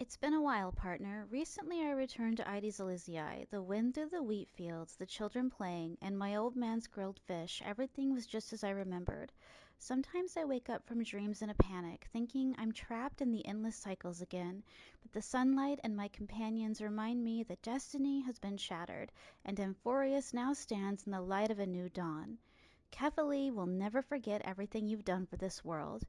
It's been a while, partner. Recently I returned to Ides Elysiae. The wind through the wheat fields, the children playing, and my old man's grilled fish. Everything was just as I remembered. Sometimes I wake up from dreams in a panic, thinking I'm trapped in the endless cycles again. But the sunlight and my companions remind me that destiny has been shattered, and Amphorius now stands in the light of a new dawn. Kefali will never forget everything you've done for this world.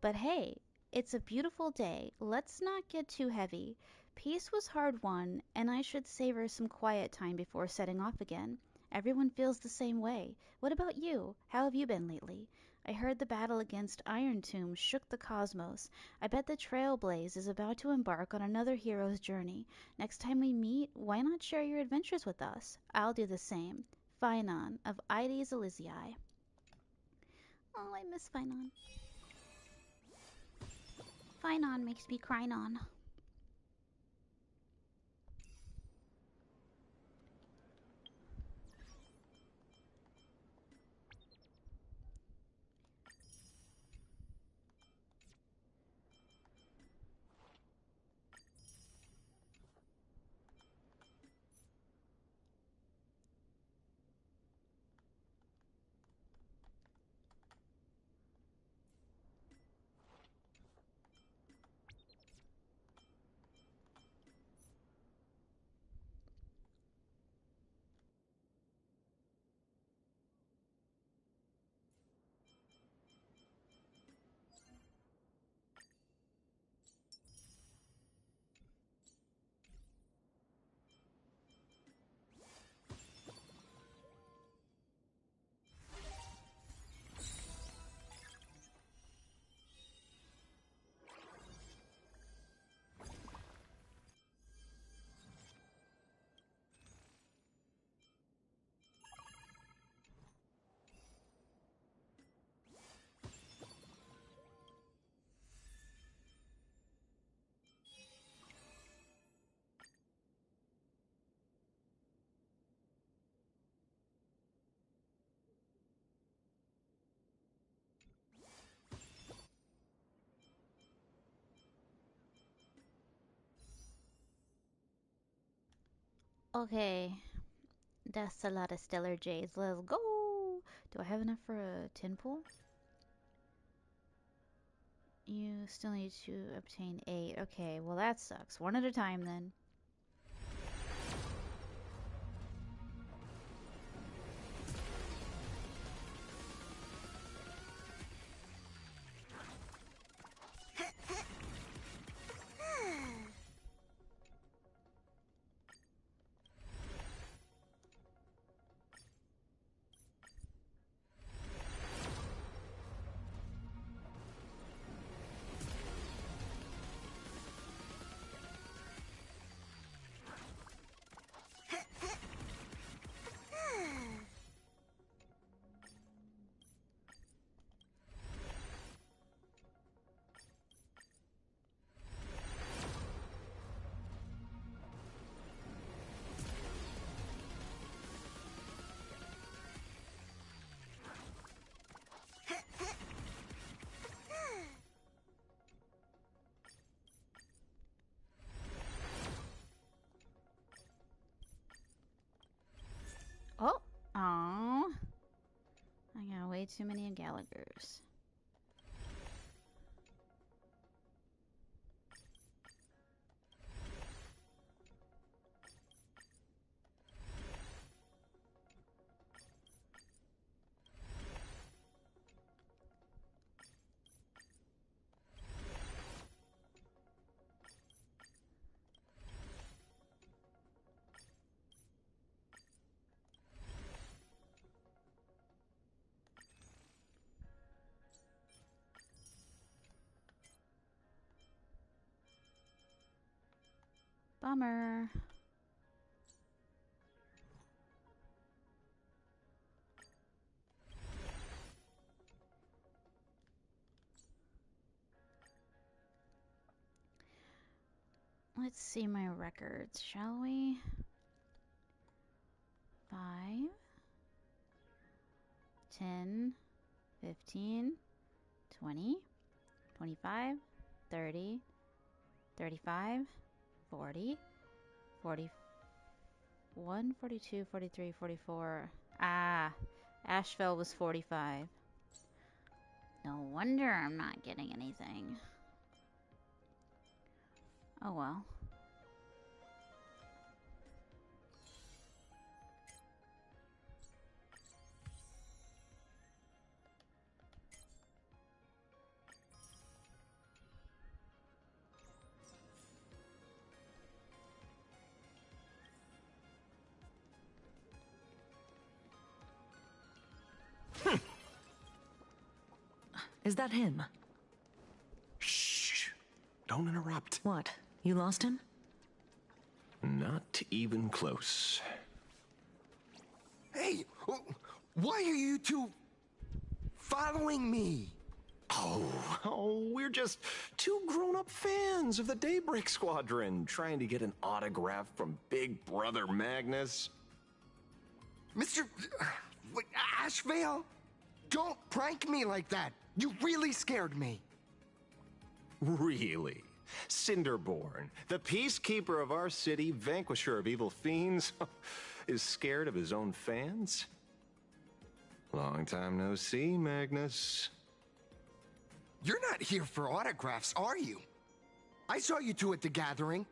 But hey, it's a beautiful day. Let's not get too heavy. Peace was hard won, and I should savor some quiet time before setting off again. Everyone feels the same way. What about you? How have you been lately? I heard the battle against Iron Tomb shook the cosmos. I bet the Trailblaze is about to embark on another hero's journey. Next time we meet, why not share your adventures with us? I'll do the same. Finon of Ides Elysiae. Oh, I miss Finon. Finon makes me cry on. Okay, that's a lot of stellar jades. Let's go. Do I have enough for a tin pool? You still need to obtain 8. Okay, well that sucks. One at a time then. Oh! Aww. I got way too many Gallagher's. Bummer. Let's see my records, shall we? 5, 10, 15, 20, 25, 30, 35, 40, 41, 42, 43, 44. Ah, Asheville was 45. No wonder I'm not getting anything. Oh well. Is that him? Shh! Don't interrupt. What? You lost him? Not even close. Hey, why are you two following me? Oh, we're just two grown-up fans of the Daybreak Squadron trying to get an autograph from Big Brother Magnus. Mr. Ashvale? Don't prank me like that. You really scared me. Really? Cinderborn, the peacekeeper of our city, vanquisher of evil fiends, is scared of his own fans? Long time no see, Magnus. You're not here for autographs, are you? I saw you two at the gathering.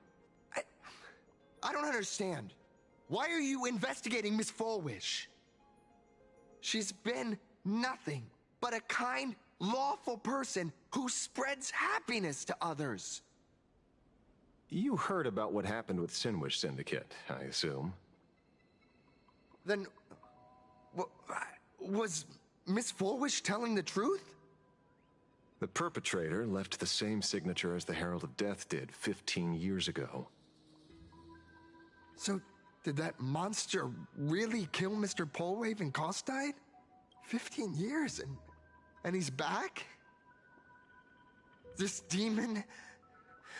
I don't understand. Why are you investigating Miss Fullwish? She's been nothing but a kind, lawful person who spreads happiness to others. You heard about what happened with Sinwish Syndicate, I assume. Then, was Miss Fullwish telling the truth? The perpetrator left the same signature as the Herald of Death did 15 years ago. So, did that monster really kill Mr. Polwave and Costide? 15 years and he's back? This demon?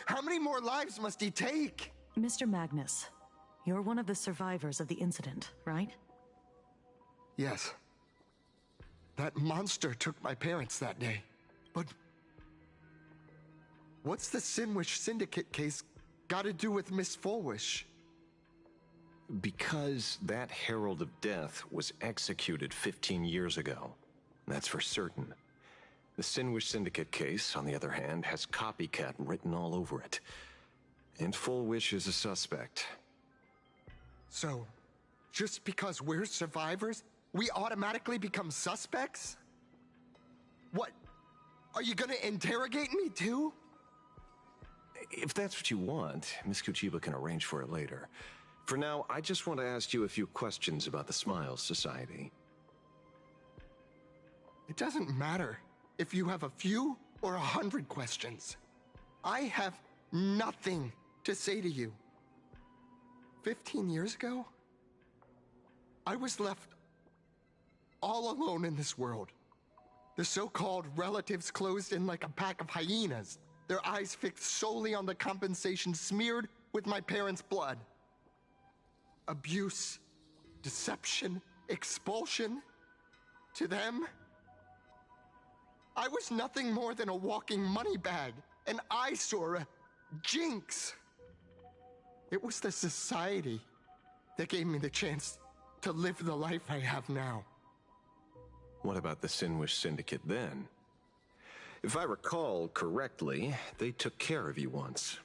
How many more lives must he take? Mr. Magnus, you're one of the survivors of the incident, right? Yes. That monster took my parents that day. But what's the Sinwish Syndicate case got to do with Miss Fullwish? Because that Herald of Death was executed 15 years ago. That's for certain. The Sinwish Syndicate case, on the other hand, has copycat written all over it. And Fullwish is a suspect. So, just because we're survivors, we automatically become suspects? What? Are you gonna interrogate me too? If that's what you want, Miss Kuchiba can arrange for it later. For now, I just want to ask you a few questions about the Smiles Society. It doesn't matter if you have a few or 100 questions. I have nothing to say to you. 15 years ago, I was left all alone in this world. The so-called relatives closed in like a pack of hyenas, their eyes fixed solely on the compensation smeared with my parents' blood. Abuse, deception, expulsion. To them, I was nothing more than a walking money bag, an eyesore, a jinx. It was the society that gave me the chance to live the life I have now. What about the Sinwish Syndicate then? If I recall correctly, they took care of you once.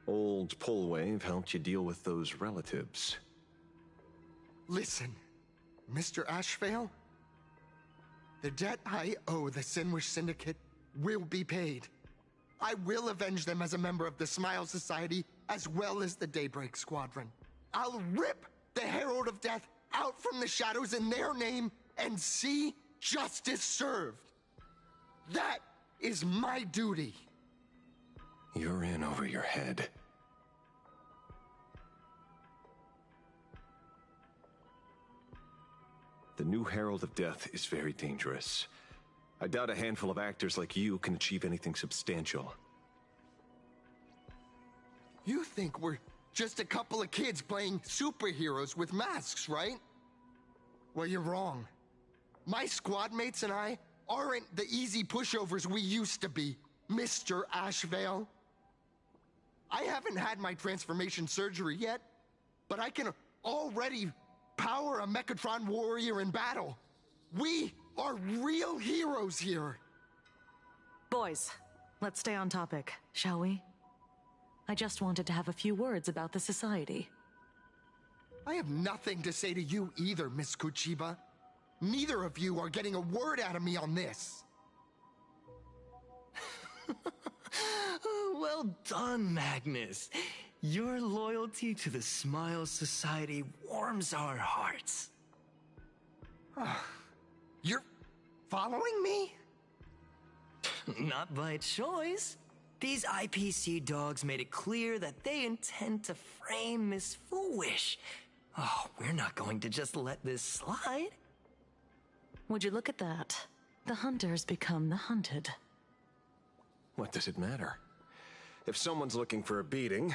Old Polwave helped you deal with those relatives. Listen, Mr. Ashvale, the debt I owe the Sinwish Syndicate will be paid. I will avenge them as a member of the Smile Society, as well as the Daybreak Squadron. I'll rip the Herald of Death out from the shadows in their name and see justice served. That is my duty. You're in over your head. The new Herald of Death is very dangerous. I doubt a handful of actors like you can achieve anything substantial. You think we're just a couple of kids playing superheroes with masks, right? Well, you're wrong. My squad mates and I aren't the easy pushovers we used to be, Mr. Ashvale. I haven't had my transformation surgery yet, but I can already power a Mechatron warrior in battle. We are real heroes here. Boys, let's stay on topic, shall we? I just wanted to have a few words about the society. I have nothing to say to you either, Miss Kuchiba. Neither of you are getting a word out of me on this. Well done, Magnus. Your loyalty to the Smile Society warms our hearts. You're following me? Not by choice. These IPC dogs made it clear that they intend to frame Miss Foolish. Oh, we're not going to just let this slide. Would you look at that? The hunters become the hunted. What does it matter? If someone's looking for a beating,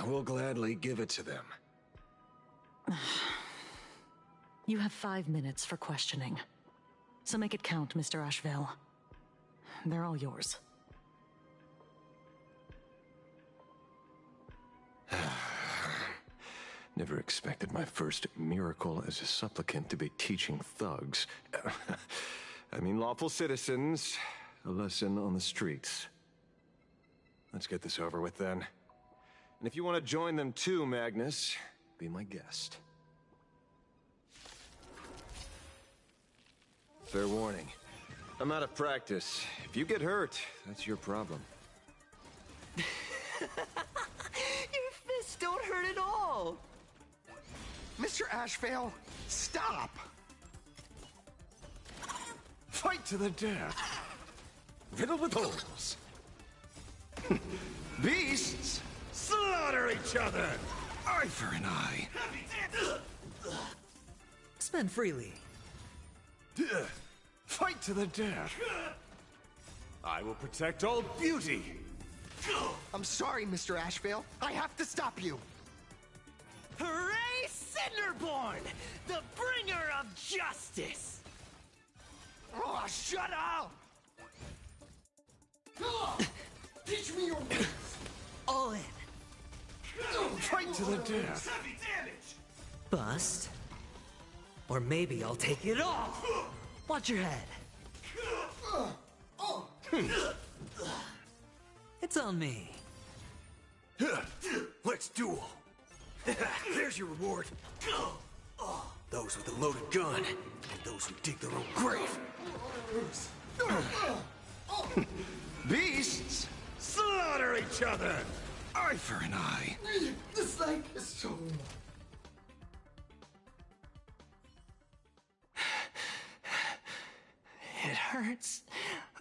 we'll gladly give it to them. You have 5 minutes for questioning. So make it count, Mr. Ashvale. They're all yours. Never expected my first miracle as a supplicant to be teaching thugs. I mean lawful citizens, a lesson on the streets. Let's get this over with then. And if you want to join them too, Magnus, be my guest. Fair warning. I'm out of practice. If you get hurt, that's your problem. Your fists don't hurt at all. Mr. Ashvale, stop! Fight to the death. Riddled with holes. Beasts slaughter each other. Eye for an eye. Spend freely. Fight to the death. I will protect all beauty. I'm sorry, Mr. Ashvale. I have to stop you. Hooray, Cinderborn! The bringer of justice! Oh, shut up! Teach me your ways. All in. Fight to the death. Bust. Or maybe I'll take it off. Watch your head. It's on me. Let's duel. There's your reward. Those with a loaded gun, and those who dig their own grave. Beasts slaughter each other. Eye for an eye. This leg is so... It hurts.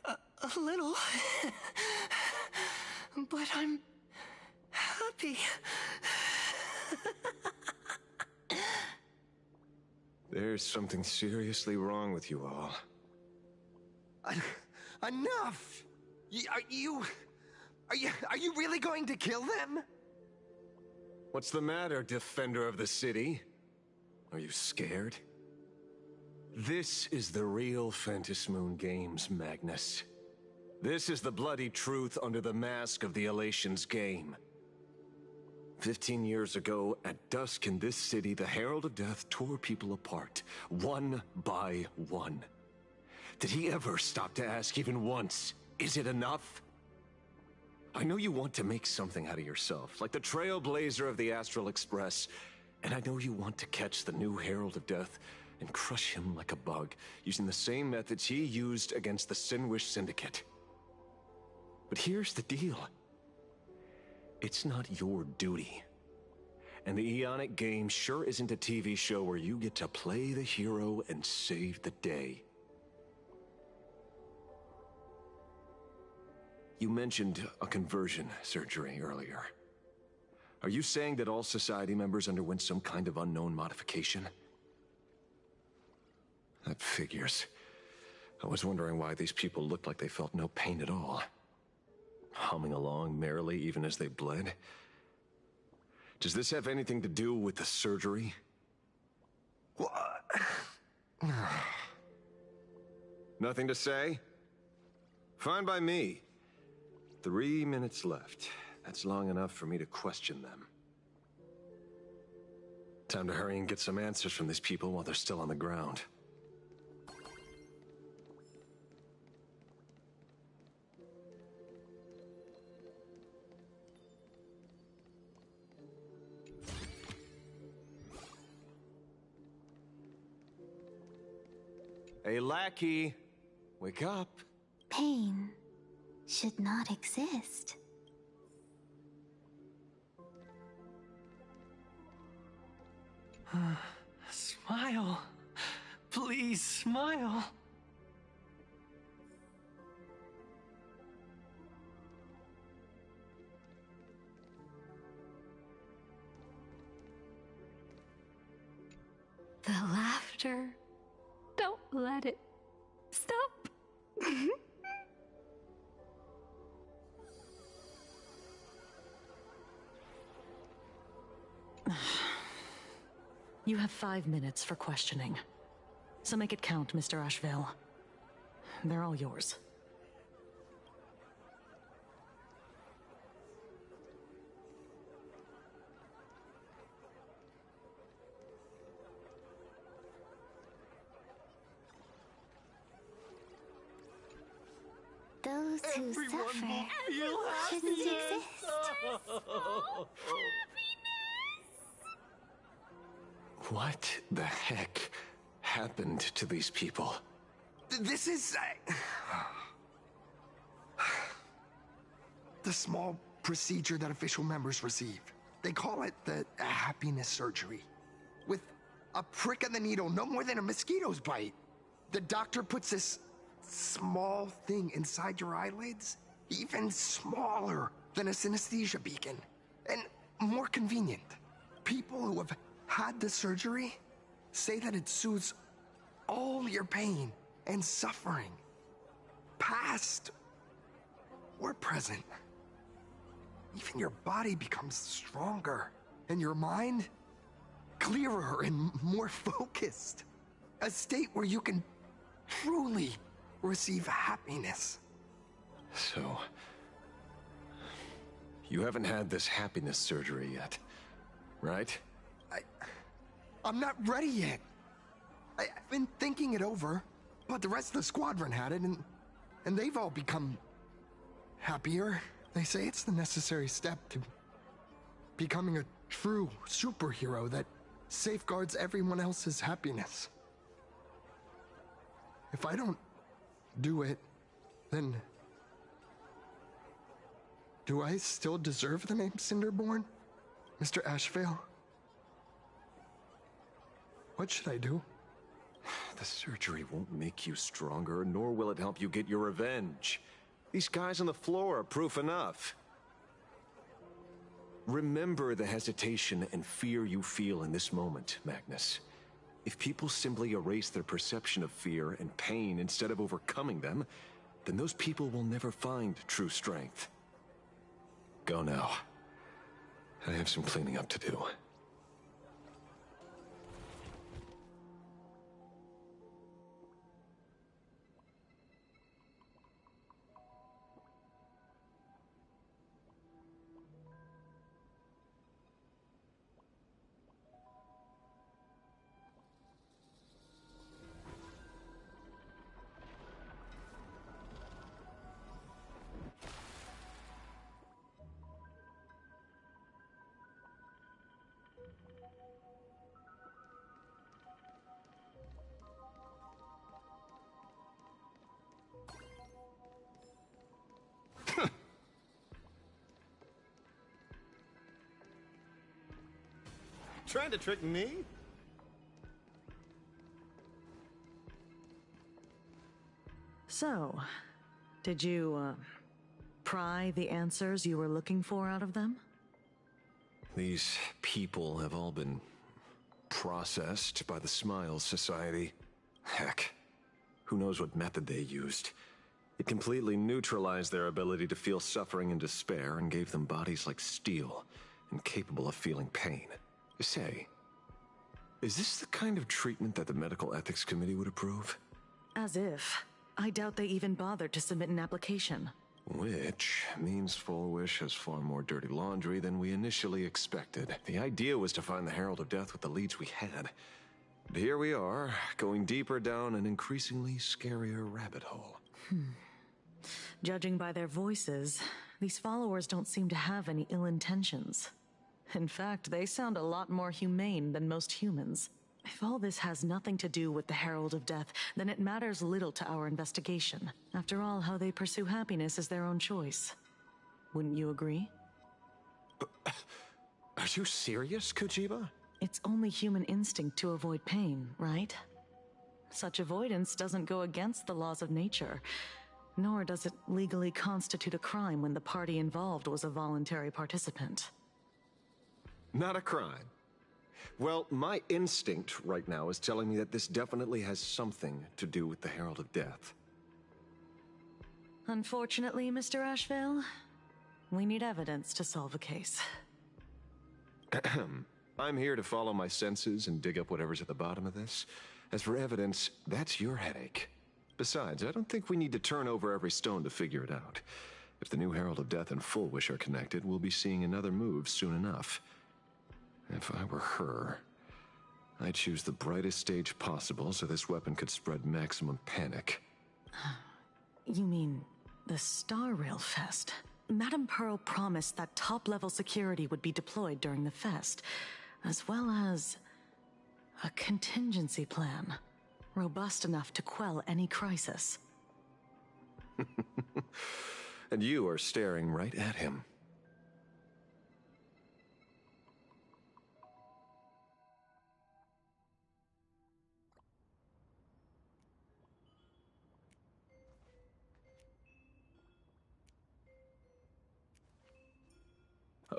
A little. But I'm happy. There's something seriously wrong with you all. Enough! Are you really going to kill them? What's the matter, defender of the city? Are you scared? This is the real Phantasmoon Games, Magnus. This is the bloody truth under the mask of the Elation's game. 15 years ago, at dusk in this city, the Herald of Death tore people apart, one by one. Did he ever stop to ask even once, is it enough? I know you want to make something out of yourself, like the trailblazer of the Astral Express, and I know you want to catch the new Herald of Death and crush him like a bug, using the same methods he used against the Sinwish Syndicate. But here's the deal. It's not your duty. And the Eonic game sure isn't a TV show where you get to play the hero and save the day. You mentioned a conversion surgery earlier. Are you saying that all Society members underwent some kind of unknown modification? That figures. I was wondering why these people looked like they felt no pain at all. Humming along merrily even as they bled. Does this have anything to do with the surgery? What? Nothing to say? Fine by me. 3 minutes left. That's long enough for me to question them. Time to hurry and get some answers from these people while they're still on the ground. Hey, lackey! Wake up! Pain should not exist. Smile. Please smile. The laughter. Don't let it stop. You have 5 minutes for questioning. So make it count, Mr. Ashvale. They're all yours. Those who suffer shouldn't exist. What the heck happened to these people? This is... the small procedure that official members receive. They call it the happiness surgery. With a prick of the needle, no more than a mosquito's bite. The doctor puts this small thing inside your eyelids, even smaller than a synesthesia beacon, and more convenient. People who have had the surgery say that it soothes all your pain and suffering, past or present. Even your body becomes stronger, and your mind clearer and more focused. A state where you can truly receive happiness. So... you haven't had this happiness surgery yet, right? I'm not ready yet. I've been thinking it over, but the rest of the squadron had it, and they've all become happier. They say it's the necessary step to becoming a true superhero that safeguards everyone else's happiness. If I don't do it, then do I still deserve the name Cinderborn, Mr. Ashvale? What should I do? The surgery won't make you stronger, nor will it help you get your revenge. These guys on the floor are proof enough. Remember the hesitation and fear you feel in this moment, Magnus. If people simply erase their perception of fear and pain instead of overcoming them, then those people will never find true strength. Go now. I have some cleaning up to do. Trying to trick me? So, did you, pry the answers you were looking for out of them? These people have all been processed by the Smiles Society. Heck, who knows what method they used. It completely neutralized their ability to feel suffering and despair and gave them bodies like steel and capable of feeling pain. Say, is this the kind of treatment that the Medical Ethics Committee would approve? As if. I doubt they even bothered to submit an application. Which means Full Wish has far more dirty laundry than we initially expected. The idea was to find the Herald of Death with the leads we had. But here we are, going deeper down an increasingly scarier rabbit hole. Judging by their voices, these followers don't seem to have any ill intentions. In fact, they sound a lot more humane than most humans. If all this has nothing to do with the Herald of Death, then it matters little to our investigation. After all, how they pursue happiness is their own choice. Wouldn't you agree? Are you serious, Kujiba? It's only human instinct to avoid pain, right? Such avoidance doesn't go against the laws of nature, nor does it legally constitute a crime when the party involved was a voluntary participant. Not a crime. Well, my instinct right now is telling me that this definitely has something to do with the Herald of Death. Unfortunately, Mr. Ashvale, we need evidence to solve a case. I'm here to follow my senses and dig up whatever's at the bottom of this. As for evidence, that's your headache. Besides, I don't think we need to turn over every stone to figure it out. If the new Herald of Death and Full Wish are connected, we'll be seeing another move soon enough. If I were her, I'd choose the brightest stage possible so this weapon could spread maximum panic. You mean the Star Rail Fest? Madame Pearl promised that top-level security would be deployed during the fest, as well as a contingency plan, robust enough to quell any crisis. And you are staring right at him.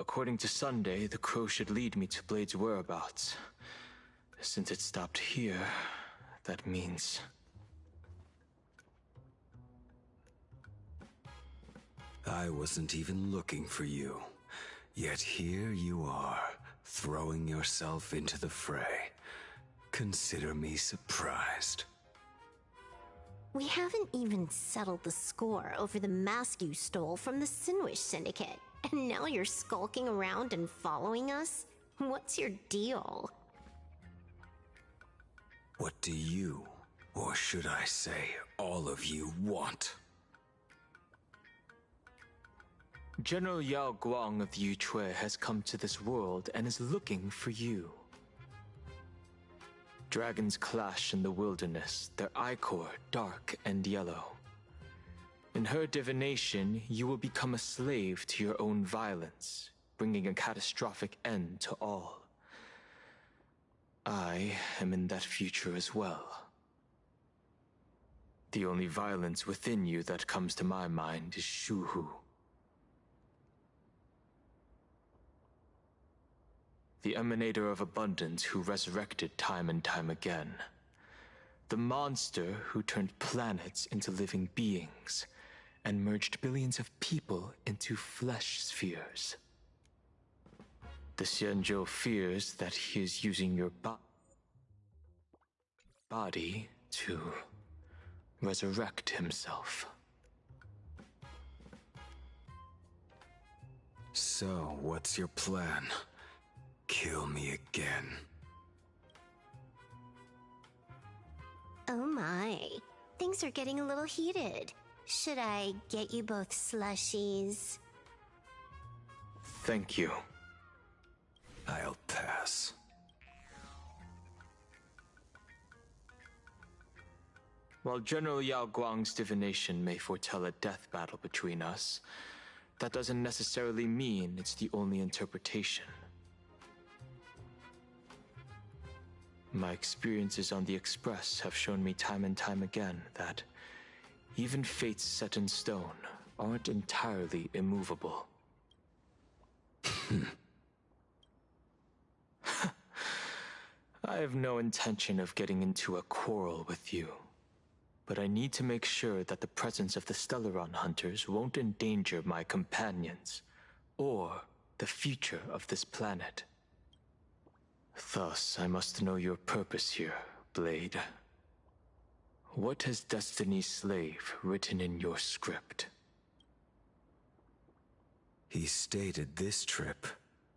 According to Sunday, the crow should lead me to Blade's whereabouts. Since it stopped here, that means... I wasn't even looking for you. Yet here you are, throwing yourself into the fray. Consider me surprised. We haven't even settled the score over the mask you stole from the Sinwish Syndicate. And now you're skulking around and following us? What's your deal? What do you, or should I say, all of you, want? General Yao Guang of Yu Chui has come to this world and is looking for you. Dragons clash in the wilderness, their ichor dark and yellow. In her divination, you will become a slave to your own violence, bringing a catastrophic end to all. I am in that future as well. The only violence within you that comes to my mind is Shuhu. The emanator of abundance who resurrected time and time again. The monster who turned planets into living beings and merged billions of people into flesh spheres. The Xianzhou fears that he is using your body to resurrect himself. So, what's your plan? Kill me again. Oh my, things are getting a little heated. Should I get you both slushies? Thank you. I'll pass. While General Yao Guang's divination may foretell a death battle between us, that doesn't necessarily mean it's the only interpretation. My experiences on the Express have shown me time and time again that even fates set in stone aren't entirely immovable. I have no intention of getting into a quarrel with you, but I need to make sure that the presence of the Stellaron hunters won't endanger my companions or the future of this planet. Thus, I must know your purpose here, Blade. What has Destiny's Slave written in your script? He stated this trip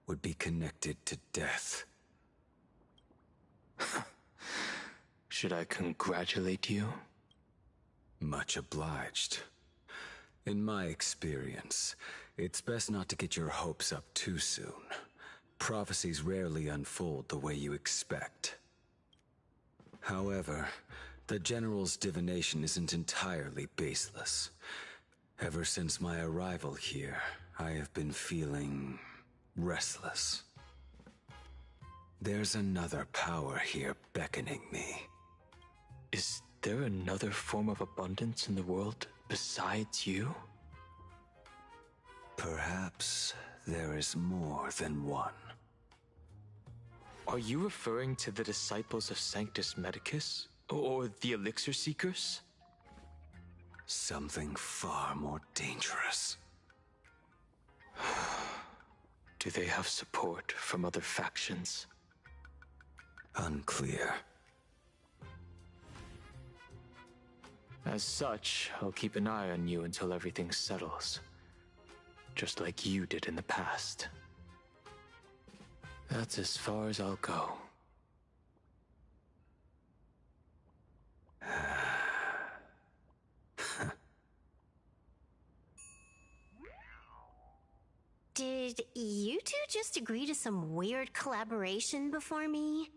would be connected to death. Should I congratulate you? Much obliged. In my experience, it's best not to get your hopes up too soon. Prophecies rarely unfold the way you expect. However, the General's divination isn't entirely baseless. Ever since my arrival here, I have been feeling restless. There's another power here beckoning me. Is there another form of abundance in the world besides you? Perhaps there is more than one. Are you referring to the disciples of Sanctus Medicus? Or the Elixir Seekers? Something far more dangerous. Do they have support from other factions? Unclear. As such, I'll keep an eye on you until everything settles. Just like you did in the past. That's as far as I'll go. Did you two just agree to some weird collaboration before me?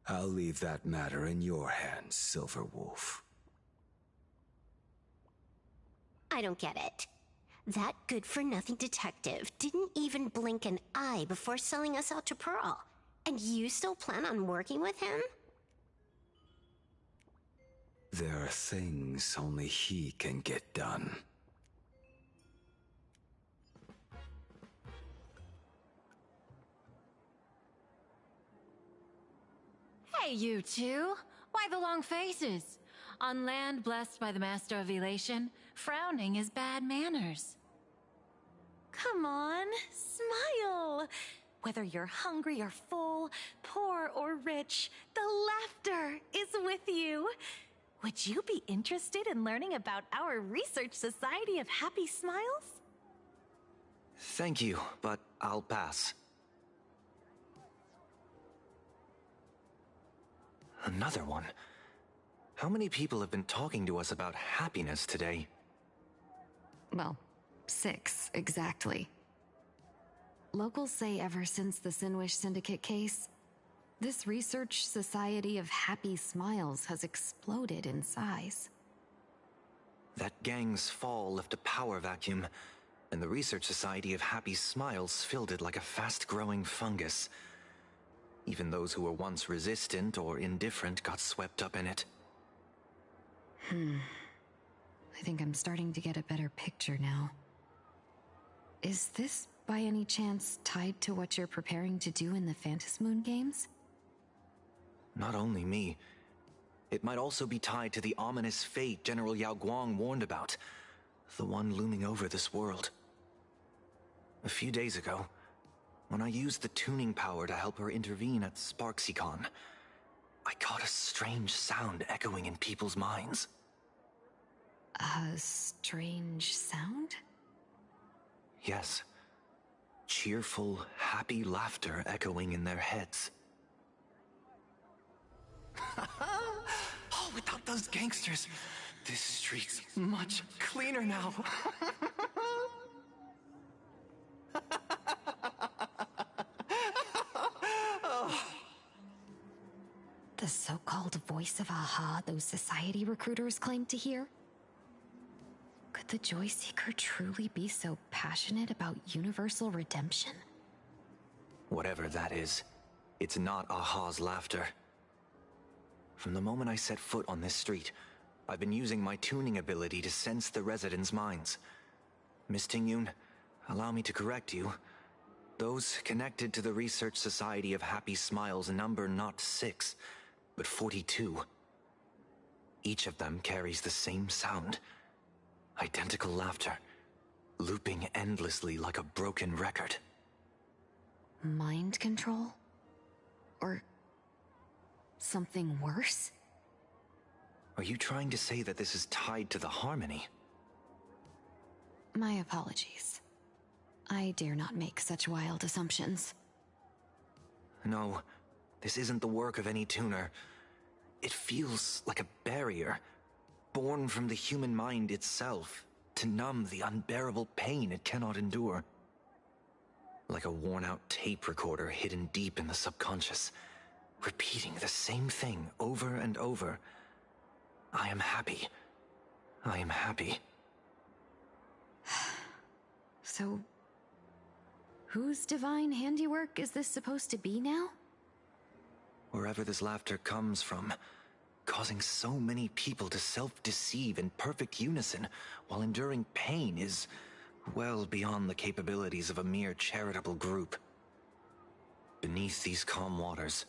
I'll leave that matter in your hands, Silverwolf. I don't get it. That good-for-nothing detective didn't even blink an eye before selling us out to Pearl. And you still plan on working with him? There are things only he can get done. Hey, you two! Why the long faces? On land blessed by the Master of Elation, frowning is bad manners. Come on, smile! Whether you're hungry or full, poor or rich, the laughter is with you. Would you be interested in learning about our Research Society of Happy Smiles? Thank you, but I'll pass. Another one. How many people have been talking to us about happiness today? Well, 6, exactly. Locals say ever since the Sinwish Syndicate case, this Research Society of Happy Smiles has exploded in size. That gang's fall left a power vacuum, and the Research Society of Happy Smiles filled it like a fast-growing fungus. Even those who were once resistant or indifferent got swept up in it. I think I'm starting to get a better picture now. Is this, by any chance, tied to what you're preparing to do in the Phantasmoon games? Not only me. It might also be tied to the ominous fate General Yao Guang warned about. The one looming over this world. A few days ago, when I used the tuning power to help her intervene at Sparksicon, I caught a strange sound echoing in people's minds. A strange sound? Yes. Cheerful, happy laughter echoing in their heads. Oh, without those gangsters, this street's much cleaner now. The so-called voice of Aha those society recruiters claim to hear? Could the Joy Seeker truly be so passionate about universal redemption? Whatever that is, it's not Aha's laughter. From the moment I set foot on this street, I've been using my tuning ability to sense the residents' minds. Miss Tingyun, allow me to correct you. Those connected to the Research Society of Happy Smiles number not 6, but 42. Each of them carries the same sound. Identical laughter, looping endlessly like a broken record. Mind control? Or something worse? Are you trying to say that this is tied to the harmony? My apologies. I dare not make such wild assumptions. No, this isn't the work of any tuner. It feels like a barrier, born from the human mind itself, to numb the unbearable pain it cannot endure. Like a worn-out tape recorder hidden deep in the subconscious, repeating the same thing over and over. I am happy. I am happy. So, whose divine handiwork is this supposed to be now? Wherever this laughter comes from, causing so many people to self-deceive in perfect unison while enduring pain is well beyond the capabilities of a mere charitable group. Beneath these calm waters,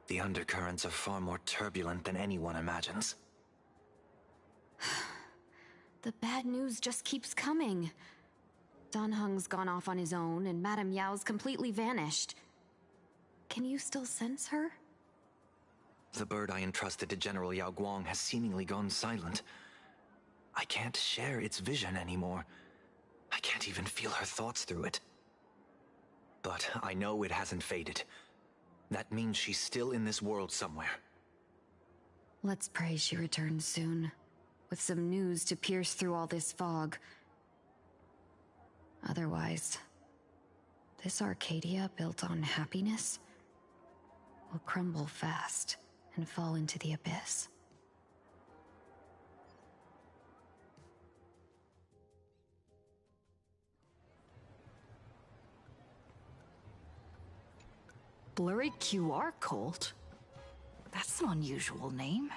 the undercurrents are far more turbulent than anyone imagines. The bad news just keeps coming. Dan Heng's gone off on his own, and Madame Yao's completely vanished. Can you still sense her? The bird I entrusted to General Yao Guang has seemingly gone silent. I can't share its vision anymore. I can't even feel her thoughts through it. But I know it hasn't faded. That means she's still in this world somewhere. Let's pray she returns soon, with some news to pierce through all this fog. Otherwise, this Arcadia built on happiness will crumble fast and fall into the abyss. Blurry QR Cult? That's an unusual name.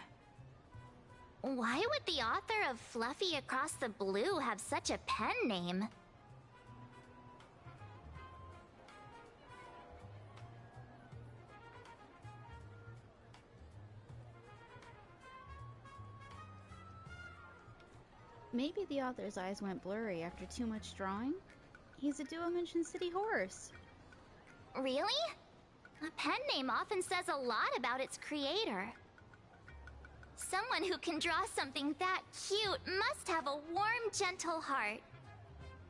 Why would the author of Fluffy Across the Blue have such a pen name? Maybe the author's eyes went blurry after too much drawing? He's a dual-mention city horse. Really? A pen name often says a lot about its creator. Someone who can draw something that cute must have a warm, gentle heart.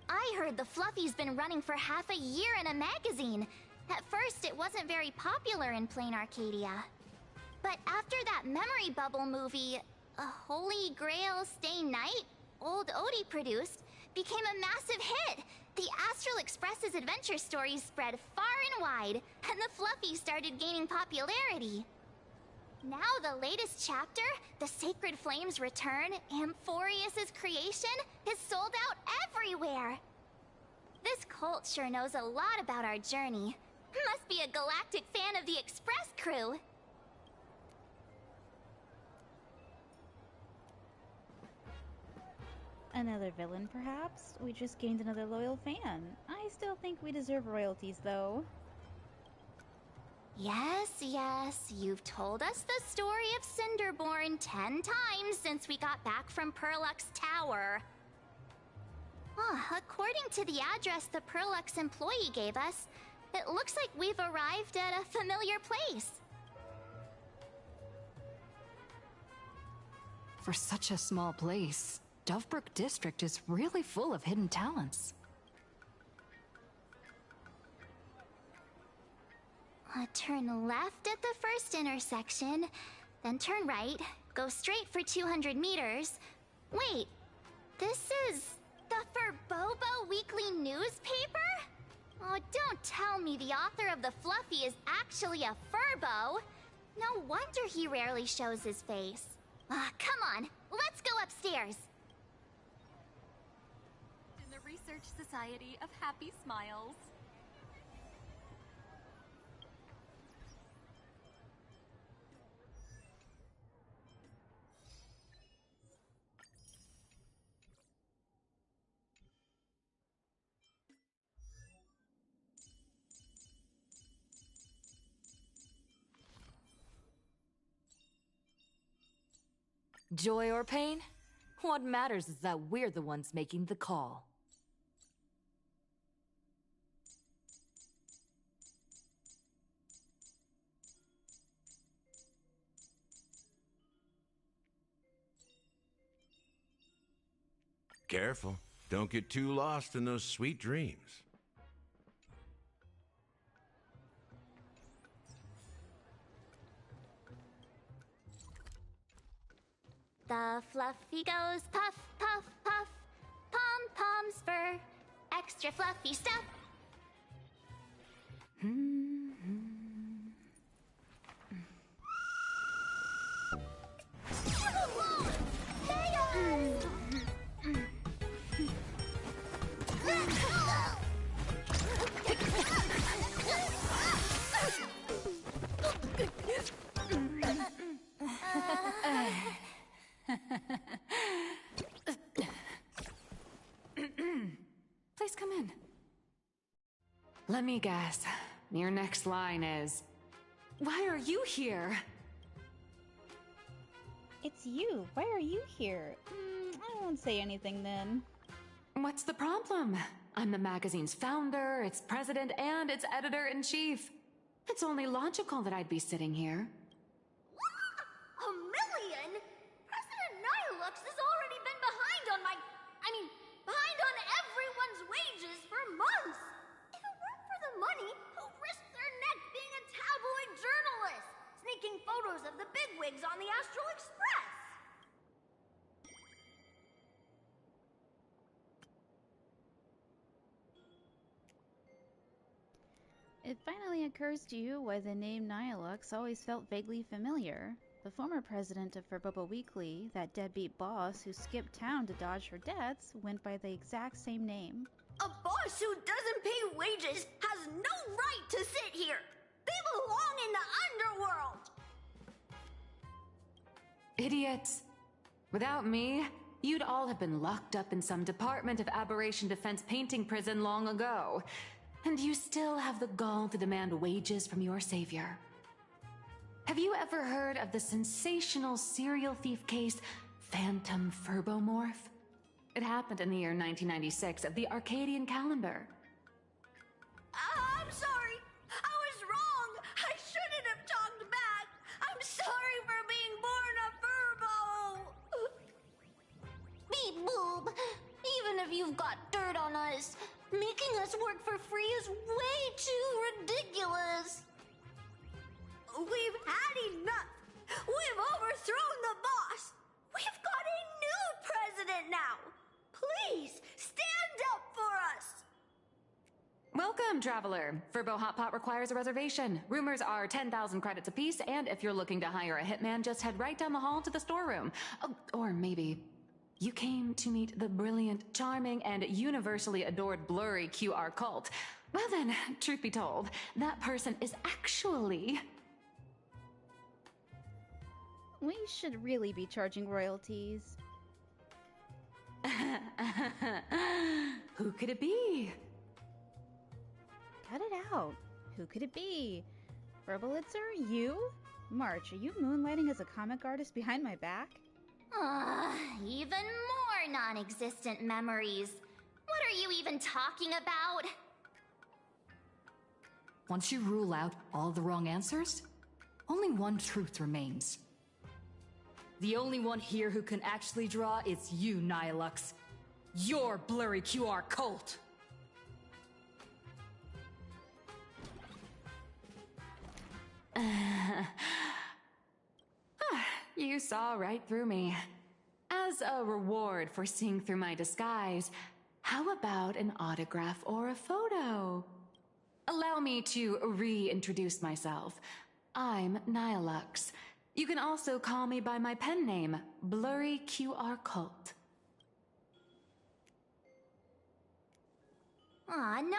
I heard the Fluffy's been running for half a year in a magazine. At first, it wasn't very popular in plain Arcadia. But after that memory bubble movie, A Holy Grail Stay Night, Old Odie produced, became a massive hit. The Astral Express's adventure stories spread far and wide, and the Fluffy started gaining popularity. Now the latest chapter, The Sacred Flames Return, Amphorius's creation, is sold out everywhere. This cult sure knows a lot about our journey. Must be a galactic fan of the Express crew. Another villain, perhaps? We just gained another loyal fan. I still think we deserve royalties, though. Yes, yes, you've told us the story of Cinderborn 10 times since we got back from Perlux Tower. According to the address the Perlux employee gave us, it looks like we've arrived at a familiar place. For such a small place, Dovebrook District is really full of hidden talents. Turn left at the first intersection, then turn right, go straight for 200 meters. Wait, this is the Furbobo Weekly newspaper? Oh, don't tell me the author of the Fluffy is actually a Furbo. No wonder he rarely shows his face. Come on, let's go upstairs. In the Research Society of Happy Smiles. Joy or pain? What matters is that we're the ones making the call. Careful. Don't get too lost in those sweet dreams. The fluffy goes puff, puff, puff. Pom-poms for extra fluffy stuff. Please come in. Let me guess. Your next line is, "Why are you here?" It's you. Why are you here? I won't say anything then. What's the problem? I'm the magazine's founder, its president, and its editor-in-chief. It's only logical that I'd be sitting here. $1 million? President Nihilux has already been behind on behind on everyone's wages for months. If it weren't for the money, who'd risk their neck being a tabloid journalist, sneaking photos of the bigwigs on the Astral Express? It finally occurs to you why the name Nihilux always felt vaguely familiar. The former president of Verboba Weekly, that deadbeat boss who skipped town to dodge her debts, went by the exact same name. A boss who doesn't pay wages has no right to sit here. They belong in the underworld. Idiots. Without me, you'd all have been locked up in some Department of Aberration Defense painting prison long ago. And you still have the gall to demand wages from your savior. Have you ever heard of the sensational serial thief case, Phantom Furbomorph? It happened in the year 1996 of the Arcadian calendar. I'm sorry. I was wrong. I shouldn't have talked back. I'm sorry for being born a Furbo. Beep boop. Even if you've got dirt on us, making us work for free is way too ridiculous. We've had enough. We've overthrown the boss. We've got a new president now. Please, stand up for us. Welcome, traveler. Furbo Hot Pot requires a reservation. Rumors are 10,000 credits apiece, and if you're looking to hire a hitman, just head right down the hall to the storeroom. Oh, or maybe you came to meet the brilliant, charming, and universally adored blurry QR cult. Well then, truth be told, that person is actually... We should really be charging royalties. Who could it be? Cut it out. Who could it be? Verbolitzer, you? March, are you moonlighting as a comic artist behind my back? Even more non-existent memories. What are you even talking about? Once you rule out all the wrong answers, only one truth remains. The only one here who can actually draw is you, Nihilux. Your blurry QR cult! You saw right through me. As a reward for seeing through my disguise, how about an autograph or a photo? Allow me to reintroduce myself. I'm Nihilux. You can also call me by my pen name, Blurry QR Cult. Aw, no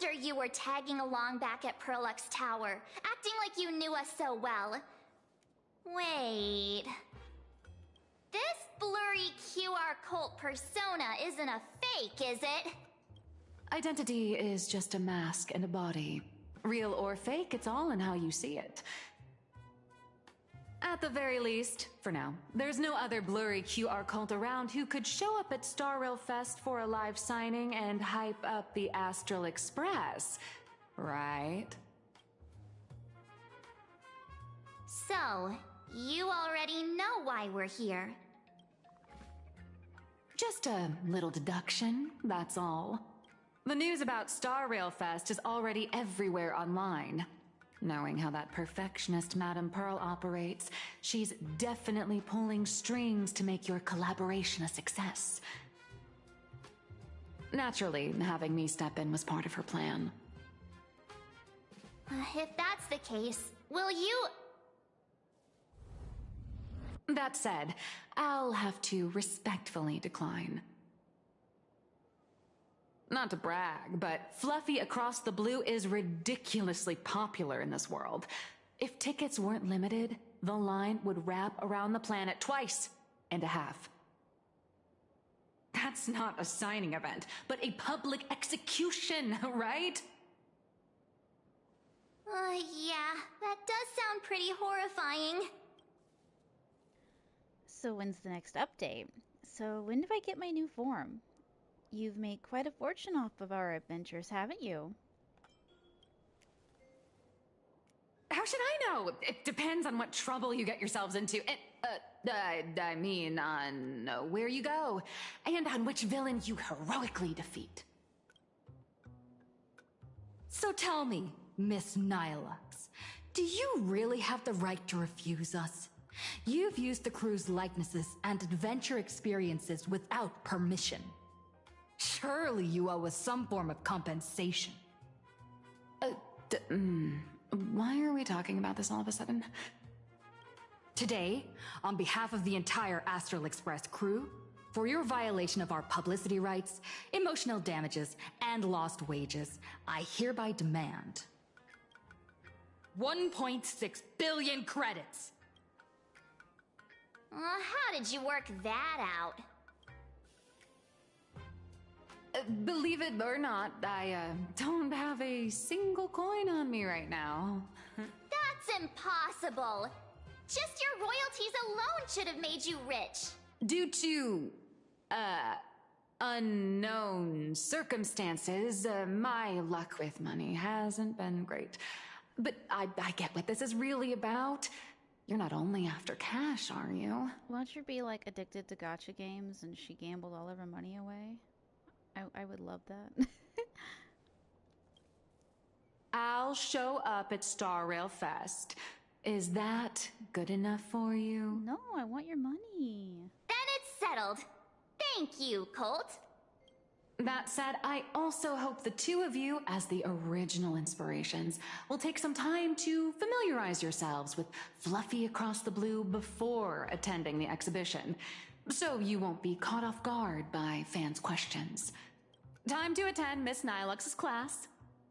wonder you were tagging along back at Perlux Tower, acting like you knew us so well. Wait... This blurry QR cult persona isn't a fake, is it? Identity is just a mask and a body. Real or fake, it's all in how you see it. At the very least, for now, there's no other blurry QR cult around who could show up at Star Rail Fest for a live signing and hype up the Astral Express, right? So, you already know why we're here. Just a little deduction, that's all. The news about Star Rail Fest is already everywhere online. Knowing how that perfectionist Madame Pearl operates, she's definitely pulling strings to make your collaboration a success. Naturally, having me step in was part of her plan. If that's the case, will you... That said, I'll have to respectfully decline. Not to brag, but Fluffy Across the Blue is ridiculously popular in this world. If tickets weren't limited, the line would wrap around the planet twice and a half. That's not a signing event, but a public execution, right? Yeah, that does sound pretty horrifying. So when's the next update? So when do I get my new form? You've made quite a fortune off of our adventures, haven't you? How should I know? It depends on what trouble you get yourselves into. I mean, on where you go, and on which villain you heroically defeat. So tell me, Miss Nihilux, do you really have the right to refuse us? You've used the crew's likenesses and adventure experiences without permission. Surely you owe us some form of compensation. Why are we talking about this all of a sudden? Today, on behalf of the entire Astral Express crew, for your violation of our publicity rights, emotional damages, and lost wages, I hereby demand 1.6 billion credits. How did you work that out? Believe it or not, I don't have a single coin on me right now. That's impossible! Just your royalties alone should have made you rich! Due to, unknown circumstances, my luck with money hasn't been great. But I get what this is really about. You're not only after cash, are you? Won't you be like addicted to gacha games and she gambled all of her money away? I would love that. I'll show up at Star Rail Fest. Is that good enough for you? No, I want your money. Then it's settled. Thank you, Colt. That said, I also hope the two of you, as the original inspirations, will take some time to familiarize yourselves with Fluffy Across the Blue before attending the exhibition, so you won't be caught off guard by fans' questions. Time to attend Miss Nilux's class.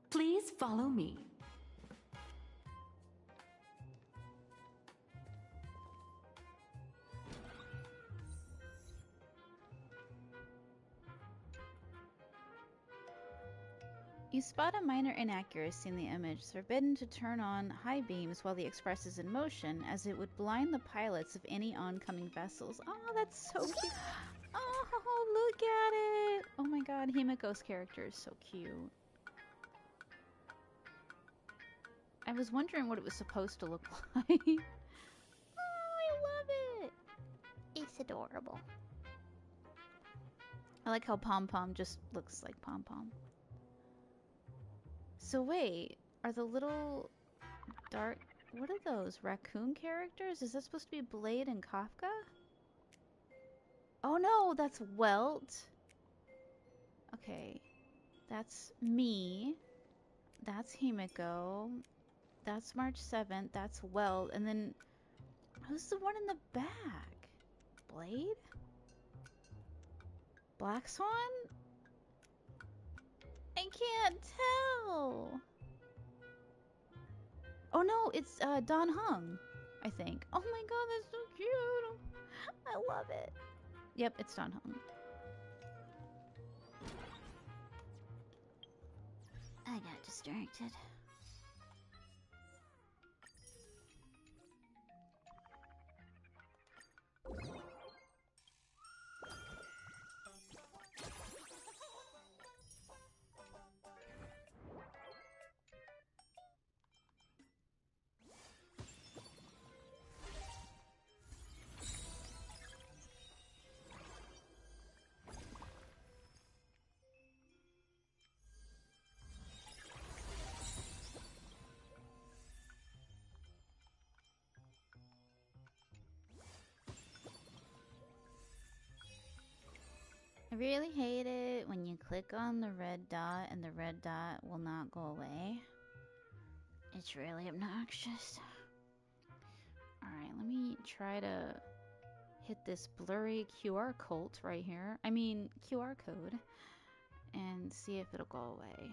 Please follow me. You spot a minor inaccuracy in the image. It's forbidden to turn on high beams while the Express is in motion, as it would blind the pilots of any oncoming vessels. Oh, that's so cute. Oh, look at it. Oh my god, Himiko's character is so cute. I was wondering what it was supposed to look like. Oh, I love it. It's adorable. I like how Pom Pom just looks like Pom Pom. So wait, are the little dark... What are those? Raccoon characters? Is that supposed to be Blade and Kafka? Oh no, that's Welt. Okay. That's me. That's Himiko. That's March 7th. That's Welt. And then... Who's the one in the back? Blade? Black Swan? I can't tell. Oh no, it's Don Hung, I think. Oh my god, that's so cute. I love it. Yep, it's Don Hung. I got distracted. really hate it when you click on the red dot and the red dot will not go away. It's really obnoxious. Alright, let me try to hit this blurry QR cult right here. I mean, QR code. And see if it'll go away.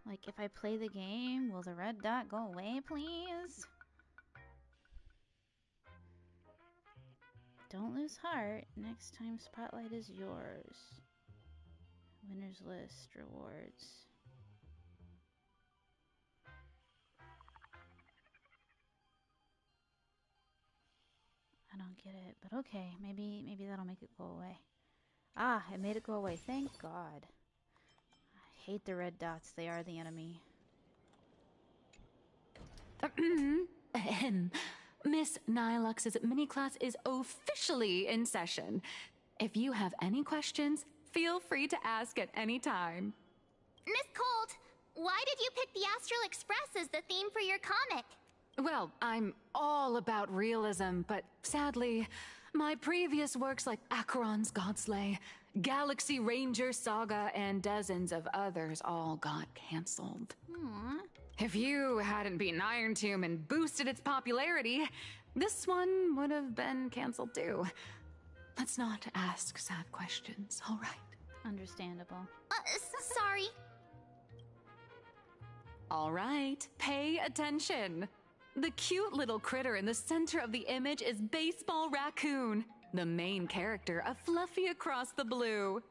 Like, if I play the game, will the red dot go away, please? Don't lose heart. Next time, Spotlight is yours. Winners list, rewards. I don't get it, but okay. Maybe that'll make it go away. Ah, it made it go away. Thank God. I hate the red dots. They are the enemy. Miss Nilux's mini class is officially in session. If you have any questions, feel free to ask at any time. Miss Colt, why did you pick the Astral Express as the theme for your comic? Well, I'm all about realism, but sadly, my previous works like Acheron's Godslay, Galaxy Ranger Saga, and dozens of others all got cancelled. Aww. If you hadn't beaten Iron Tomb and boosted its popularity, this one would have been cancelled too. Let's not ask sad questions, all right? Understandable. Sorry. All right, pay attention. The cute little critter in the center of the image is Baseball Raccoon, the main character of Fluffy Across the Blue.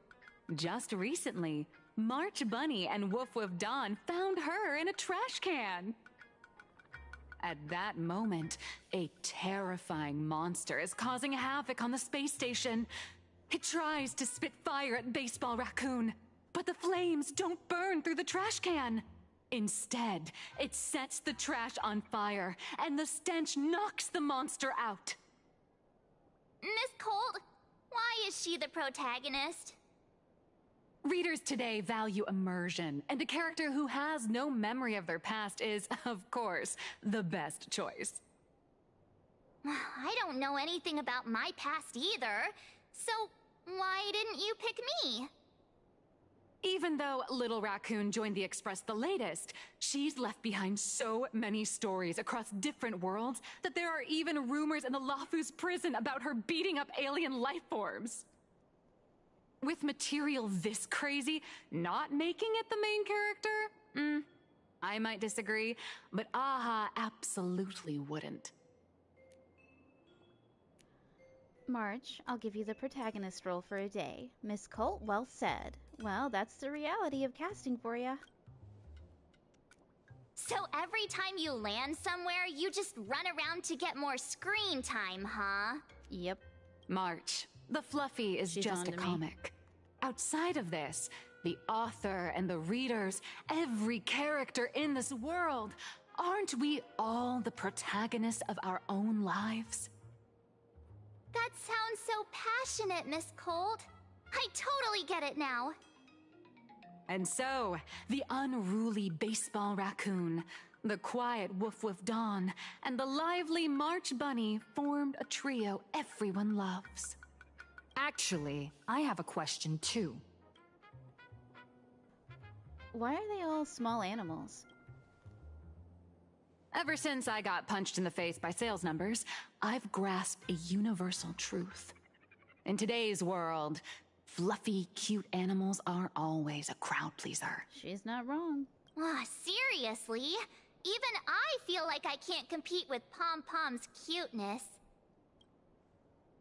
Just recently, March Bunny and Woof Woof Dawn found her in a trash can. At that moment, a terrifying monster is causing havoc on the space station. It tries to spit fire at Baseball Raccoon, but the flames don't burn through the trash can. Instead, it sets the trash on fire, and the stench knocks the monster out. Miss Colt, why is she the protagonist? Readers today value immersion, and a character who has no memory of their past is, of course, the best choice. I don't know anything about my past either, so why didn't you pick me? Even though Little Raccoon joined the Express the latest, she's left behind so many stories across different worlds that there are even rumors in the Lafu's prison about her beating up alien life forms. With material this crazy, not making it the main character? I might disagree, but Aha absolutely wouldn't. March, I'll give you the protagonist role for a day. Miss Colt, well said. Well, that's the reality of casting for ya. So every time you land somewhere, you just run around to get more screen time, huh? Yep. March, the Fluffy is just a comic. Outside of this, the author and the readers, every character in this world, aren't we all the protagonists of our own lives? That sounds so passionate, Miss Colt. I totally get it now. And so, the unruly Baseball Raccoon, the quiet Woof Woof Dawn, and the lively March Bunny formed a trio everyone loves. Actually, I have a question too. Why are they all small animals? Ever since I got punched in the face by sales numbers, I've grasped a universal truth. In today's world, fluffy, cute animals are always a crowd pleaser. She's not wrong. Seriously? Even I feel like I can't compete with Pom Pom's cuteness.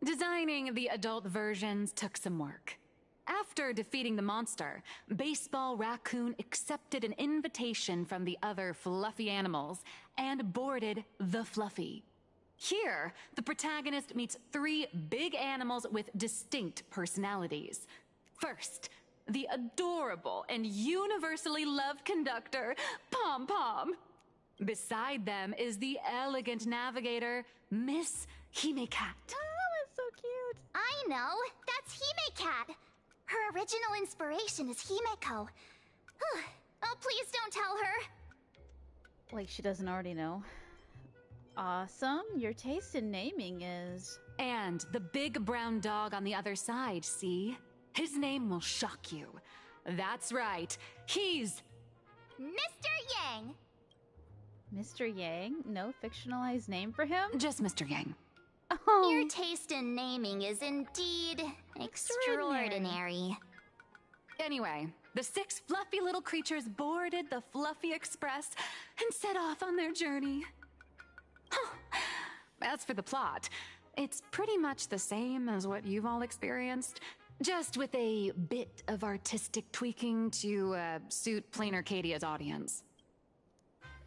Designing the adult versions took some work. After defeating the monster, Baseball Raccoon accepted an invitation from the other fluffy animals and boarded the Fluffy. Here, the protagonist meets 3 big animals with distinct personalities. First, the adorable and universally loved conductor, Pom Pom. Beside them is the elegant navigator, Miss Hime-Cat. Oh, that's so cute. I know, that's Hime-Cat. Her original inspiration is Himeko. Oh, please don't tell her. Like she doesn't already know. Awesome. Your taste in naming is... And the big brown dog on the other side, see? His name will shock you. That's right. He's... Mr. Yang! Mr. Yang? No fictionalized name for him? Just Mr. Yang. Oh. Your taste in naming is indeed extraordinary. Anyway, the 6 fluffy little creatures boarded the Fluffy Express and set off on their journey. As for the plot, it's pretty much the same as what you've all experienced, just with a bit of artistic tweaking to suit plain Arcadia's audience.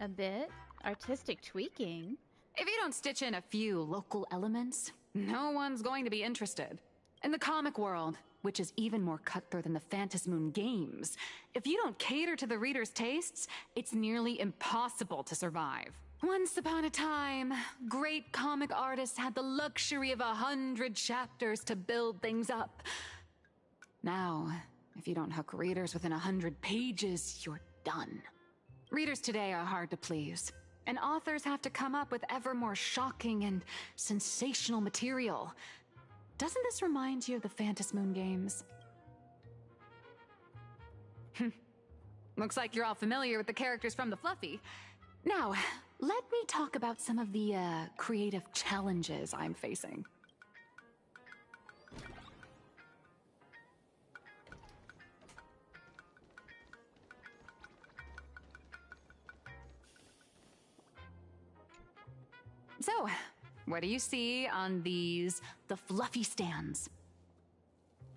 A bit? Artistic tweaking? If you don't stitch in a few local elements, no one's going to be interested. In the comic world, which is even more cutthroat than the Phantasm Moon games, if you don't cater to the reader's tastes, it's nearly impossible to survive. Once upon a time, great comic artists had the luxury of 100 chapters to build things up. Now, if you don't hook readers within 100 pages, you're done. Readers today are hard to please, and authors have to come up with ever more shocking and sensational material. Doesn't this remind you of the Phantasm Moon games? Looks like you're all familiar with the characters from the Fluffy. Now, let me talk about some of the creative challenges I'm facing. So, what do you see on the Fluffy stands?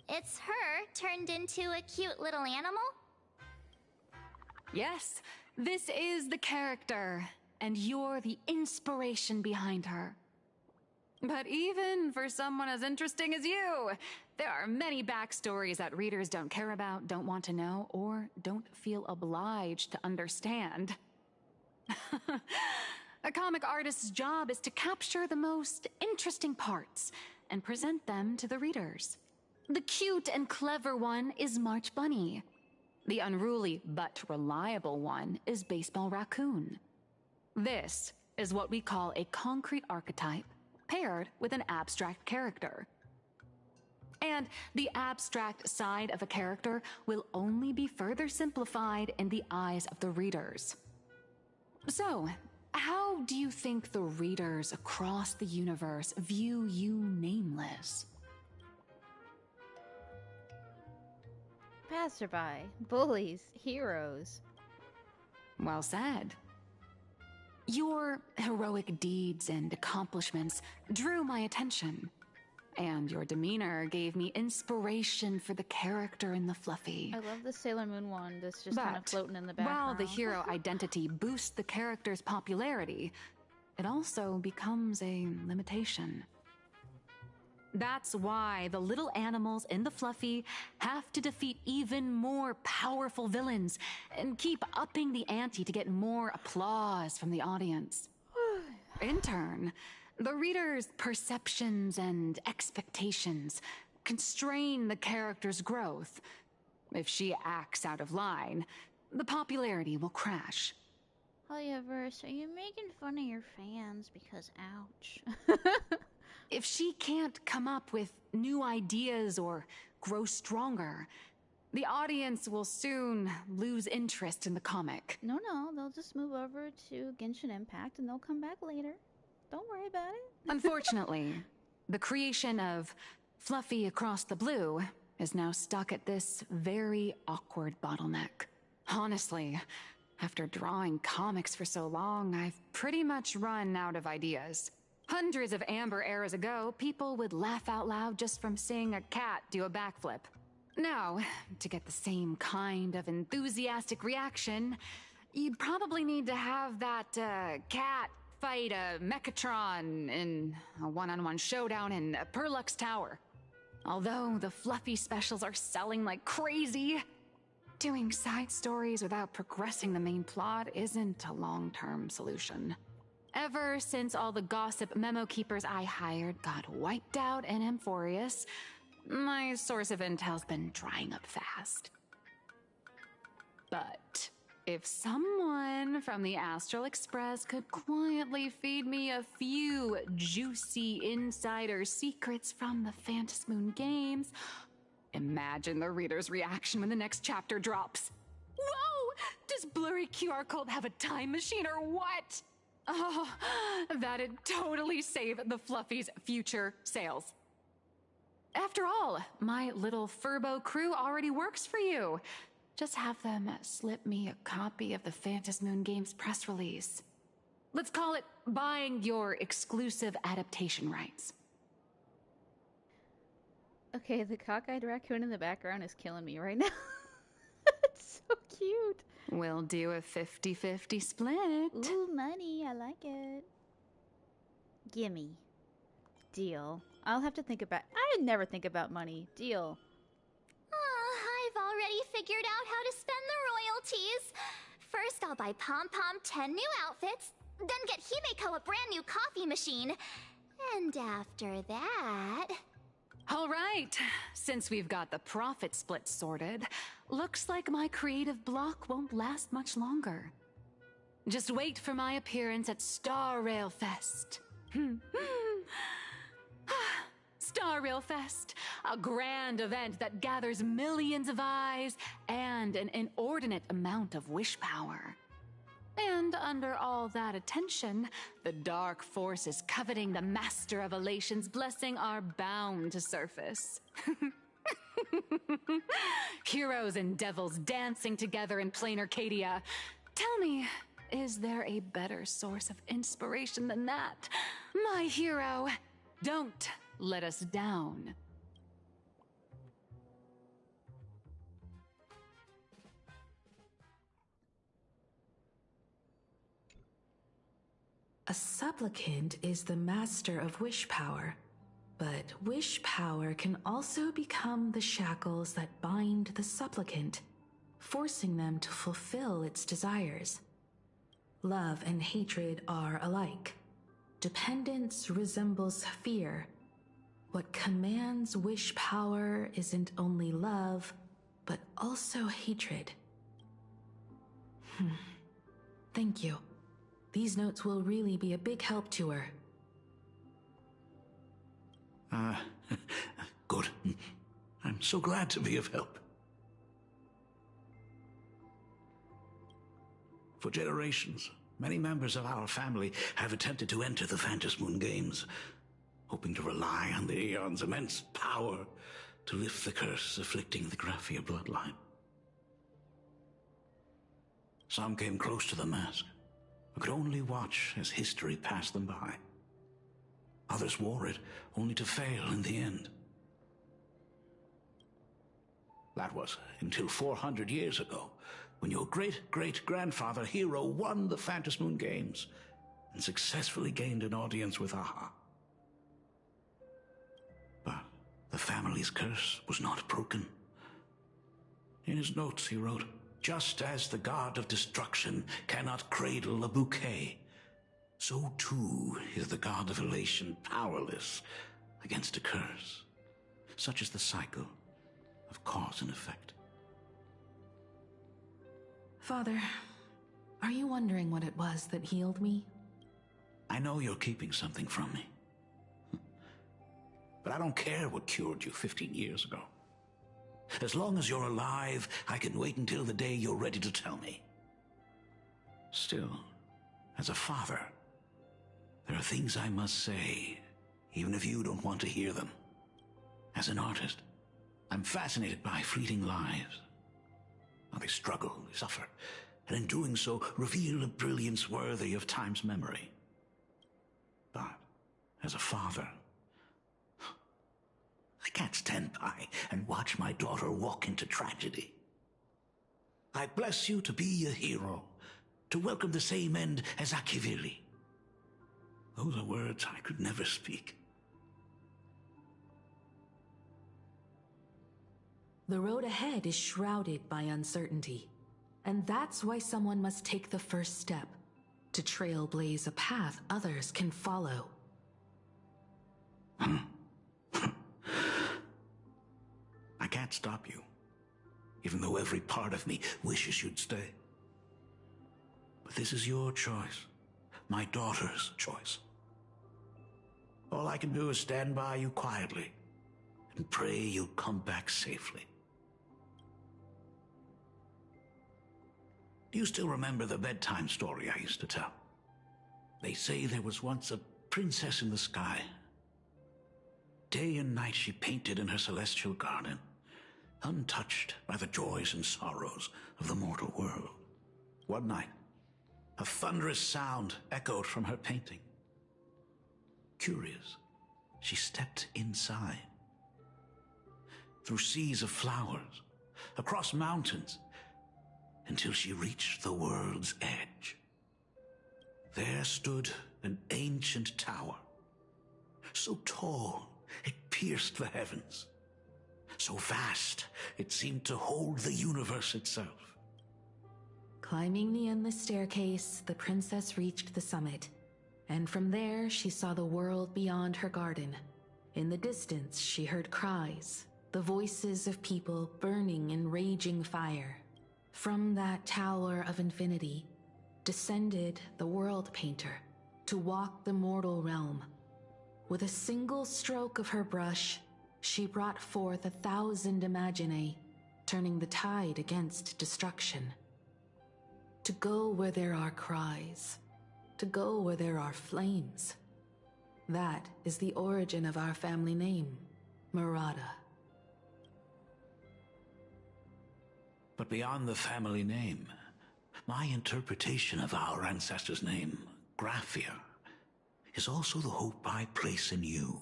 It's her turned into a cute little animal? Yes, this is the character, and you're the inspiration behind her. But even for someone as interesting as you, there are many backstories that readers don't care about, don't want to know, or don't feel obliged to understand. A comic artist's job is to capture the most interesting parts and present them to the readers. The cute and clever one is March Bunny. The unruly but reliable one is Baseball Raccoon. This is what we call a concrete archetype paired with an abstract character. And the abstract side of a character will only be further simplified in the eyes of the readers. So, how do you think the readers across the universe view you nameless? Passerby, bullies, heroes. Well said. Your heroic deeds and accomplishments drew my attention, and your demeanor gave me inspiration for the character in the Fluffy. I love the Sailor Moon one that's just kind of floating in the background. While the hero identity boosts the character's popularity, it also becomes a limitation. That's why the little animals in the Fluffy have to defeat even more powerful villains and keep upping the ante to get more applause from the audience. In turn, the reader's perceptions and expectations constrain the character's growth. If she acts out of line, the popularity will crash. Howeverse, are you making fun of your fans because ouch? If she can't come up with new ideas or grow stronger, the audience will soon lose interest in the comic. No, they'll just move over to Genshin Impact and they'll come back later. Don't worry about it. Unfortunately, the creation of Fluffy Across the Blue is now stuck at this very awkward bottleneck. Honestly, after drawing comics for so long, I've pretty much run out of ideas. Hundreds of Amber eras ago, people would laugh out loud just from seeing a cat do a backflip. Now, to get the same kind of enthusiastic reaction, you'd probably need to have that cat fight a Mechatron in a one-on-one showdown in Perlux Tower. Although the Fluffy specials are selling like crazy, doing side stories without progressing the main plot isn't a long-term solution. Ever since all the gossip memo keepers I hired got wiped out in Amphorius, my source of intel's been drying up fast. But If someone from the Astral Express could quietly feed me a few juicy insider secrets from the Phantasmoon games, imagine the reader's reaction when the next chapter drops. Whoa! Does Blurry QR Cult have a time machine or what? Oh, that'd totally save the Fluffies' future sales. After all, my little Furbo crew already works for you. Just have them slip me a copy of the Phantasmoon Games press release. Let's call it buying your exclusive adaptation rights. Okay, the cockeyed raccoon in the background is killing me right now. It's so cute. We'll do a 50-50 split. Ooh, money. I like it. Gimme. Deal. I'll have to think about... I never think about money. Deal. I've already figured out how to spend the royalties. First, I'll buy Pom Pom 10 new outfits, then get Himeko a brand new coffee machine. And after that... All right, since we've got the profit split sorted, looks like my creative block won't last much longer. Just wait for my appearance at Star Rail Fest. Star Rail Fest, a grand event that gathers millions of eyes and an inordinate amount of wish power. And under all that attention, the dark forces coveting the Master of Elation's blessing are bound to surface. Heroes and devils dancing together in plain Arcadia. Tell me, is there a better source of inspiration than that? My hero, don't let us down. A supplicant is the master of wish power, but wish power can also become the shackles that bind the supplicant, forcing them to fulfill its desires. Love and hatred are alike. Dependence resembles fear. What commands wish power isn't only love, but also hatred. Thank you. These notes will really be a big help to her. Good. I'm so glad to be of help. For generations, many members of our family have attempted to enter the Phantasmoon Games, hoping to rely on the Aeon's immense power to lift the curse afflicting the Graphia bloodline. Some came close to the mask, but could only watch as history passed them by. Others wore it, only to fail in the end. That was until 400 years ago, when your great-great-grandfather Hero won the Phantasmoon Games and successfully gained an audience with Aha. But the family's curse was not broken. In his notes he wrote, "Just as the god of destruction cannot cradle a bouquet, so too is the god of elation powerless against a curse. Such is the cycle of cause and effect." Father, are you wondering what it was that healed me? I know you're keeping something from me. But I don't care what cured you 15 years ago. As long as you're alive, I can wait until the day you're ready to tell me. Still, as a father, there are things I must say, even if you don't want to hear them. As an artist, I'm fascinated by fleeting lives. How they struggle, they suffer, and in doing so, reveal a brilliance worthy of time's memory. But, as a father, I can't stand by and watch my daughter walk into tragedy. I bless you to be a hero, to welcome the same end as Akivili. Those are words I could never speak. The road ahead is shrouded by uncertainty, and that's why someone must take the first step, to trailblaze a path others can follow. I can't stop you, even though every part of me wishes you'd stay. But this is your choice. My daughter's choice. All I can do is stand by you quietly and pray you'll come back safely. Do you still remember the bedtime story I used to tell? They say there was once a princess in the sky. Day and night she painted in her celestial garden, untouched by the joys and sorrows of the mortal world. One night, a thunderous sound echoed from her painting. Curious, she stepped inside. Through seas of flowers, across mountains, until she reached the world's edge. There stood an ancient tower, so tall it pierced the heavens, so vast it seemed to hold the universe itself. Climbing the endless staircase, the princess reached the summit, and from there she saw the world beyond her garden. In the distance, she heard cries, the voices of people burning in raging fire. From that tower of infinity descended the world painter to walk the mortal realm. With a single stroke of her brush, she brought forth 1,000 imaginae, turning the tide against destruction. To go where there are cries, to go where there are flames. That is the origin of our family name, Murata. But beyond the family name, my interpretation of our ancestor's name, Graphia, is also the hope I place in you.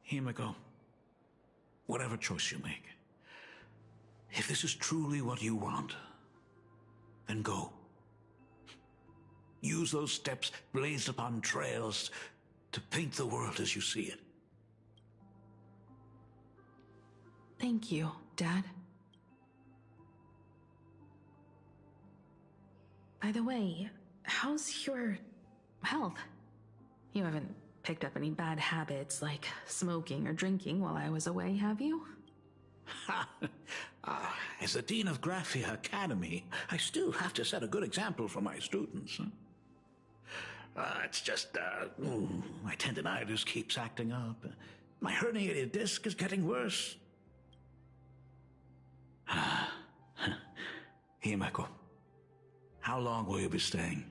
Himiko, whatever choice you make, if this is truly what you want, then go. Use those steps blazed upon trails to paint the world as you see it. Thank you, Dad. By the way, how's your health? You haven't picked up any bad habits like smoking or drinking while I was away, have you? As the Dean of Graphia Academy, I still have to set a good example for my students. It's just, my tendinitis keeps acting up. My herniated disc is getting worse. Himeko, how long will you be staying?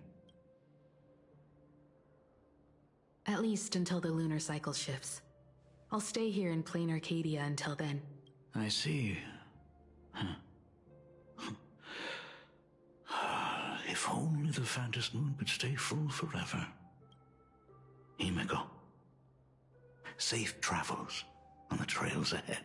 At least until the lunar cycle shifts. I'll stay here in plain Arcadia until then. I see. If only the Phantom Moon could stay full forever. Himeko, safe travels on the trails ahead.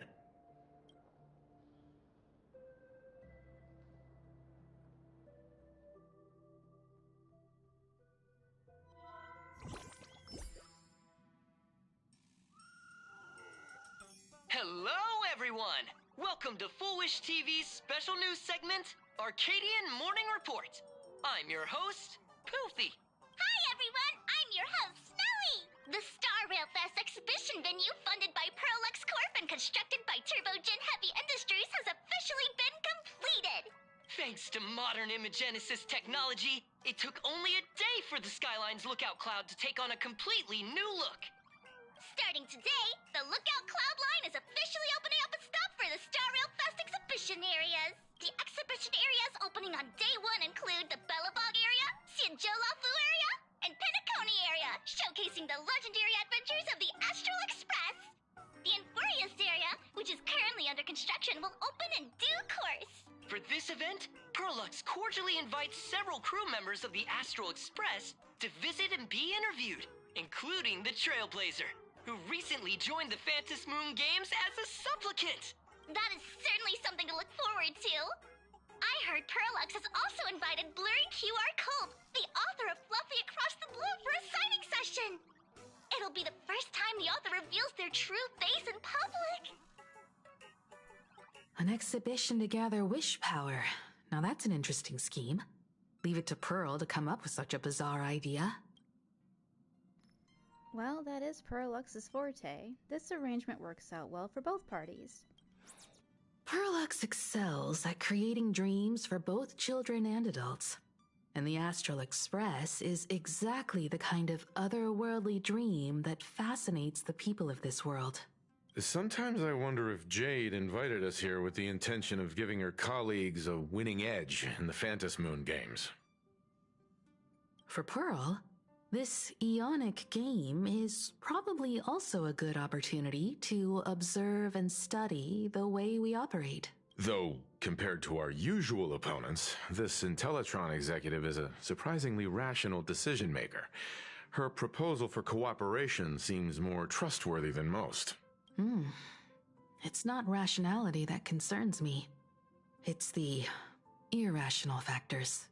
Hello, everyone! Welcome to Foolish TV's special news segment, Arcadian Morning Report. I'm your host, Poofy. Hi, everyone! I'm your host, Snowy! The Star Rail Fest exhibition venue funded by Perlux Corp and constructed by Turbogen Heavy Industries has officially been completed! Thanks to modern imagenesis technology, it took only a day for the Skyline's lookout cloud to take on a completely new look. Starting today, the Lookout Cloud line is officially opening up a stop for the Star Rail Fest exhibition areas. The exhibition areas opening on day one include the Bellabog area, Sianjolafu area, and Penacony area, showcasing the legendary adventures of the Astral Express. The Enfurious area, which is currently under construction, will open in due course. For this event, Perlux cordially invites several crew members of the Astral Express to visit and be interviewed, including the Trailblazer, who recently joined the Phantom Moon Games as a supplicant. That is certainly something to look forward to. I heard Perlux has also invited Blurry QR Cult, the author of Fluffy Across the Blue, for a signing session. It'll be the first time the author reveals their true face in public. An exhibition to gather wish power. Now that's an interesting scheme. Leave it to Pearl to come up with such a bizarre idea. Well, that is Perlux's forte. This arrangement works out well for both parties. Perlux excels at creating dreams for both children and adults. And the Astral Express is exactly the kind of otherworldly dream that fascinates the people of this world. Sometimes I wonder if Jade invited us here with the intention of giving her colleagues a winning edge in the Phantom Moon games. For Pearl, this Ionic game is probably also a good opportunity to observe and study the way we operate. Though, compared to our usual opponents, this Intellitron executive is a surprisingly rational decision maker. Her proposal for cooperation seems more trustworthy than most. It's not rationality that concerns me. It's the irrational factors.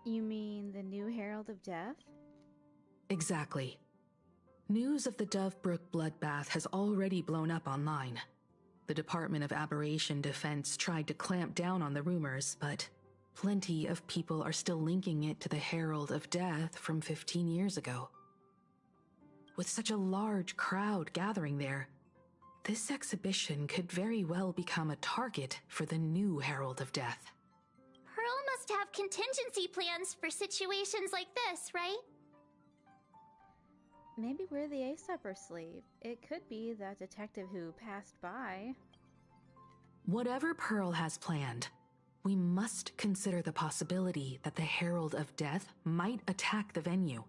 You mean the new Herald of Death? Exactly. News of the Dovebrook bloodbath has already blown up online. The Department of Aberration Defense tried to clamp down on the rumors, but plenty of people are still linking it to the Herald of Death from 15 years ago. With such a large crowd gathering there, this exhibition could very well become a target for the new Herald of Death. Pearl must have contingency plans for situations like this, right? Maybe we're the ace up her sleeve. It could be that detective who passed by. Whatever Pearl has planned, we must consider the possibility that the Herald of Death might attack the venue.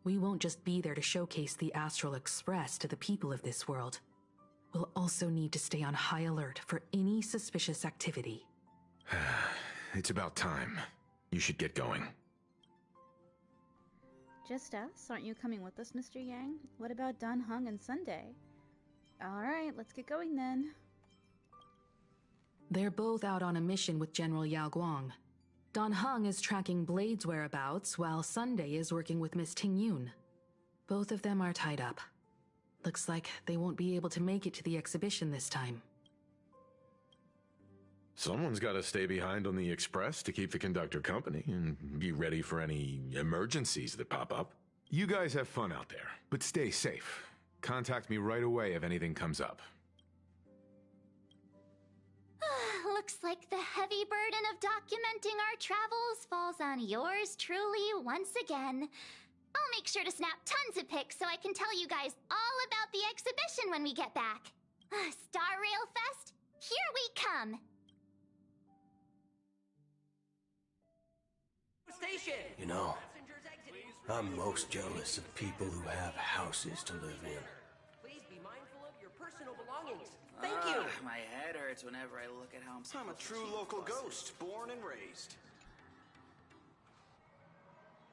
We won't just be there to showcase the Astral Express to the people of this world. We'll also need to stay on high alert for any suspicious activity. It's about time. You should get going. Just us? Aren't you coming with us, Mr. Yang? What about Dan Heng and Sunday? Alright, let's get going then. They're both out on a mission with General Yao Guang. Dan Heng is tracking Blade's whereabouts, while Sunday is working with Miss Ting Yun. Both of them are tied up. Looks like they won't be able to make it to the exhibition this time. Someone's got to stay behind on the express to keep the conductor company and be ready for any emergencies that pop up. You guys have fun out there, but stay safe. Contact me right away if anything comes up. Looks like the heavy burden of documenting our travels falls on yours truly once again. I'll make sure to snap tons of pics so I can tell you guys all about the exhibition when we get back. Star Rail Fest, here we come! Station. You know, I'm most jealous of people who have houses to live in. Please be mindful of your personal belongings. Thank you. My head hurts whenever I look at how I'm a true local ghost, born and raised.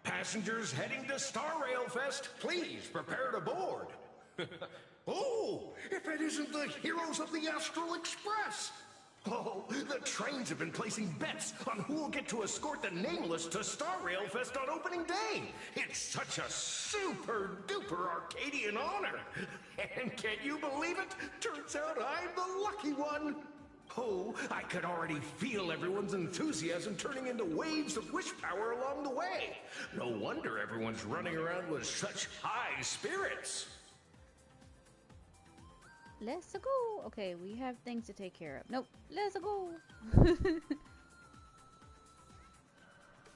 Passengers heading to Star Rail Fest, please prepare to board. Oh, if it isn't the heroes of the Astral Express! Oh, the trains have been placing bets on who will get to escort the Nameless to Star Rail Fest on opening day. It's such a super-duper Arcadian honor. And can you believe it? Turns out I'm the lucky one. Oh, I could already feel everyone's enthusiasm turning into waves of wish power along the way. No wonder everyone's running around with such high spirits. Let's go! Okay, we have things to take care of. Nope, let's go!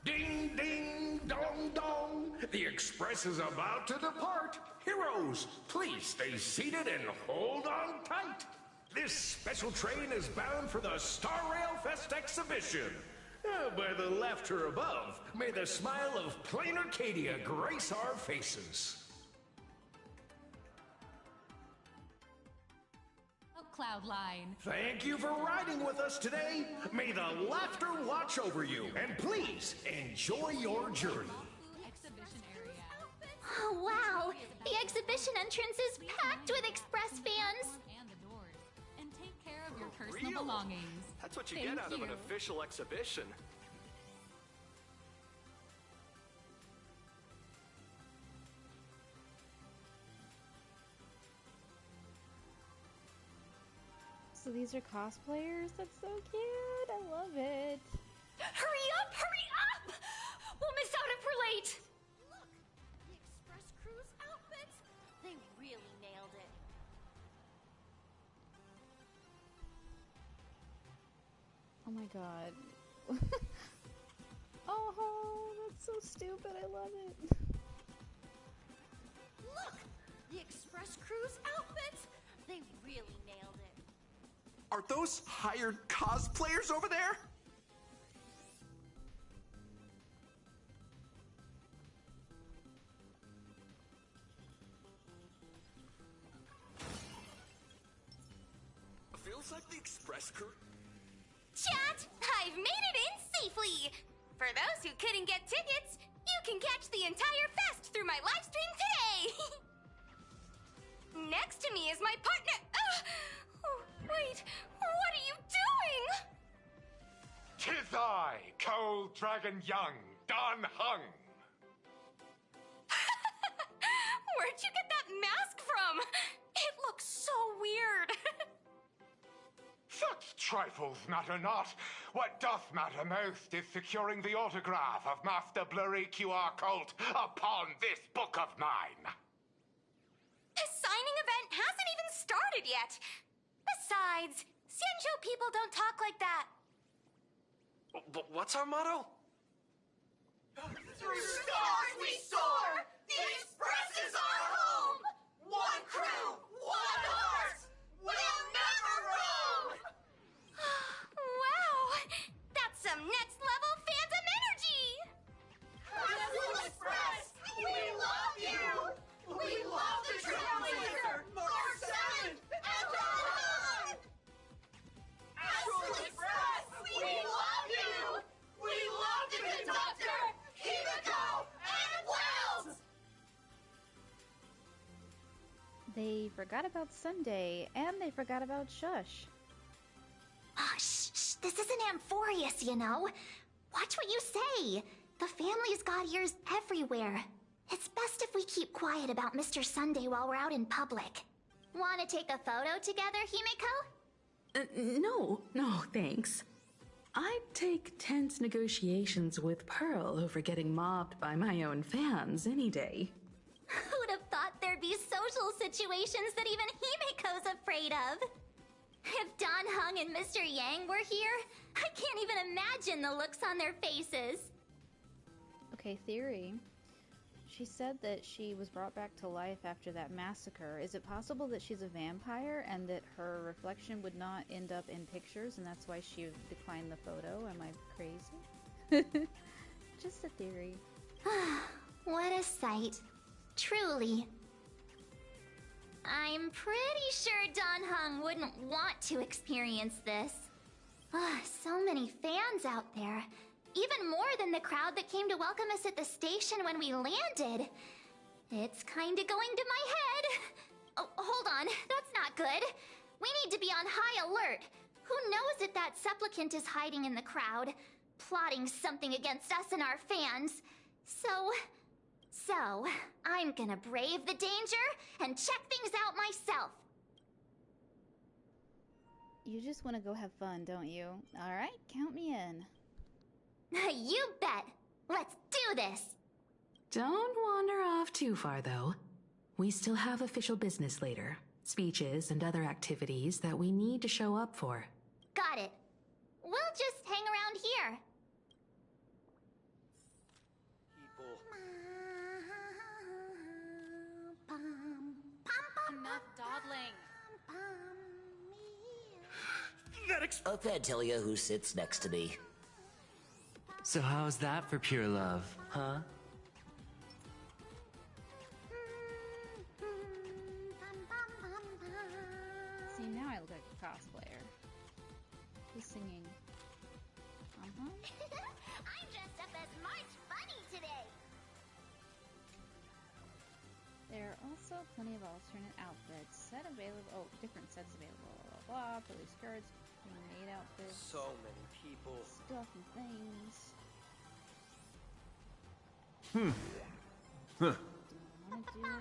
Ding, ding, dong, dong! The express is about to depart. Heroes, please stay seated and hold on tight. This special train is bound for the Star Rail Fest exhibition. By the laughter above, may the smile of plain Arcadia grace our faces. Cloudline. Thank you for riding with us today. May the laughter watch over you, and please enjoy your journey. Oh, wow! The exhibition entrance is packed with Express fans! And take care of your personal belongings. That's what you Thank get out of an you. official exhibition. So these are cosplayers? That's so cute! I love it! Hurry up! Hurry up! We'll miss out if we're late! Look! The Express Crew's outfits! They really nailed it. Oh my god. Oh, that's so stupid. I love it. Look! The Express Crew's outfits! They really nailed it. Are those hired cosplayers over there? Feels like the Express Crew. Chat! I've made it in safely! For those who couldn't get tickets, you can catch the entire fest through my live stream today! Next to me is my partner. Oh, wait, what are you doing? 'Tis I, Cold Dragon Young, Don Hung. Where'd you get that mask from? It looks so weird. Such trifles matter not. What doth matter most is securing the autograph of Master Blurry QR Colt upon this book of mine. The signing event hasn't even started yet. Besides, Xianzhou people don't talk like that. What's our motto? Through stars we soar! The Express is our home! One crew, one heart! We'll never roam! Wow! That's some next level fandom energy! Azul Express! We love you! We love the Trailblazer! Mark 7! And on! Azul Express! We love you! We love the conductor! Himiko and Wells! They forgot about Sunday, and they forgot about Shush. Oh, shh, this isn't Amphorius, you know. Watch what you say. The family's got ears everywhere. It's best if we keep quiet about Mr. Sunday while we're out in public. Want to take a photo together, Himiko? No, thanks. I'd take tense negotiations with Pearl over getting mobbed by my own fans any day. Who'd have thought there'd be social situations that even Himiko's afraid of? If Don Hung and Mr. Yang were here, I can't even imagine the looks on their faces. Okay, theory. She said that she was brought back to life after that massacre. Is it possible that she's a vampire and that her reflection would not end up in pictures and that's why she declined the photo? Am I crazy? Just a theory. What a sight. Truly. I'm pretty sure Don Hung wouldn't want to experience this. So many fans out there. Even more than the crowd that came to welcome us at the station when we landed. It's kinda going to my head. Oh, hold on, that's not good. We need to be on high alert. Who knows if that supplicant is hiding in the crowd, plotting something against us and our fans. So, I'm gonna brave the danger and check things out myself. You just want to go have fun, don't you? Alright, count me in. You bet! Let's do this! Don't wander off too far, though. We still have official business later. Speeches and other activities that we need to show up for. Got it. We'll just hang around here. Enough dawdling. Okay, tell you who sits next to me. So how's that for pure love, huh? See, now I look like a cosplayer. Who's singing? I'm dressed up as March Bunny today. There are also plenty of alternate outfits. Set available. Oh, different sets available. Blah, blah, blah. Frilly skirts, maid outfits. So many people. Stuff and things. Huh. Wanna do it?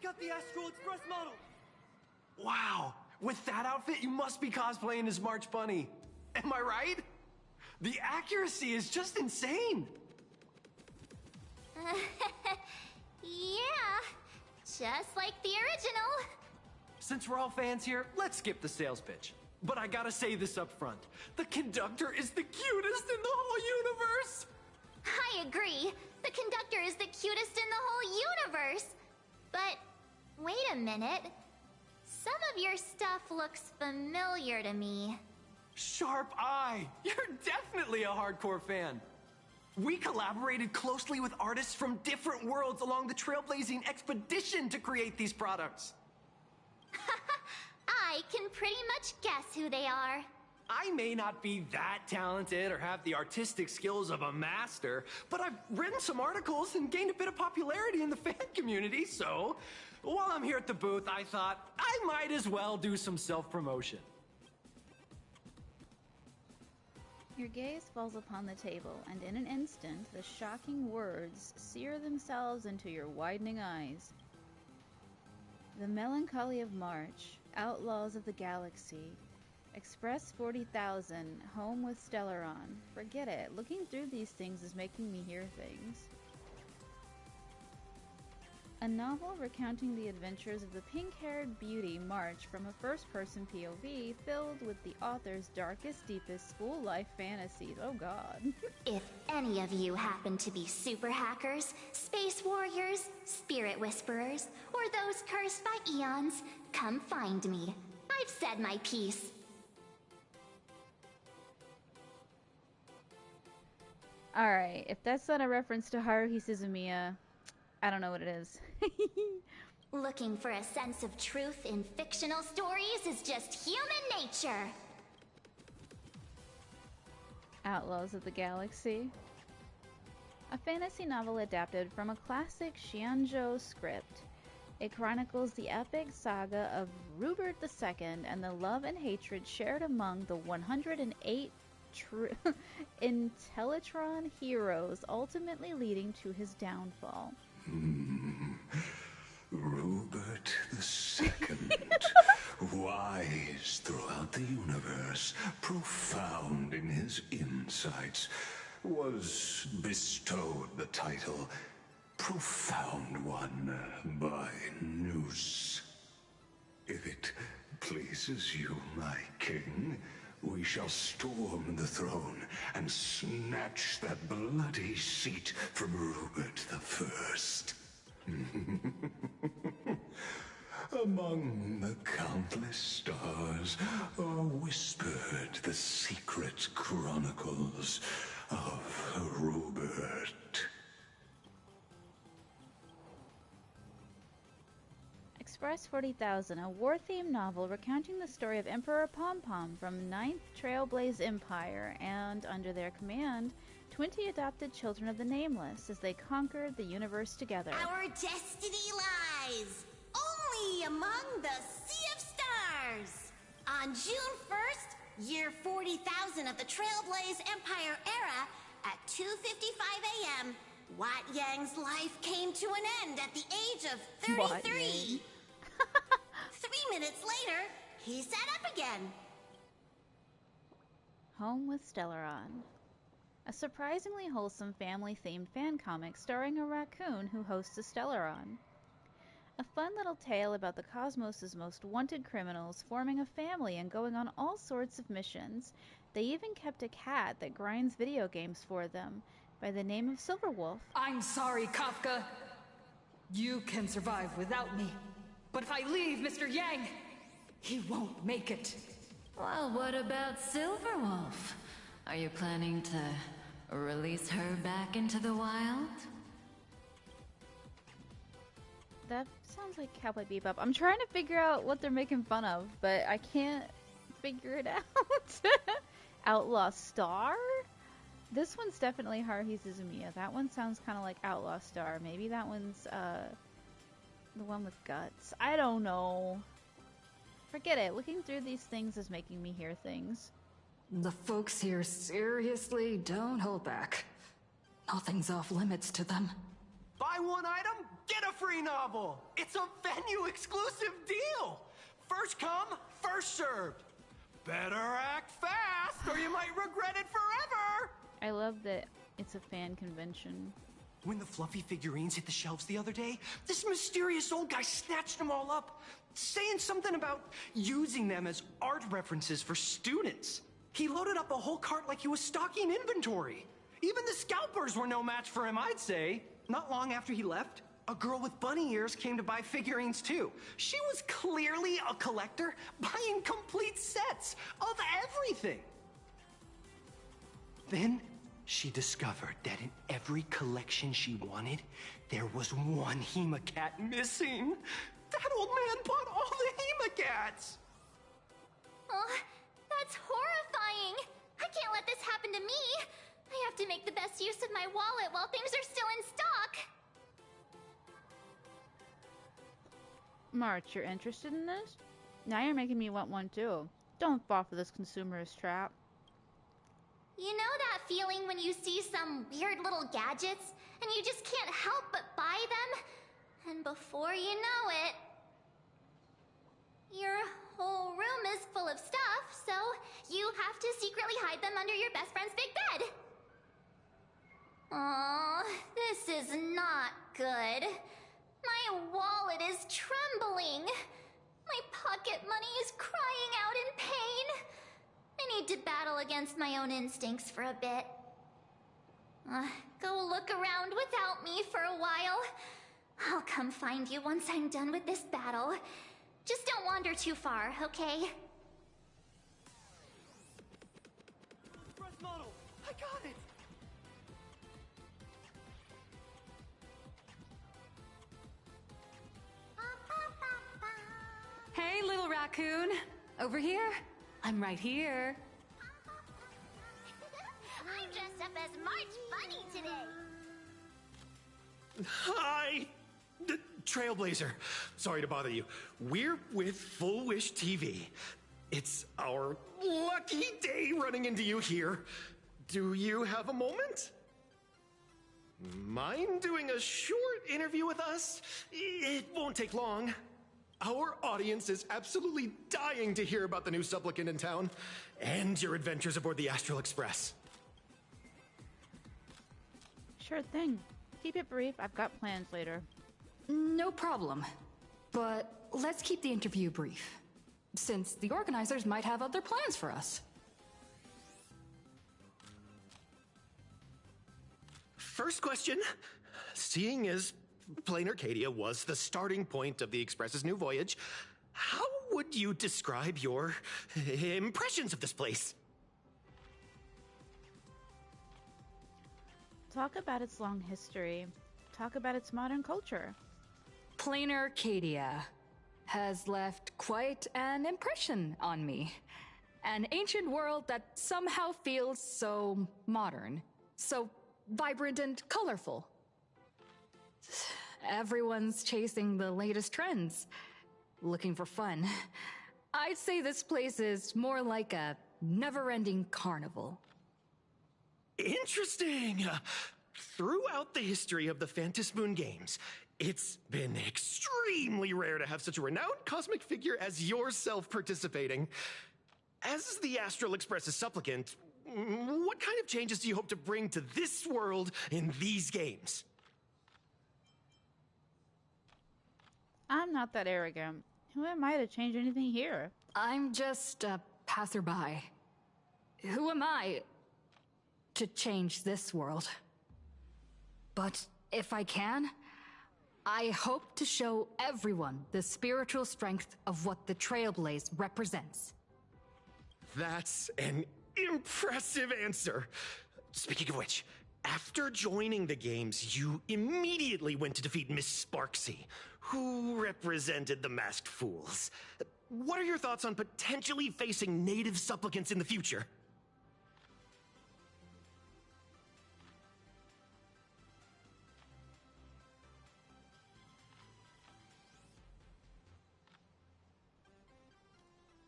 got the Astral Express model! Wow! With that outfit, you must be cosplaying as March Bunny. Am I right? The accuracy is just insane! Yeah, just like the original. Since we're all fans here, let's skip the sales pitch. But I gotta say this up front. The conductor is the cutest in the whole universe! I agree. The conductor is the cutest in the whole universe. But wait a minute. Some of your stuff looks familiar to me. Sharp eye! You're definitely a hardcore fan. We collaborated closely with artists from different worlds along the trailblazing expedition to create these products. I can pretty much guess who they are. I may not be that talented or have the artistic skills of a master, but I've written some articles and gained a bit of popularity in the fan community, so while I'm here at the booth, I thought I might as well do some self-promotion. Your gaze falls upon the table, and in an instant, the shocking words sear themselves into your widening eyes. The melancholy of March, outlaws of the galaxy, Express 40,000, home with Stellaron. Forget it. Looking through these things is making me hear things. A novel recounting the adventures of the pink-haired beauty March from a first-person POV filled with the author's darkest, deepest school life fantasies. Oh god. If any of you happen to be super hackers, space warriors, spirit whisperers, or those cursed by eons, come find me. I've said my piece. Alright, if that's not a reference to Haruhi Suzumiya, I don't know what it is. Looking for a sense of truth in fictional stories is just human nature. Outlaws of the Galaxy. A fantasy novel adapted from a classic Xianzhou script. It chronicles the epic saga of Rupert II and the love and hatred shared among the 108 Intellitron heroes, ultimately leading to his downfall. Rupert II, wise throughout the universe, profound in his insights, was bestowed the title Profound One by Noose. If it pleases you, my king, we shall storm the throne and snatch that bloody seat from Rupert I. Among the countless stars are whispered the secret chronicles of Rupert. Express 40,000, a war-themed novel recounting the story of Emperor Pom-Pom from 9th Trailblaze Empire and, under their command, 20 adopted children of the Nameless as they conquered the universe together. Our destiny lies only among the Sea of Stars. On June 1st, year 40,000 of the Trailblaze Empire era, at 2:55 a.m., Wat Yang's life came to an end at the age of 33. 3 minutes later, he sat up again. Home with Stellaron. A surprisingly wholesome family-themed fan comic starring a raccoon who hosts a Stellaron. A fun little tale about the cosmos' most wanted criminals forming a family and going on all sorts of missions. They even kept a cat that grinds video games for them, by the name of Silverwolf. I'm sorry, Kafka. You can survive without me. But if I leave Mr. Yang, he won't make it. Well, what about Silverwolf? Are you planning to release her back into the wild? That sounds like Cowboy Bebop. I'm trying to figure out what they're making fun of, but I can't figure it out. Outlaw Star? This one's definitely Haruhi Suzumiya. That one sounds kind of like Outlaw Star. Maybe that one's the one with guts. I don't know. Forget it. Looking through these things is making me hear things. The folks here seriously don't hold back. Nothing's off limits to them. Buy one item, get get a free novel! It's a venue-exclusive deal! First come, first served. Better act fast, or you might regret it forever! I love that it's a fan convention. When the fluffy figurines hit the shelves the other day, this mysterious old guy snatched them all up, saying something about using them as art references for students. He loaded up a whole cart like he was stocking inventory. Even the scalpers were no match for him, I'd say. Not long after he left, a girl with bunny ears came to buy figurines too. She was clearly a collector, buying complete sets of everything. Then she discovered that in every collection she wanted, there was one Hemacat missing. That old man bought all the Hemacats! Oh, that's horrifying! I can't let this happen to me! I have to make the best use of my wallet while things are still in stock! March, you're interested in this? Now you're making me want one too. Don't fall for this consumerist trap. You know that feeling when you see some weird little gadgets and you just can't help but buy them? And before you know it, your whole room is full of stuff, so you have to secretly hide them under your best friend's big bed. Aw, this is not good. My wallet is trembling. My pocket money is crying out in pain. I need to battle against my own instincts for a bit. Go look around without me for a while. I'll come find you once I'm done with this battle. Just don't wander too far, okay? Express model! I got it! Hey, little raccoon. Over here? I'm right here. I'm dressed up as March Bunny today. Hi! Trailblazer. Sorry to bother you. We're with Full Wish TV. It's our lucky day running into you here. Do you have a moment? Mind doing a short interview with us? It won't take long. Our audience is absolutely dying to hear about the new supplicant in town and your adventures aboard the Astral Express. Sure thing. Keep it brief. I've got plans later. No problem. But let's keep the interview brief, since the organizers might have other plans for us. First question. Seeing as Plain Arcadia was the starting point of the Express's new voyage, how would you describe your impressions of this place? Talk about its long history. Talk about its modern culture. Plain Arcadia has left quite an impression on me. An ancient world that somehow feels so modern, so vibrant and colorful. Everyone's chasing the latest trends, looking for fun. I'd say this place is more like a never-ending carnival. Interesting! Throughout the history of the Phantasmoon games, it's been extremely rare to have such a renowned cosmic figure as yourself participating. As the Astral Express's supplicant, what kind of changes do you hope to bring to this world in these games? I'm not that arrogant. Who am I to change anything here? I'm just a passerby. Who am I to change this world? But if I can, I hope to show everyone the spiritual strength of what the Trailblaze represents. That's an impressive answer. Speaking of which, after joining the games, you immediately went to defeat Miss Sparksy, who represented the Masked Fools. What are your thoughts on potentially facing native supplicants in the future?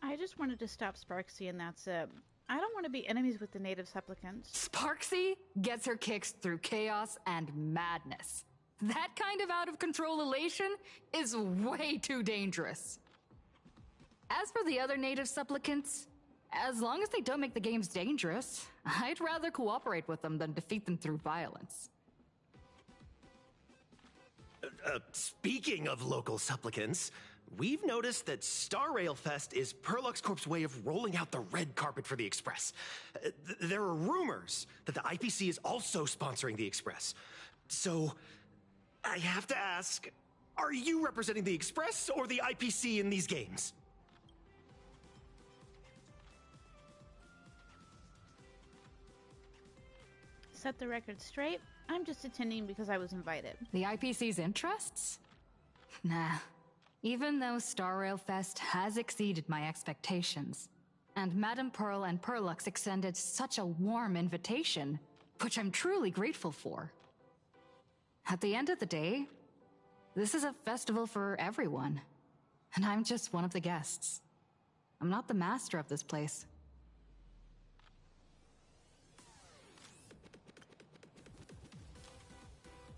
I just wanted to stop Sparksy and that's it. I don't want to be enemies with the native supplicants. Sparksy gets her kicks through chaos and madness. That kind of out of control elation is way too dangerous. As for the other native supplicants, as long as they don't make the games dangerous, I'd rather cooperate with them than defeat them through violence. Speaking of local supplicants, we've noticed that Star Rail Fest is Perlux Corp's way of rolling out the red carpet for the Express. There are rumors that the IPC is also sponsoring the Express. So, I have to ask, are you representing the Express or the IPC in these games? Set the record straight. I'm just attending because I was invited. The IPC's interests? Nah. Even though Star Rail Fest has exceeded my expectations, and Madame Pearl and Perlux extended such a warm invitation, which I'm truly grateful for. At the end of the day, this is a festival for everyone, and I'm just one of the guests. I'm not the master of this place.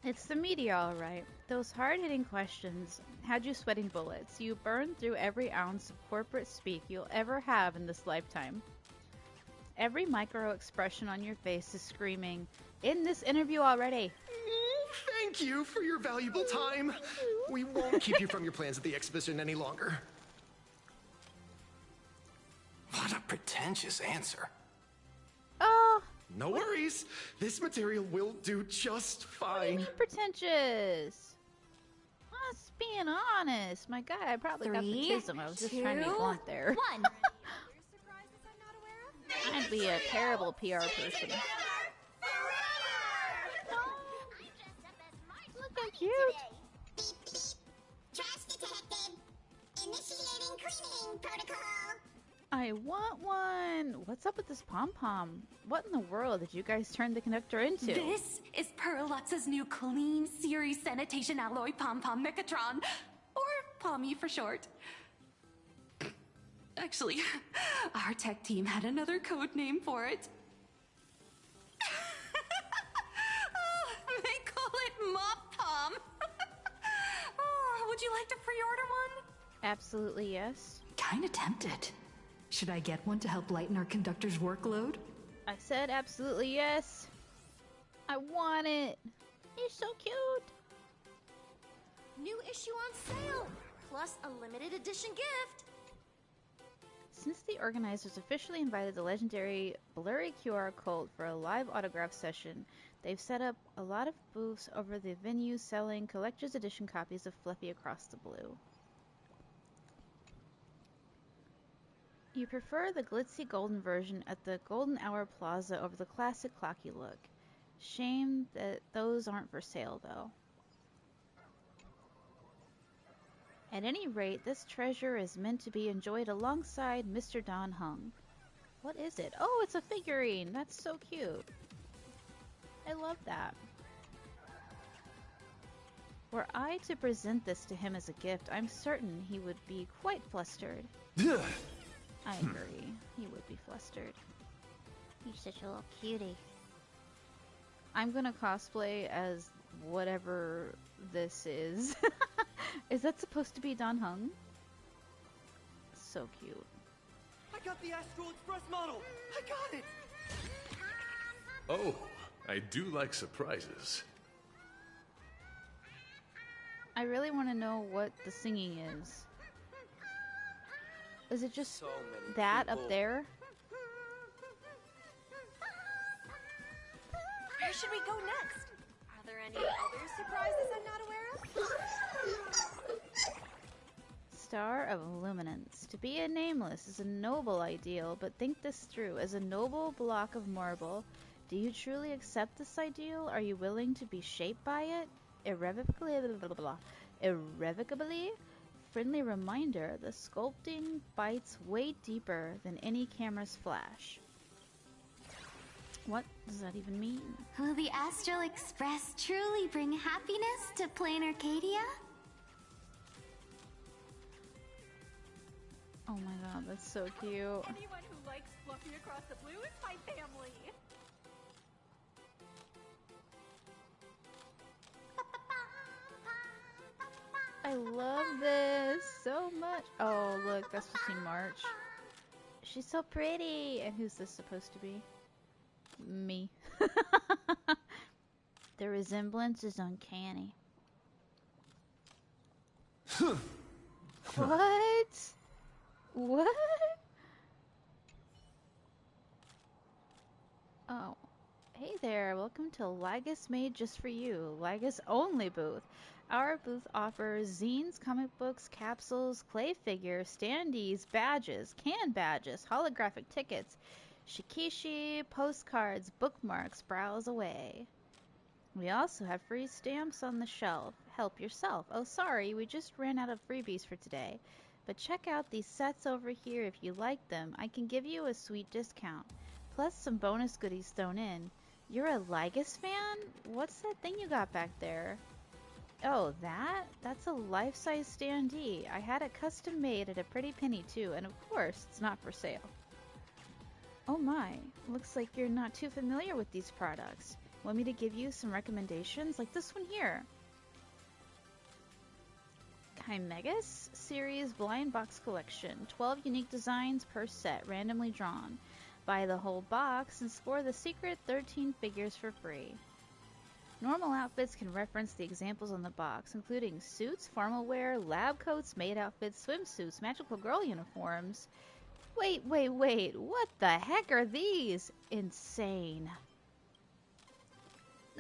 It's the media, all right. Those hard-hitting questions had you sweating bullets. You burned through every ounce of corporate speak you'll ever have in this lifetime. Every micro-expression on your face is screaming, "In this interview already!" Thank you for your valuable time. We won't keep you from your plans at the exhibition any longer. What a pretentious answer. Oh! No worries. This material will do just fine. Pretentious! Just being honest. My God, I probably got the tism. I was just trying to be blunt there. One. I'd be a terrible PR person. Look how cute. Trash detected. Initiating cleaning protocol. I want one. What's up with this pom-pom? What in the world did you guys turn the conductor into? This is Perlux's new clean series sanitation alloy pom-pom Mechatron, or Pommy for short. Actually, our tech team had another code name for it. They call it Mop Pom. Would you like to pre-order one? Absolutely yes. Kinda tempted. Should I get one to help lighten our conductor's workload? I said absolutely yes. I want it. He's so cute. New issue on sale, plus a limited edition gift. Since the organizers officially invited the legendary Blurry QR Cult for a live autograph session, they've set up a lot of booths over the venue selling collector's edition copies of Fluffy Across the Blue. You prefer the glitzy golden version at the Golden Hour Plaza over the classic clocky look. Shame that those aren't for sale, though. At any rate, this treasure is meant to be enjoyed alongside Mr. Don Hung. What is it? Oh, it's a figurine! That's so cute. I love that. Were I to present this to him as a gift, I'm certain he would be quite flustered. I agree. He would be flustered. He's such a little cutie. I'm gonna cosplay as whatever this is. Is that supposed to be Don Hung? So cute. I got the Astral Express model! I got it! Oh, I do like surprises. I really want to know what the singing is. Is it just that up there? Where should we go next? Are there any other surprises I'm not aware of? Star of Luminance. To be a nameless is a noble ideal, but think this through. As a noble block of marble, do you truly accept this ideal? Are you willing to be shaped by it? Irrevocably? Friendly reminder, the sculpting bites way deeper than any camera's flash. What does that even mean? Will the Astral Express truly bring happiness to Plain Arcadia? Oh my god, that's so cute. Anyone who likes Fluffy Across the Blue is my family. love this so much. Oh, look, that's supposed to be March. She's so pretty. And who's this supposed to be? Me. The resemblance is uncanny. What? What? Oh. Hey there, welcome to Lygus Made Just For You, Lygus Only booth. Our booth offers zines, comic books, capsules, clay figures, standees, badges, can badges, holographic tickets, shikishi, postcards, bookmarks, browse away. We also have free stamps on the shelf. Help yourself. Oh, sorry, we just ran out of freebies for today. But check out these sets over here if you like them. I can give you a sweet discount. Plus some bonus goodies thrown in. You're a Lygus fan? What's that thing you got back there? Oh, that? That's a life-size standee. I had it custom made at a pretty penny too, and of course, it's not for sale. Oh my, looks like you're not too familiar with these products. Want me to give you some recommendations? Like this one here. Chimegas Series Blind Box Collection. 12 unique designs per set, randomly drawn. Buy the whole box and score the secret 13 figures for free. Normal outfits can reference the examples on the box, including suits, formal wear, lab coats, maid outfits, swimsuits, magical girl uniforms. Wait, what the heck are these? Insane.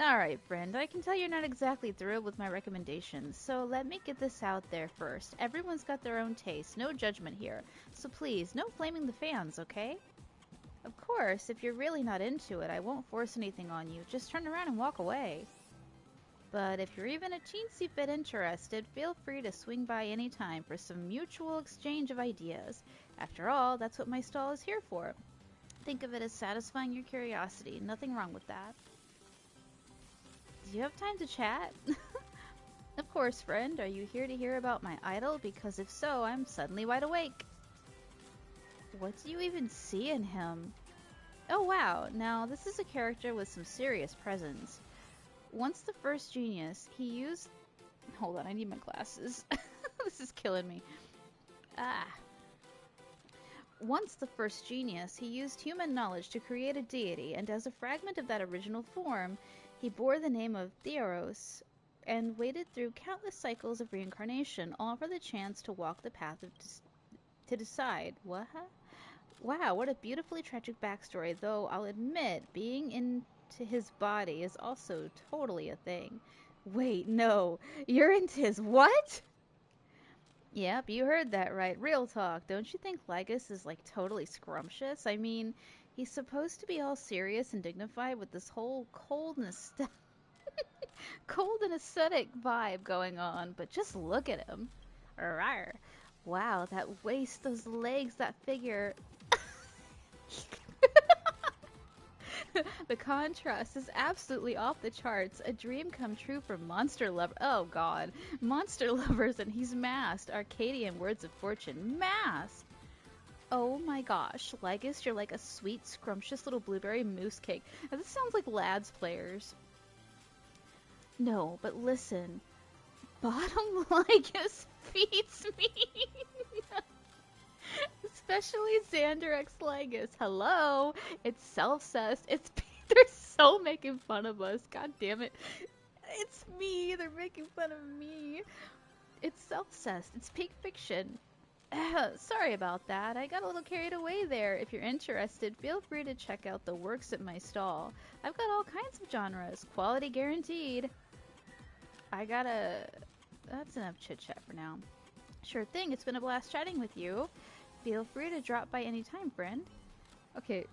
Alright, friend, I can tell you're not exactly thrilled with my recommendations, so let me get this out there first. Everyone's got their own taste, no judgment here. So please, no flaming the fans, okay? Of course, if you're really not into it, I won't force anything on you. Just turn around and walk away. But if you're even a teensy bit interested, feel free to swing by anytime for some mutual exchange of ideas. After all, that's what my stall is here for. Think of it as satisfying your curiosity. Nothing wrong with that. Do you have time to chat? Of course, friend. Are you here to hear about my idol? Because if so, I'm suddenly wide awake. What do you even see in him? Oh wow, now this is a character with some serious presence. Once the first genius, he used... Hold on, I need my glasses. This is killing me. Once the first genius, he used human knowledge to create a deity, and as a fragment of that original form, he bore the name of Theoros, and waded through countless cycles of reincarnation, all for the chance to walk the path of to decide. What? Wow, what a beautifully tragic backstory, though I'll admit, being into his body is also totally a thing. Wait, no, you're into his what? Yep, you heard that right. Real talk. Don't you think Lygus is, like, totally scrumptious? I mean, he's supposed to be all serious and dignified with this whole cold and cold and aesthetic vibe going on, but just look at him. Rawr. Wow, that waist, those legs, that figure. The contrast is absolutely off the charts. A dream come true for monster lovers. Oh god. Monster lovers, and he's masked. Arcadian words of fortune. Masked! Oh my gosh. Lygus, you're like a sweet, scrumptious little blueberry mousse cake. Now, this sounds like lads players. No, but listen. Bottom Lygus beats me. Especially Xander X Lygus. Hello! It's self-cessed. They're so making fun of us. God damn it. It's me. They're making fun of me. It's self-cessed. It's peak fiction. Sorry about that. I got a little carried away there. If you're interested, feel free to check out the works at my stall. I've got all kinds of genres. Quality guaranteed. That's enough chit-chat for now. Sure thing. It's been a blast chatting with you. Feel free to drop by anytime, friend. Okay,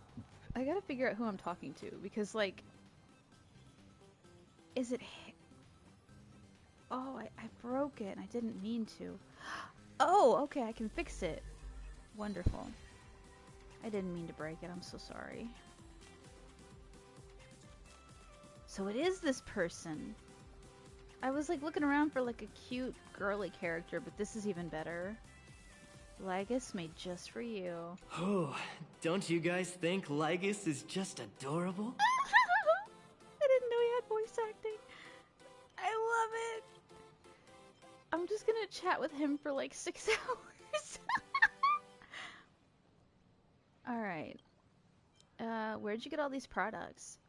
I gotta figure out who I'm talking to, because, like... Is it... Oh, I broke it, and I didn't mean to. Oh, okay, I can fix it. Wonderful. I didn't mean to break it, I'm so sorry. So it is this person. I was, like, looking around for, like, a cute, girly character, but this is even better. Lygus made just for you. Oh, don't you guys think Lygus is just adorable? I didn't know he had voice acting. I love it. I'm just gonna chat with him for like 6 hours. Alright. Where'd you get all these products?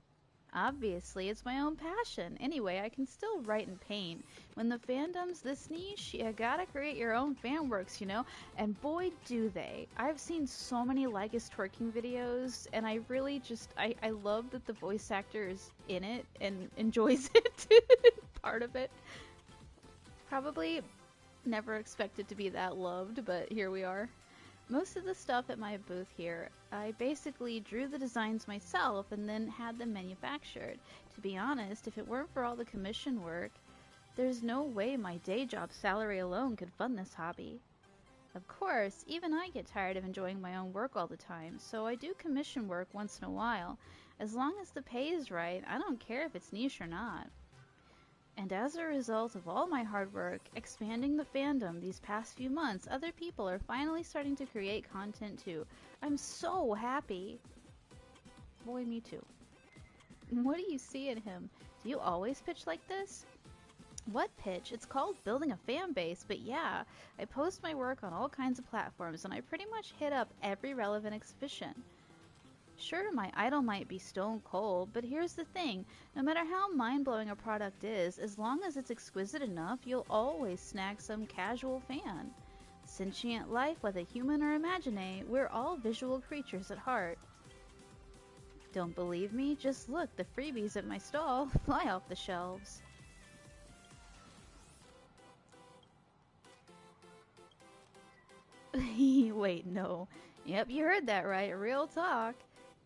Obviously, it's my own passion. Anyway, I can still write and paint. When the fandom's this niche, you gotta create your own fan works, you know? And boy, do they. I've seen so many Lygus twerking videos, and I really just, I love that the voice actor is in it and enjoys it, part of it. Probably never expected to be that loved, but here we are. Most of the stuff at my booth here, I basically drew the designs myself and then had them manufactured. To be honest, if it weren't for all the commission work, there's no way my day job salary alone could fund this hobby. Of course, even I get tired of enjoying my own work all the time, so I do commission work once in a while. As long as the pay is right, I don't care if it's niche or not. And as a result of all my hard work expanding the fandom these past few months, other people are finally starting to create content too. I'm so happy. Boy, me too. What do you see in him? Do you always pitch like this? What pitch? It's called building a fan base, but yeah, I post my work on all kinds of platforms and I pretty much hit up every relevant exhibition. Sure, my idol might be stone cold, but here's the thing. No matter how mind-blowing a product is, as long as it's exquisite enough, you'll always snag some casual fan. Sentient life, whether human or imagine, we're all visual creatures at heart. Don't believe me? Just look, the freebies at my stall fly off the shelves. Wait, no. Yep, you heard that right. Real talk.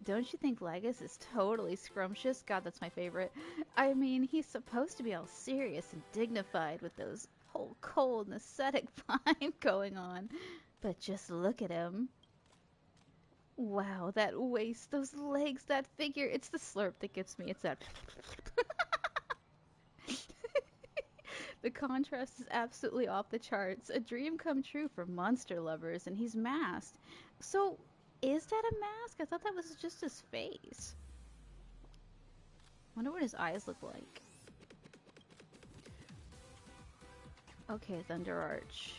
Don't you think Lygus is totally scrumptious? God, that's my favorite. I mean, he's supposed to be all serious and dignified with those whole cold and ascetic vibe going on. But just look at him. Wow, that waist, those legs, that figure. It's the slurp that gets me. It's that... The contrast is absolutely off the charts. A dream come true for monster lovers, and he's masked. So... is that a mask? I thought that was just his face. Wonder what his eyes look like. Okay, Thunder Arch.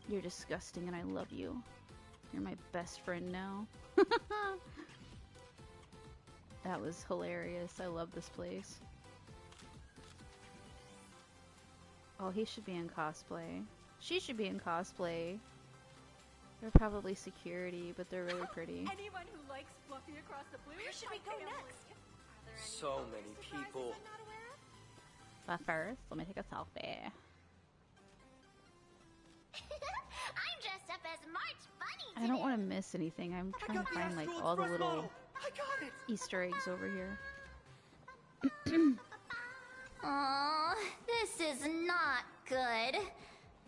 You're disgusting and I love you. You're my best friend now. That was hilarious. I love this place. Oh, he should be in cosplay. She should be in cosplay. They're probably security, but they're really pretty. Anyone who likes Fluffy across the blue, where should we go next? So many people. But first, let me take a selfie. I'm dressed up as March Bunny. I don't want to miss anything. I'm trying to find like all the little Easter eggs over here. Aww, this is not good.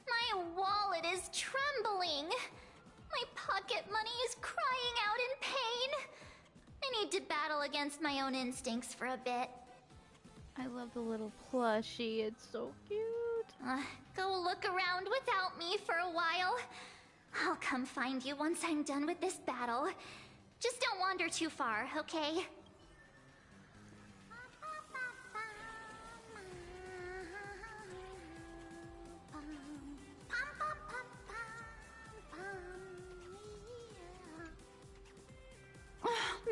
My wallet is trembling. My pocket money is crying out in pain. I need to battle against my own instincts for a bit. I love the little plushie. It's so cute. Go look around without me for a while. I'll come find you once I'm done with this battle. Just don't wander too far, okay?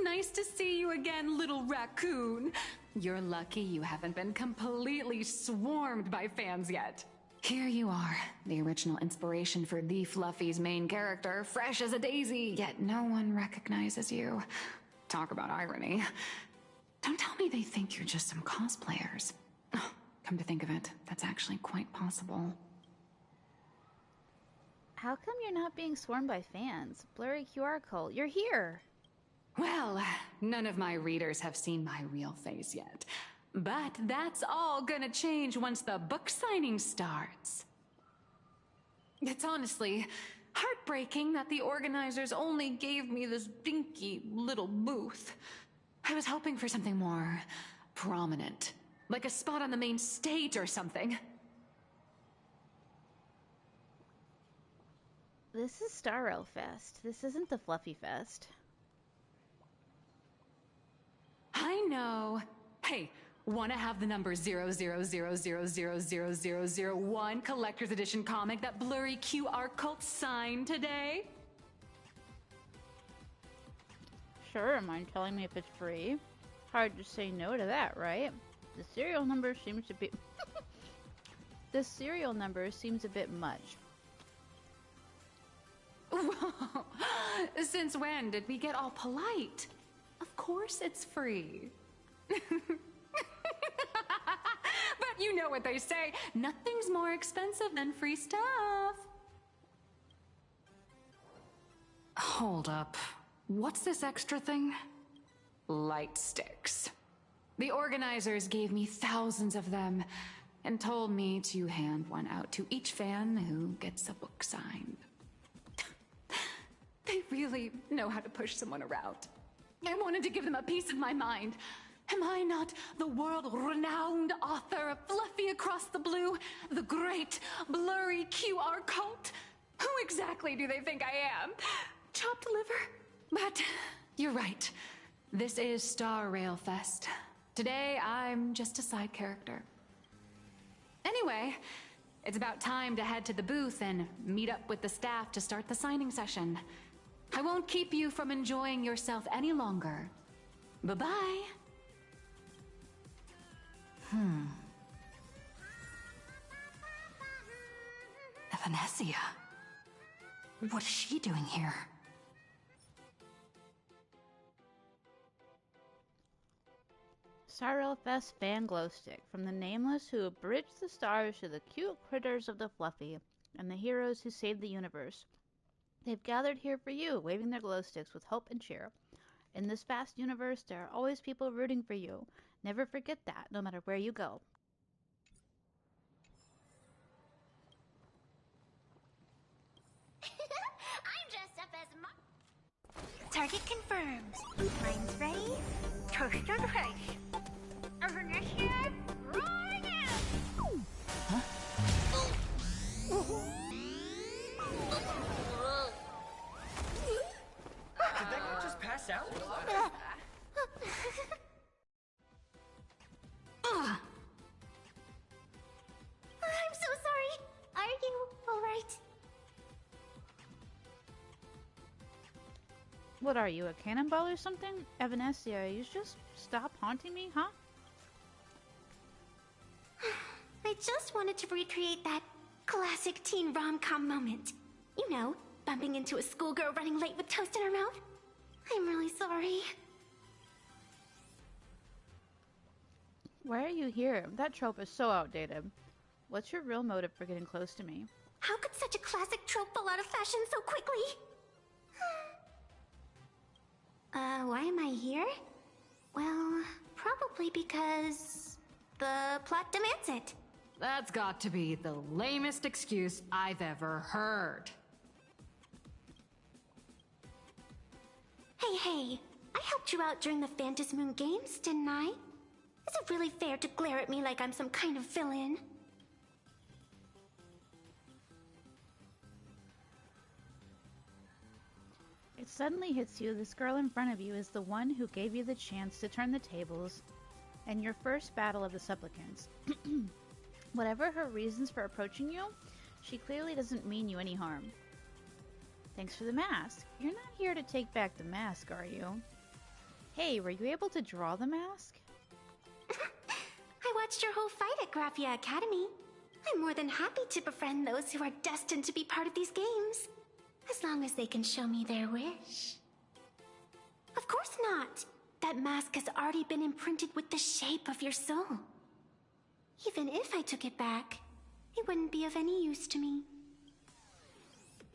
Nice to see you again, little raccoon. You're lucky you haven't been completely swarmed by fans yet. Here you are, the original inspiration for the Fluffy's main character, fresh as a daisy, yet no one recognizes you. Talk about irony. Don't tell me they think you're just some cosplayers. Oh, come to think of it, that's actually quite possible. How come you're not being swarmed by fans? Blurry QR cult, you're here! Well, none of my readers have seen my real face yet. But that's all gonna change once the book signing starts. It's honestly heartbreaking that the organizers only gave me this dinky little booth. I was hoping for something more prominent, like a spot on the main stage or something. This is Star Rail Fest. This isn't the Fluffy Fest. I know. Hey, Want to have the number 000000001 collector's edition comic that blurry QR cult signed today? Sure, mind telling me if it's free? Hard to say no to that, right? The serial number seems to be... The serial number seems a bit much. Since when did we get all polite? Of course it's free. But you know what they say, nothing's more expensive than free stuff. Hold up. What's this extra thing? Light sticks. The organizers gave me thousands of them and told me to hand one out to each fan who gets a book signed. They really know how to push someone around. I wanted to give them a piece of my mind. Am I not the world-renowned author of Fluffy Across the Blue, the great blurry QR cult? Who exactly do they think I am? Chopped liver? But you're right. This is Star Rail Fest. Today, I'm just a side character. Anyway, it's about time to head to the booth and meet up with the staff to start the signing session. I won't keep you from enjoying yourself any longer. Bye-bye. Evanesia. What is she doing here? Starrail Fest fan glow stick, from the nameless who bridged the stars to the cute critters of the Fluffy, and the heroes who saved the universe. They've gathered here for you, waving their glow sticks with hope and cheer. In this vast universe, there are always people rooting for you. Never forget that, no matter where you go. I'm dressed up as Target confirmed. Mine's ready. Toast on the face. Evanesia, rolling out! Huh? Did that guy just pass out? I'm so sorry. Are you alright? What are you, a cannonball or something? Evanesia, you just stop haunting me, huh? I just wanted to recreate that classic teen rom-com moment. You know, bumping into a schoolgirl running late with toast in her mouth. I'm really sorry. Why are you here? That trope is so outdated. What's your real motive for getting close to me? How could such a classic trope fall out of fashion so quickly? Why am I here? Well, probably because the plot demands it. That's got to be the lamest excuse I've ever heard. Hey, I helped you out during the Phantasmoon Games, didn't I? Is it really fair to glare at me like I'm some kind of villain? It suddenly hits you this girl in front of you is the one who gave you the chance to turn the tables in your first battle of the supplicants. Whatever her reasons for approaching you, she clearly doesn't mean you any harm. Thanks for the mask. You're not here to take back the mask, are you? Hey, were you able to draw the mask? I watched your whole fight at Graphia Academy. I'm more than happy to befriend those who are destined to be part of these games. As long as they can show me their wish. Of course not. That mask has already been imprinted with the shape of your soul. Even if I took it back, it wouldn't be of any use to me.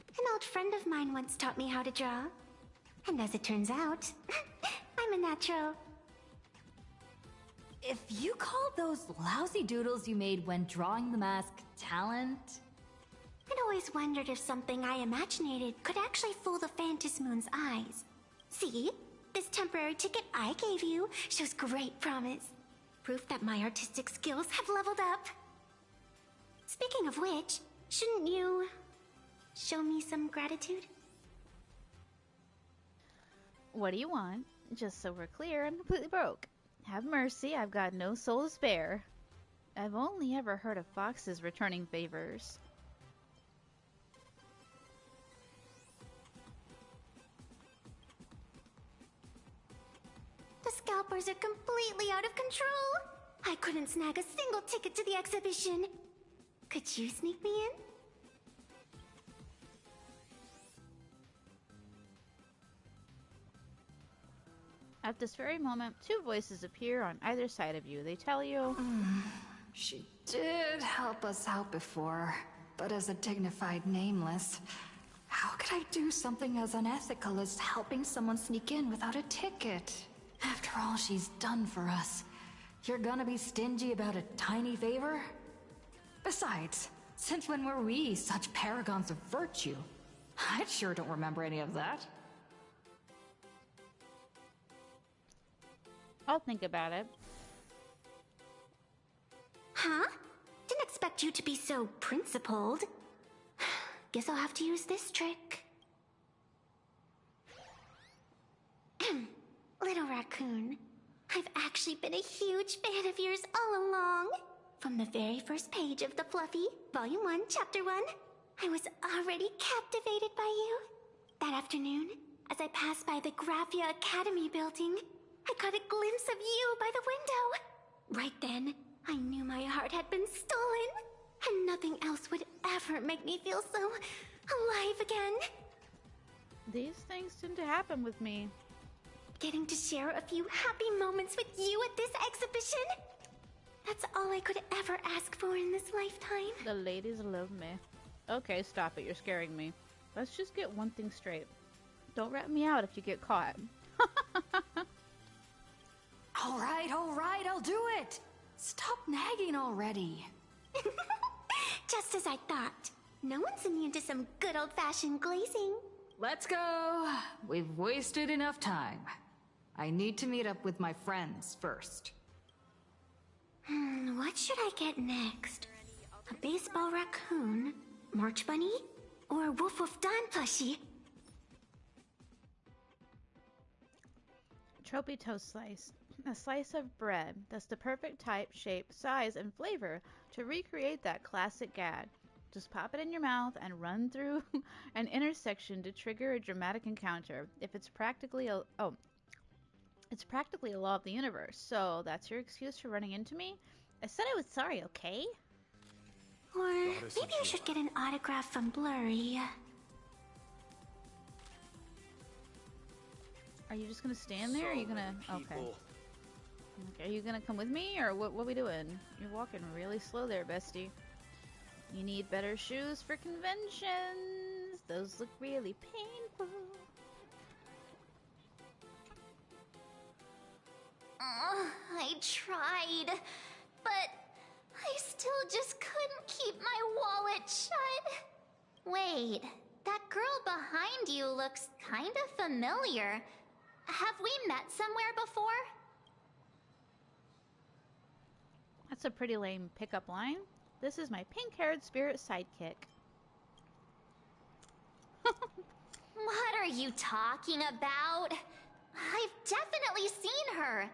An old friend of mine once taught me how to draw. And as it turns out, I'm a natural. If you call those lousy doodles you made when drawing the mask talent... I'd always wondered if something I imaginated could actually fool the Phantasmoon's eyes. See? This temporary ticket I gave you shows great promise. Proof that my artistic skills have leveled up. Speaking of which, shouldn't you show me some gratitude? What do you want? Just so we're clear, I'm completely broke. Have mercy, I've got no soul to spare. I've only ever heard of foxes returning favors. The scalpers are completely out of control. I couldn't snag a single ticket to the exhibition. Could you sneak me in? At this very moment, two voices appear on either side of you. They tell you... She did help us out before, but as a dignified nameless, how could I do something as unethical as helping someone sneak in without a ticket? After all she's done for us, you're gonna be stingy about a tiny favor? Besides, since when were we such paragons of virtue? I sure don't remember any of that. I'll think about it. Huh? Didn't expect you to be so principled. Guess I'll have to use this trick. Little raccoon, I've actually been a huge fan of yours all along. From the very first page of The Fluffy, Volume 1, Chapter 1, I was already captivated by you. That afternoon, as I passed by the Graphia Academy building, I caught a glimpse of you by the window. Right then, I knew my heart had been stolen, and nothing else would ever make me feel so alive again. These things tend to happen with me. Getting to share a few happy moments with you at this exhibition, that's all I could ever ask for in this lifetime. The ladies love me. Okay, stop it. You're scaring me. Let's just get one thing straight. Don't rat me out if you get caught. All right, I'll do it. Stop nagging already. Just as I thought. No one's immune to some good old-fashioned glazing. Let's go. We've wasted enough time. I need to meet up with my friends first. What should I get next? A baseball raccoon? March bunny? Or a Woof Woof Dawn plushie? Trophy toast slice. A slice of bread that's the perfect type, shape, size, and flavor to recreate that classic gag. Just pop it in your mouth and run through an intersection to trigger a dramatic encounter. If it's practically a it's practically a law of the universe. So that's your excuse for running into me? I said I was sorry, okay? Or maybe I should get an autograph from Blurry. Are you just gonna stand there? Or are you gonna... Okay. Are you gonna come with me, or what are we doing? You're walking really slow there, bestie. You need better shoes for conventions. Those look really painful. I tried, but I still just couldn't keep my wallet shut. Wait, that girl behind you looks kind of familiar. Have we met somewhere before? That's a pretty lame pickup line. This is my pink-haired spirit sidekick. What are you talking about? I've definitely seen her.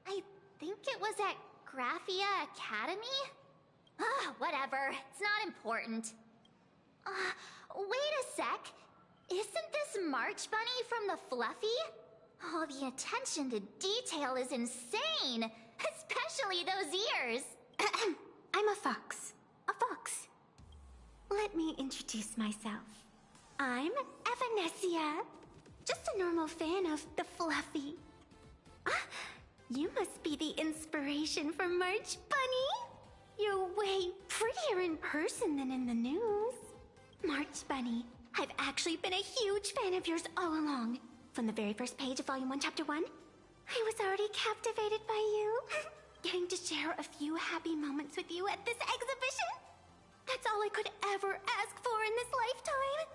I think it was at Graphia Academy? Whatever. It's not important. Wait a sec. Isn't this March Bunny from the Fluffy? Oh, the attention to detail is insane. Especially those ears. I'm a fox. A fox. Let me introduce myself. I'm Evanessia. Just a normal fan of the Fluffy. You must be the inspiration for March Bunny. You're way prettier in person than in the news. March Bunny, I've actually been a huge fan of yours all along. From the very first page of Volume 1, Chapter 1, I was already captivated by you. Getting to share a few happy moments with you at this exhibition, that's all I could ever ask for in this lifetime.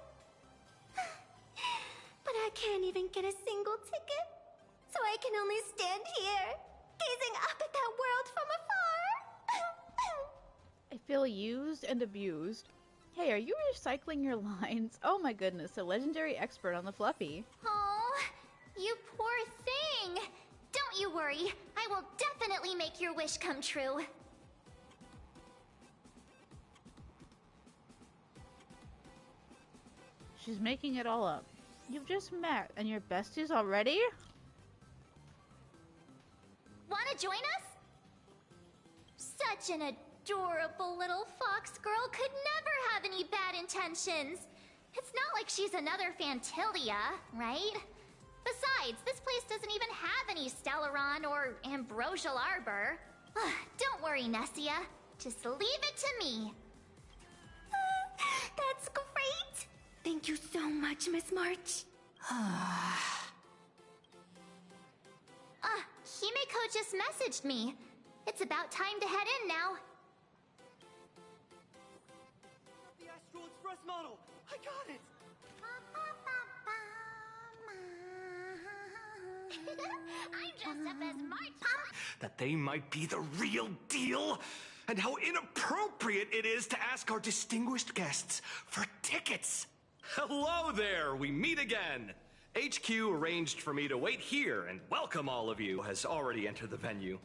But I can't even get a single ticket, so I can only stand here, gazing up at that world from afar. I feel used and abused. Hey, are you recycling your lines? Oh my goodness, a legendary expert on the Fluffy. Oh, you poor thing. Don't you worry. I will definitely make your wish come true. She's making it all up. You've just met and you're besties already? Wanna join us? Such an adorable little fox girl could never have any bad intentions. It's not like she's another Fantilia, right? Besides, this place doesn't even have any Stellaron or Ambrosial Arbor. Don't worry, Nessia. Just leave it to me. That's great! Thank you so much, Miss March. Himeko just messaged me. It's about time to head in now. The Astral Express model! I got it! I'm dressed up as March. That they might be the real deal? And how inappropriate it is to ask our distinguished guests for tickets! Hello there, we meet again! HQ arranged for me to wait here and welcome all of you has already entered the venue.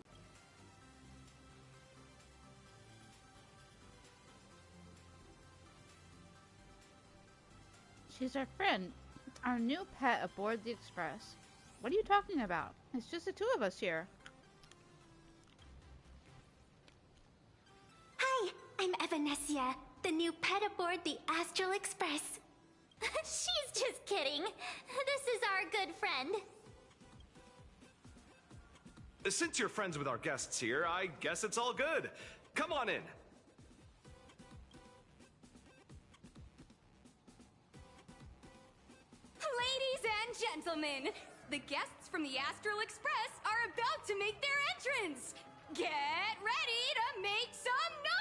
She's our friend. Our new pet aboard the Express. What are you talking about? It's just the two of us here. Hi, I'm Evanessia, the new pet aboard the Astral Express. She's just kidding. This is our good friend. Since you're friends with our guests here, I guess it's all good. Come on in. Ladies and gentlemen, the guests from the Astral Express are about to make their entrance. Get ready to make some noise!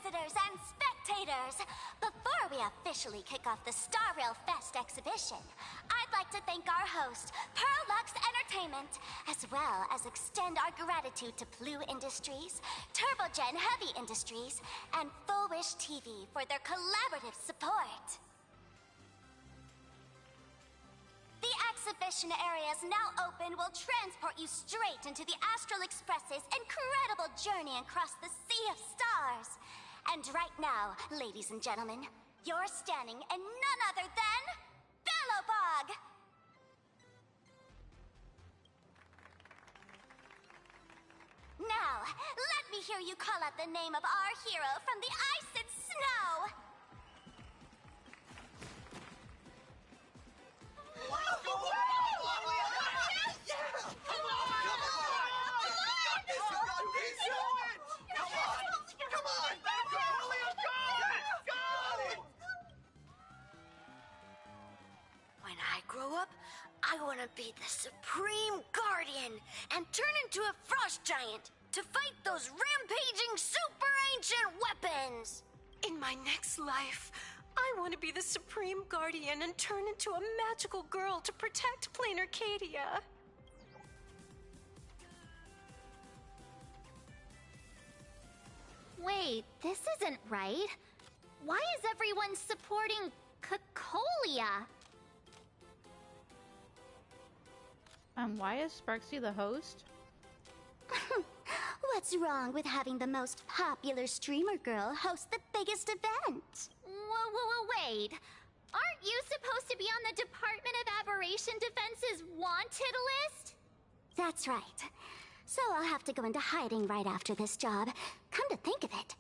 visitors and spectators! Before we officially kick off the Star Rail Fest exhibition, I'd like to thank our host, Pearlux Entertainment, as well as extend our gratitude to Blue Industries, Turbogen Heavy Industries, and Full Wish TV for their collaborative support. The exhibition area is now open will transport you straight into the Astral Express's incredible journey across the Sea of Stars. And right now, ladies and gentlemen, you're standing in none other than Bellowbog! Now, let me hear you call out the name of our hero from the ice and snow! When I grow up, I want to be the Supreme Guardian and turn into a frost giant to fight those rampaging super ancient weapons. In my next life, I want to be the Supreme Guardian and turn into a magical girl to protect Plain Arcadia. Wait, this isn't right. Why is everyone supporting Cacolia? And why is Sparksy the host? What's wrong with having the most popular streamer girl host the biggest event? Wait. Aren't you supposed to be on the Department of Aberration Defense's wanted list? That's right. So I'll have to go into hiding right after this job. Come to think of it,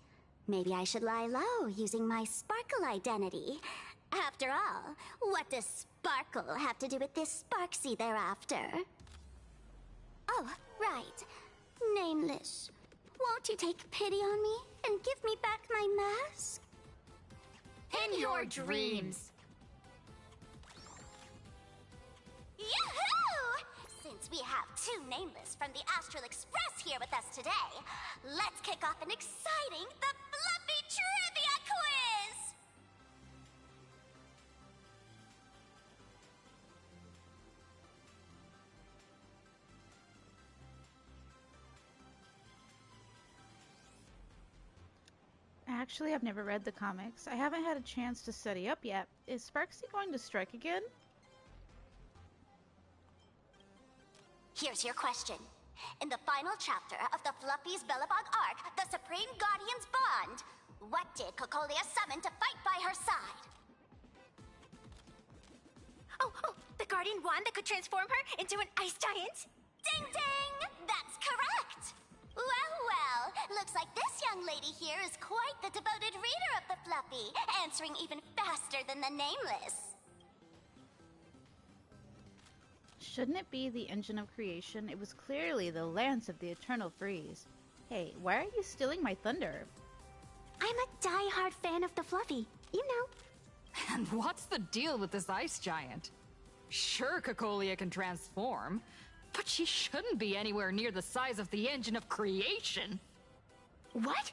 maybe I should lie low using my Sparkle identity. After all, what does Sparkle have to do with this Sparksy thereafter? Oh, right. Nameless. Won't you take pity on me and give me back my mask? In your dreams. Yoo-hoo! Since we have two Nameless from the Astral Express here with us today, let's kick off an exciting The Fluffy Trivia Quiz! Actually, I've never read the comics. I haven't had a chance to study up yet. Is Sparksy going to strike again? Here's your question. In the final chapter of the Fluffy's Bellabog arc, the Supreme Guardian's Bond, what did Cocolia summon to fight by her side? Oh, the Guardian Wand that could transform her into an ice giant? Ding ding! That's correct! Well, looks like this young lady here is quite the devoted reader of the Fluffy, answering even faster than the Nameless. Shouldn't it be the engine of creation? It was clearly the lance of the eternal freeze. Hey, why are you stealing my thunder? I'm a die-hard fan of the Fluffy, you know. And what's the deal with this ice giant? Sure, Cocolia can transform, but she shouldn't be anywhere near the size of the engine of creation. What?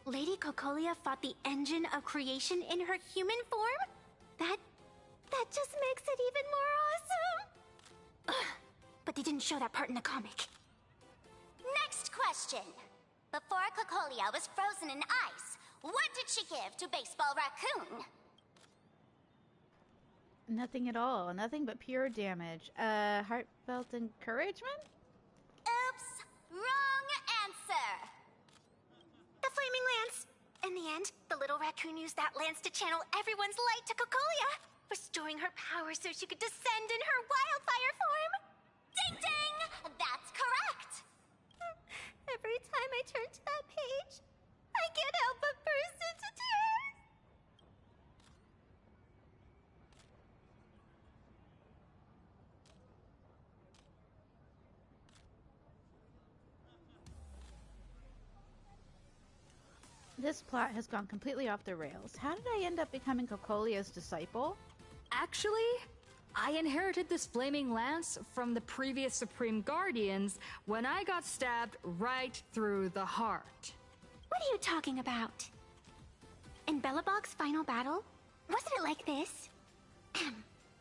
Lady Cocolia fought the engine of creation in her human form? That just makes it even more awesome! Ugh, but they didn't show that part in the comic. Next question. Before Cocolia was frozen in ice, what did she give to Baseball Raccoon? Nothing at all. Nothing but pure damage. Heartfelt encouragement? Oops! Wrong answer! The Flaming Lance! In the end, the little raccoon used that lance to channel everyone's light to Cocolia, restoring her power so she could descend in her wildfire form! Ding ding! That's correct! Every time I turn to that page, I can't help but burst into tears! This plot has gone completely off the rails. How did I end up becoming Cocolia's disciple? Actually, I inherited this flaming lance from the previous Supreme Guardians when I got stabbed right through the heart. What are you talking about? In Bellabog's final battle, wasn't it like this?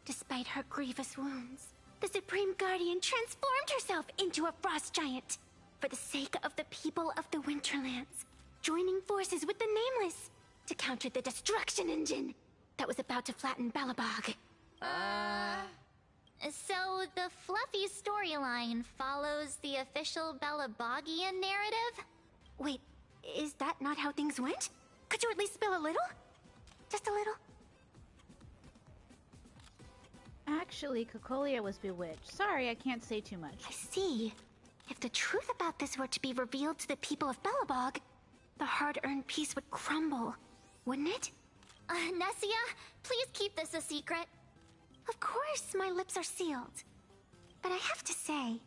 Despite her grievous wounds, the Supreme Guardian transformed herself into a frost giant for the sake of the people of the Winterlands, joining forces with the Nameless to counter the destruction engine that was about to flatten Bellabog. So the Fluffy storyline follows the official Bellabogian narrative? Wait, is that not how things went? Could you at least spill a little? Just a little? Actually, Cocolia was bewitched. Sorry, I can't say too much. I see. If the truth about this were to be revealed to the people of Bellabog, the hard-earned peace would crumble, wouldn't it? Nessia, please keep this a secret. Of course, my lips are sealed. But I have to say,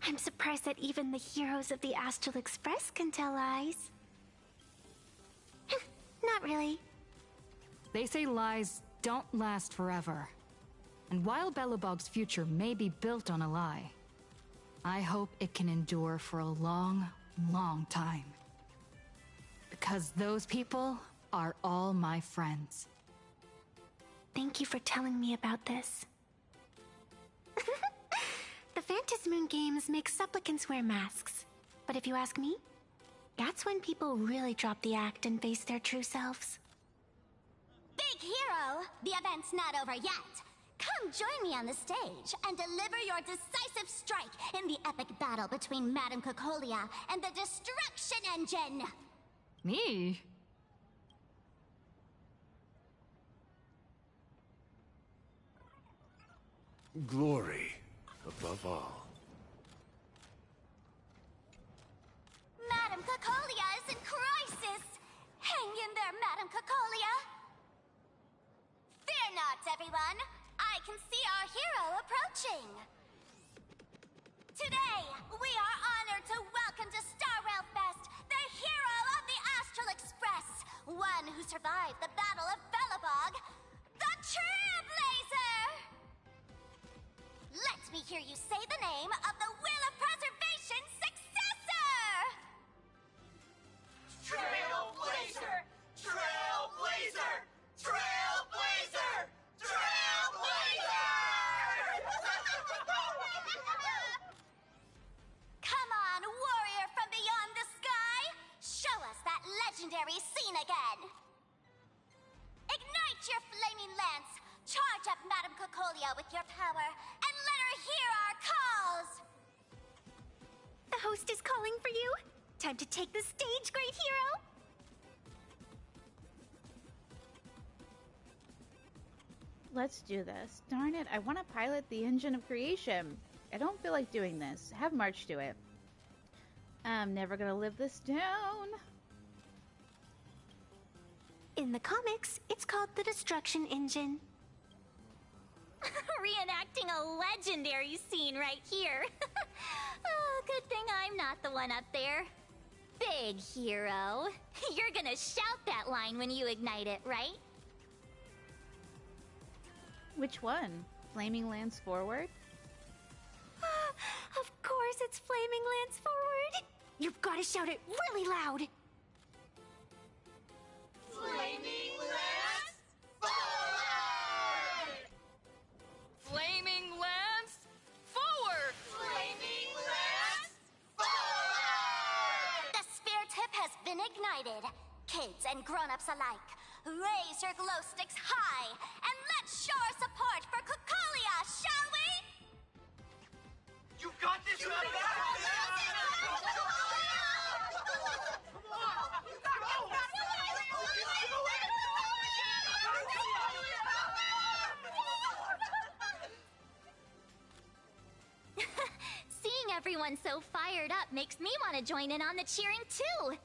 I'm surprised that even the heroes of the Astral Express can tell lies. Not really. They say lies don't last forever. And while Bellabog's future may be built on a lie, I hope it can endure for a long, long time. Because those people are all my friends. Thank you for telling me about this. The Phantasmoon games make supplicants wear masks. But if you ask me, that's when people really drop the act and face their true selves. Big hero! The event's not over yet! Come join me on the stage and deliver your decisive strike in the epic battle between Madame Cocolia and the Destruction Engine! Me? Glory above all. Madame Cocolia is in crisis! Hang in there, Madame Cocolia! Fear not, everyone! I can see our hero approaching! Today, we are honored to welcome to Star Rail Fest the hero of the Astral Express, one who survived the Battle of Belobog, the Trailblazer! Let me hear you say the name of the Will of Preservation's successor! Trailblazer! Trailblazer! Trailblazer! Trailblazer! Come on, warrior from beyond the sky! Show us that legendary scene again! Ignite your flaming lance! Charge up Madame Cocolia with your power, and let her hear our calls! The host is calling for you. Time to take the stage, great hero! Let's do this. Darn it, I want to pilot the engine of creation. I don't feel like doing this. Have March do it. I'm never gonna live this down. In the comics, it's called the Destruction Engine. Reenacting a legendary scene right here. Oh, good thing I'm not the one up there. Big hero. You're gonna shout that line when you ignite it, right? Which one? Flaming Lance forward? Of course it's Flaming Lance forward. You've got to shout it really loud. Flaming Lance forward! Flaming Lance forward! Flaming Lance forward! The spirit tip has been ignited. Kids and grown-ups alike, raise your glow sticks high and let's show our support for Cocolia, shall we? You got this, you Seeing everyone so fired up makes me want to join in on the cheering too.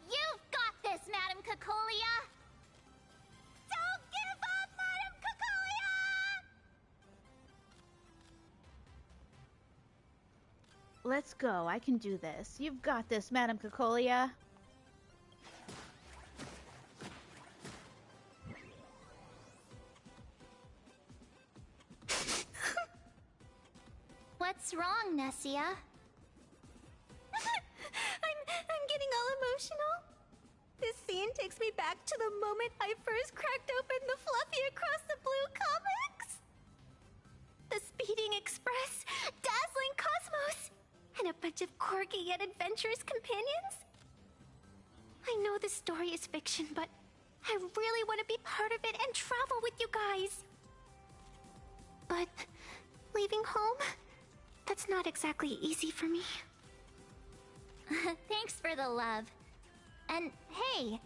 You've got this, Madame Cocolia! Don't give up, Madame Cocolia! Let's go. I can do this. You've got this, Madame Cocolia. What's wrong, Nessia? I'm getting all emotional. This scene takes me back to the moment I first cracked open the Fluffy Across the Blue comics. The Speeding Express, Dazzling Cosmos, and a bunch of quirky yet adventurous companions. I know this story is fiction, but I really want to be part of it and travel with you guys. But leaving home, that's not exactly easy for me. Thanks for the love. And hey,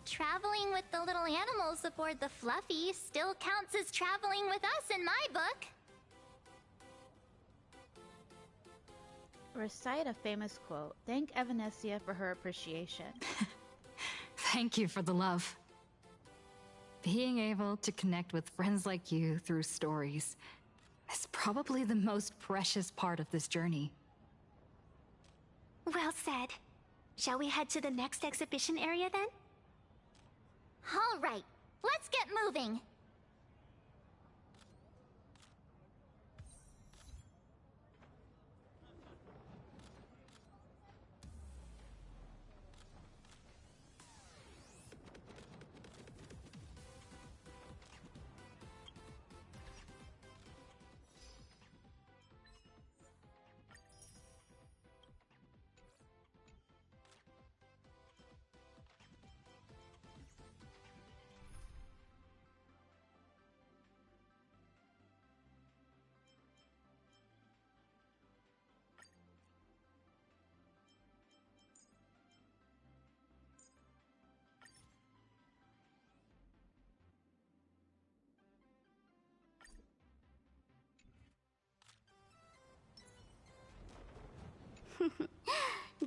traveling with the little animals aboard the Fluffy still counts as traveling with us in my book. Recite a famous quote. Thank Evanescia for her appreciation. Thank you for the love. Being able to connect with friends like you through stories is probably the most precious part of this journey. Well said. Shall we head to the next exhibition area then? All right, let's get moving.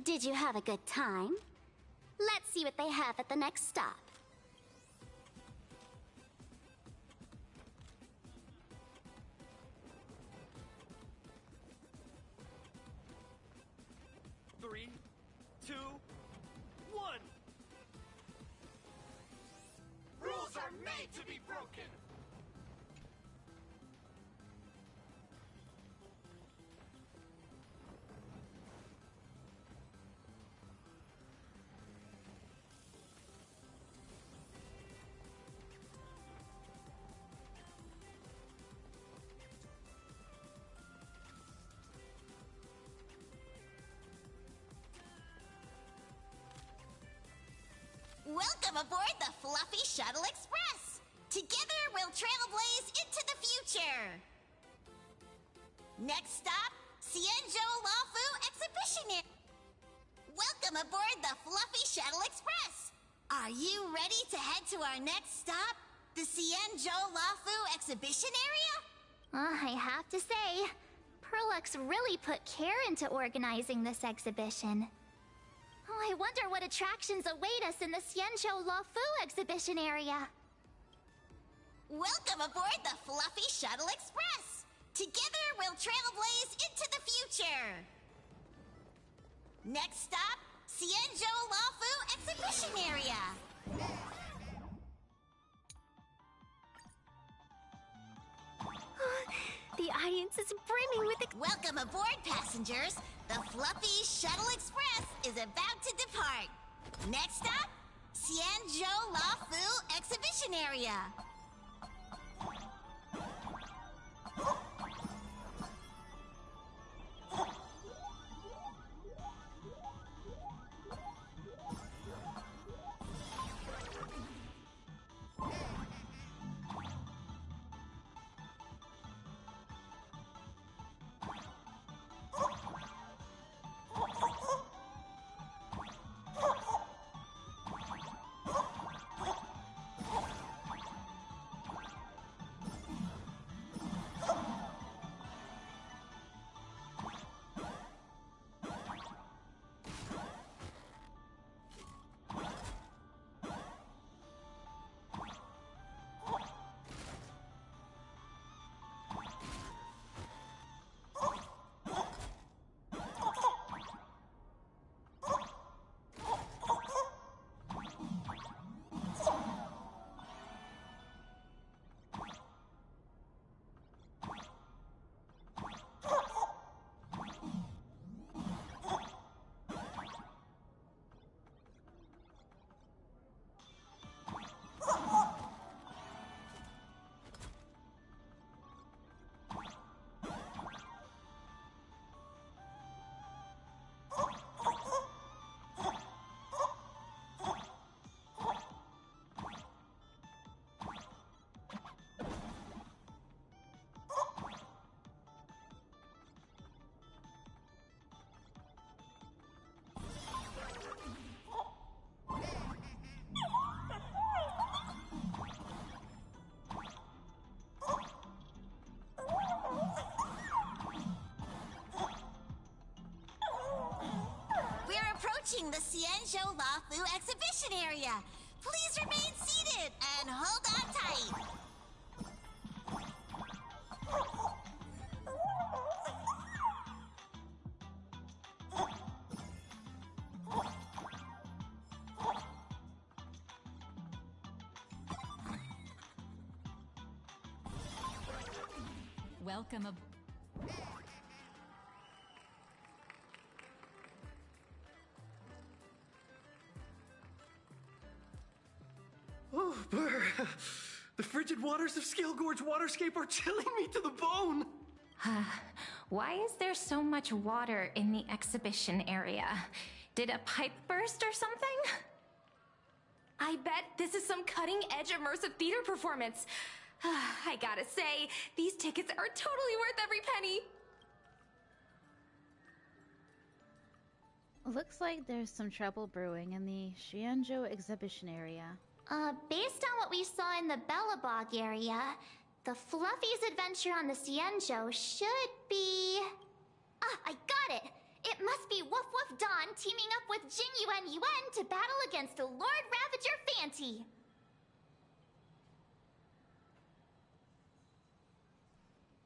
Did you have a good time? Let's see what they have at the next stop. Welcome aboard the Fluffy Shuttle Express! Together we'll trailblaze into the future! Next stop, Cienjo Lafu Exhibition. Welcome aboard the Fluffy Shuttle Express! Are you ready to head to our next stop, the Cienjo Lafu Exhibition area? I have to say, Perlux really put care into organizing this exhibition. Oh, I wonder what attractions await us in the Xianzhou Lafu exhibition area. Welcome aboard the Fluffy Shuttle Express! Together we'll trailblaze into the future! Next stop, Xianzhou Lafu Exhibition Area! The audience is brimming with Welcome aboard, passengers! The Fluffy Shuttle Express is about to depart. Next stop, Xianzhou Lafu Exhibition Area. Approaching the Xianzhou Lafu Exhibition Area. Please remain seated and hold on tight. Welcome aboard. Oh, Blur. The frigid waters of Scale Gorge Waterscape are chilling me to the bone. Why is there so much water in the exhibition area? Did a pipe burst or something? I bet this is some cutting-edge immersive theater performance. I gotta say, these tickets are totally worth every penny. Looks like there's some trouble brewing in the Xianzhou exhibition area. Based on what we saw in the Bellabog area, the Fluffy's adventure on the Xianzhou should be... Ah, I got it! It must be Woof Woof Dawn teaming up with Jing Yuan Yuan to battle against the Lord Ravager Fanti.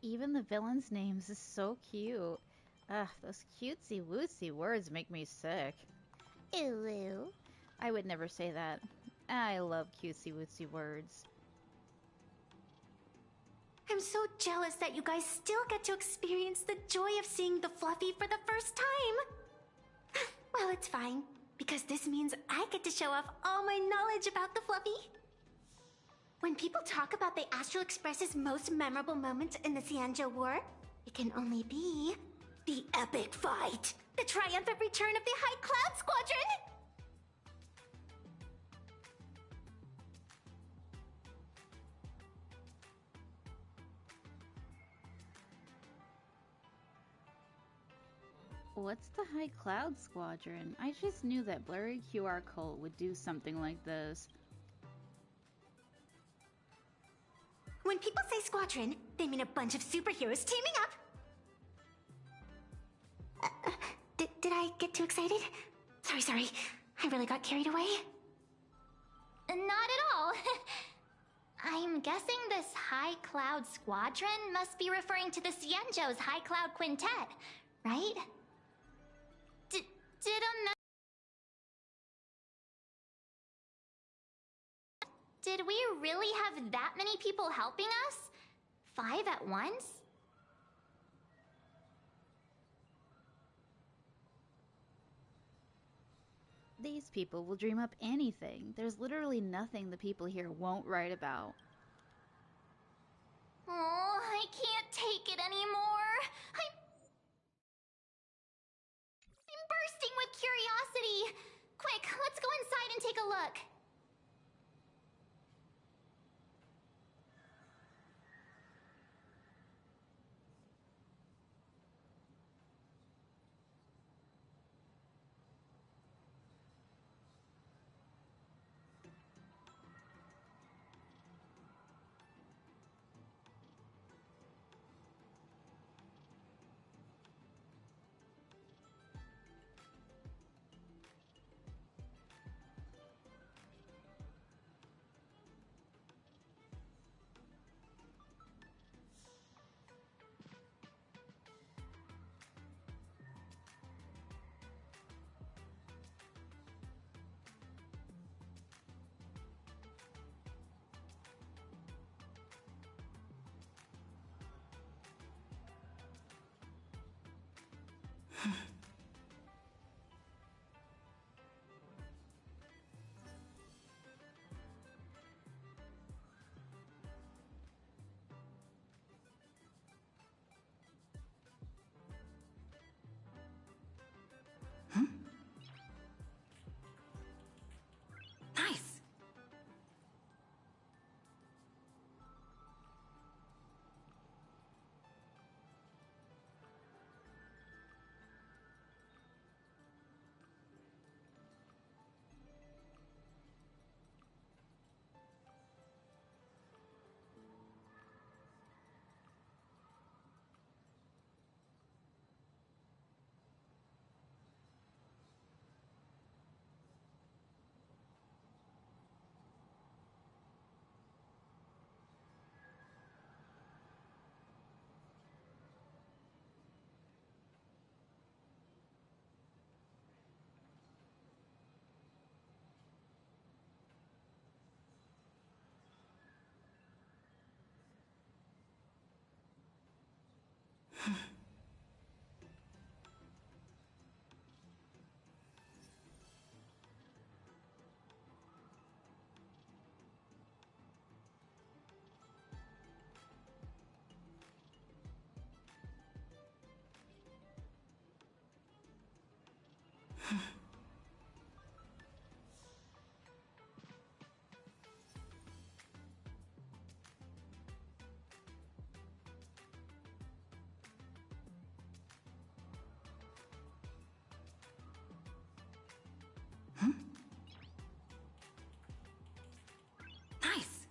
Even the villain's names is so cute. Ugh, those cutesy-wootsy words make me sick. Ew. I would never say that. I love cutesy-wootsy words. I'm so jealous that you guys still get to experience the joy of seeing the Fluffy for the first time. Well, it's fine, because this means I get to show off all my knowledge about the Fluffy. When people talk about the Astral Express's most memorable moments in the Xianzhou War, it can only be the epic fight, the triumphant return of the High Cloud Squadron. What's the High Cloud Squadron? I just knew that blurry QR cult would do something like this. When people say squadron, they mean a bunch of superheroes teaming up. Did I get too excited? Sorry. I really got carried away. Not at all. I'm guessing this High Cloud Squadron must be referring to the Xianzhou's High Cloud Quintet, right? Did we really have that many people helping us? 5 at once? These people will dream up anything. There's literally nothing the people here won't write about. Oh, I can't take it anymore. I'm bursting with curiosity. Quick, let's go inside and take a look. Nice. Nice.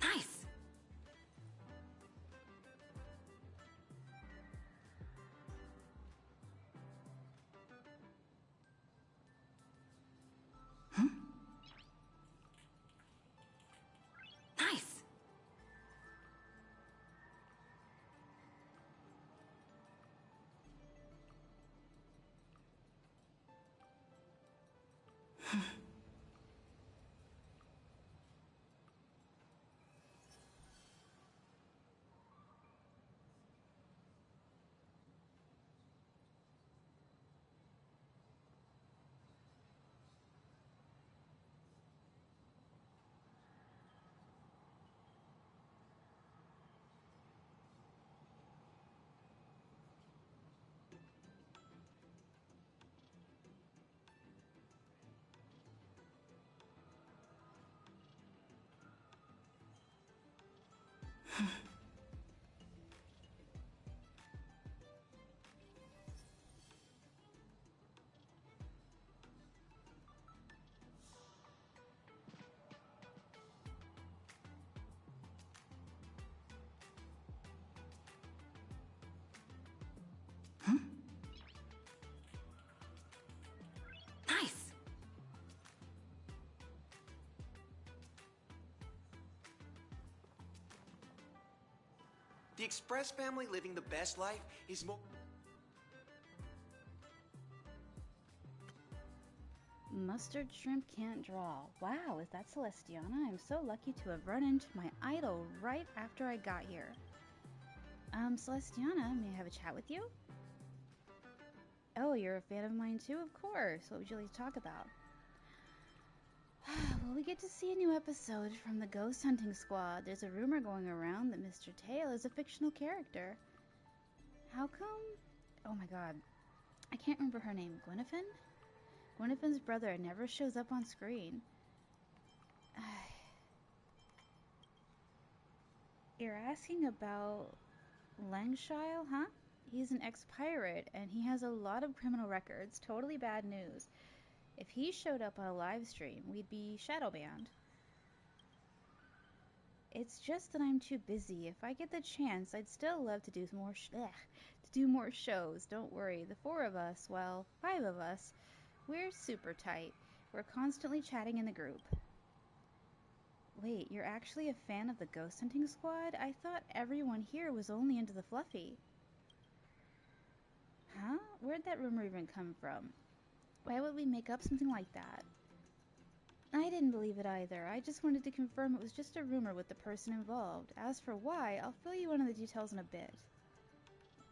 Nice. Nice. Nice. The Express family living the best life is more. Mustard shrimp can't draw. Wow, is that Celestiana? I'm so lucky to have run into my idol right after I got here. Celestiana, may I have a chat with you? Oh, you're a fan of mine too? Of course. What would you like to talk about? Well, we get to see a new episode from the Ghost Hunting Squad. There's a rumor going around that Mr. Tail is a fictional character. How come? Oh my god. I can't remember her name. Gwenevin? Gwenevin's brother never shows up on screen. You're asking about Langshile, huh? He's an ex-pirate, and he has a lot of criminal records. Totally bad news. If he showed up on a live stream, we'd be shadow banned. It's just that I'm too busy. If I get the chance, I'd still love to do more shows. Don't worry. The 4 of us, well, 5 of us, we're super tight. We're constantly chatting in the group. Wait, you're actually a fan of the Ghost Hunting Squad? I thought everyone here was only into the fluffy. Huh? Where'd that rumor even come from? Why would we make up something like that? I didn't believe it either. I just wanted to confirm it was just a rumor with the person involved. As for why, I'll fill you in on the details in a bit.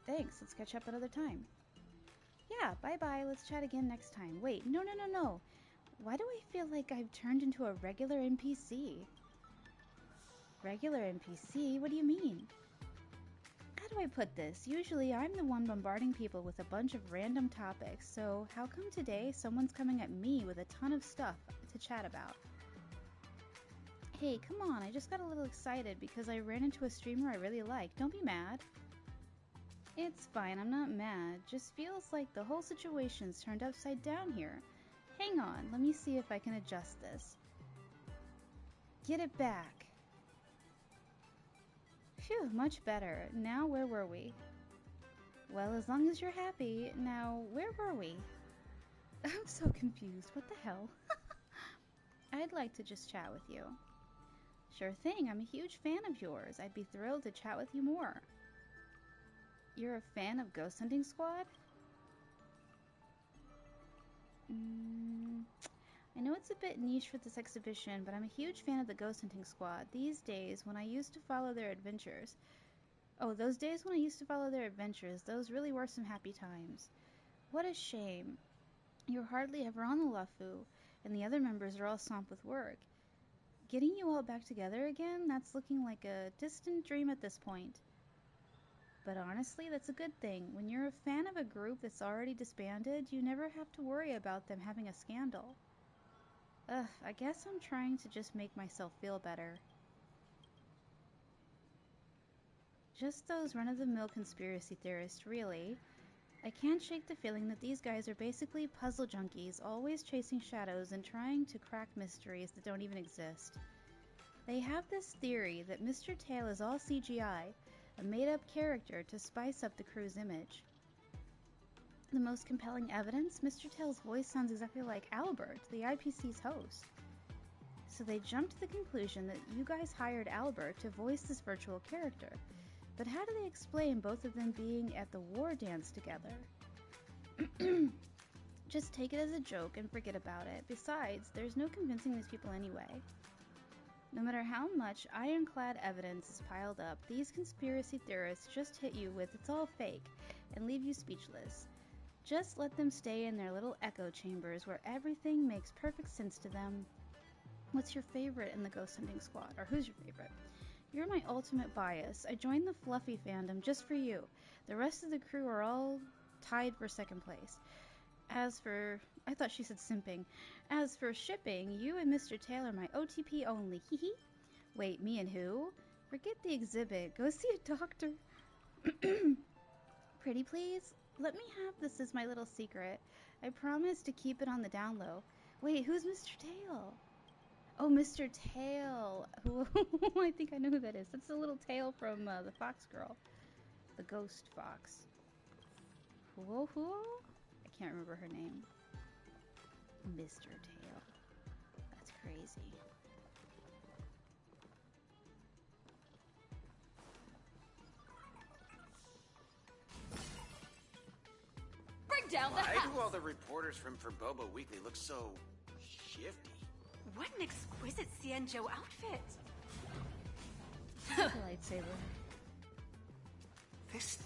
Thanks, let's catch up another time. Yeah, bye-bye, let's chat again next time. Wait, no. Why do I feel like I've turned into a regular NPC? Regular NPC? What do you mean? How do I put this? Usually I'm the one bombarding people with a bunch of random topics, so how come today someone's coming at me with a ton of stuff to chat about? Hey, come on, I just got a little excited because I ran into a streamer I really like. Don't be mad. It's fine, I'm not mad. Just feels like the whole situation's turned upside down here. Hang on, let me see if I can adjust this. Get it back. Phew, much better. Now where were we? Well, as long as you're happy. Now, where were we? I'm so confused. What the hell? I'd like to just chat with you. Sure thing, I'm a huge fan of yours. I'd be thrilled to chat with you more. You're a fan of Ghost Hunting Squad? I know it's a bit niche for this exhibition, but I'm a huge fan of the Ghost Hunting Squad. These days, when I used to follow their adventures... Oh, those days when I used to follow their adventures, those really were some happy times. What a shame. You're hardly ever on the Lafu, and the other members are all swamped with work. Getting you all back together again, that's looking like a distant dream at this point. But honestly, that's a good thing. When you're a fan of a group that's already disbanded, you never have to worry about them having a scandal. Ugh, I guess I'm trying to just make myself feel better. Just those run-of-the-mill conspiracy theorists, really. I can't shake the feeling that these guys are basically puzzle junkies, always chasing shadows and trying to crack mysteries that don't even exist. They have this theory that Mr. Tail is all CGI, a made-up character to spice up the crew's image. The most compelling evidence? Mr. Tail's voice sounds exactly like Albert, the IPC's host. So they jumped to the conclusion that you guys hired Albert to voice this virtual character. But how do they explain both of them being at the war dance together? Just take it as a joke and forget about it. Besides, there's no convincing these people anyway. No matter how much ironclad evidence is piled up, these conspiracy theorists just hit you with "it's all fake" and leave you speechless. Just let them stay in their little echo chambers where everything makes perfect sense to them. What's your favorite in the ghost hunting squad? Or who's your favorite? You're my ultimate bias. I joined the Fluffy fandom just for you. The rest of the crew are all tied for second place. As for... I thought she said simping. As for shipping, you and Mr. Taylor are my OTP only. Hee. Wait, me and who? Forget the exhibit. Go see a doctor. Pretty please? Let me have this as my little secret. I promise to keep it on the down low. Wait, who's Mr. Tail? Oh, Mr. Tail. Who? I think I know who that is. That's the little tail from the Fox Girl. The ghost fox. Who? I can't remember her name. Mr. Tail. That's crazy. Bring down the Why house! do all the reporters from Bobo Weekly look so shifty? What an exquisite Xianzhou outfit! Lightsaber. This...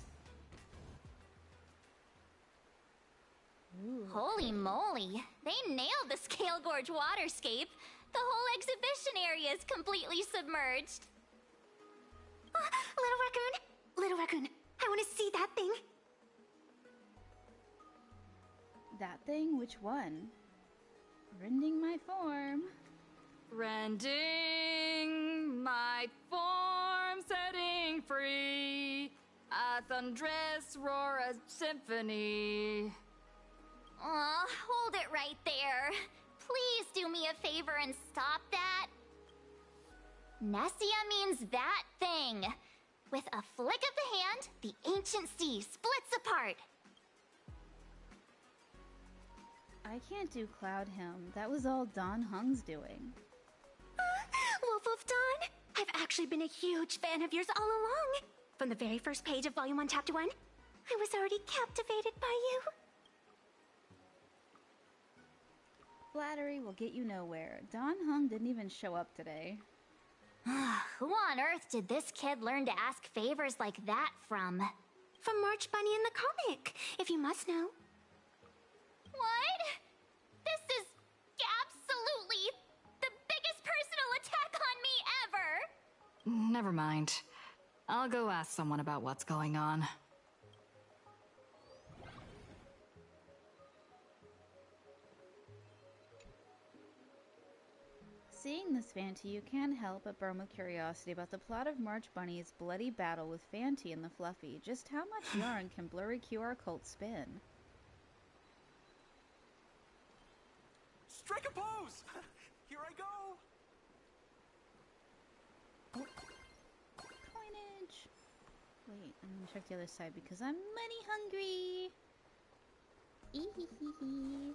Ooh. Holy moly! They nailed the Scale Gorge waterscape! The whole exhibition area is completely submerged! Little raccoon! Little raccoon, I want to see that thing! That thing? Which one? Rending my form. Rending my form, setting free. A thunderous roar, a symphony. Aw, hold it right there. Please do me a favor and stop that. Nessia means that thing. With a flick of the hand, the ancient sea splits apart. I can't do Cloud Hymn. That was all Don Hung's doing. Wolf of Dawn! I've actually been a huge fan of yours all along. From the very first page of Volume 1, Chapter 1, I was already captivated by you. Flattery will get you nowhere. Don Hung didn't even show up today. Who on earth did this kid learn to ask favors like that from? From March Bunny in the comic, if you must know. What? This is absolutely the biggest personal attack on me ever! Never mind. I'll go ask someone about what's going on. Seeing this Fanty, you can't help but burn with curiosity about the plot of March Bunny's bloody battle with Fanty and the Fluffy. Just how much yarn can Blurry QR Cult spin? Strike a pose! Here I go! Coinage! Wait, I'm gonna check the other side because I'm money hungry! Ehehehe.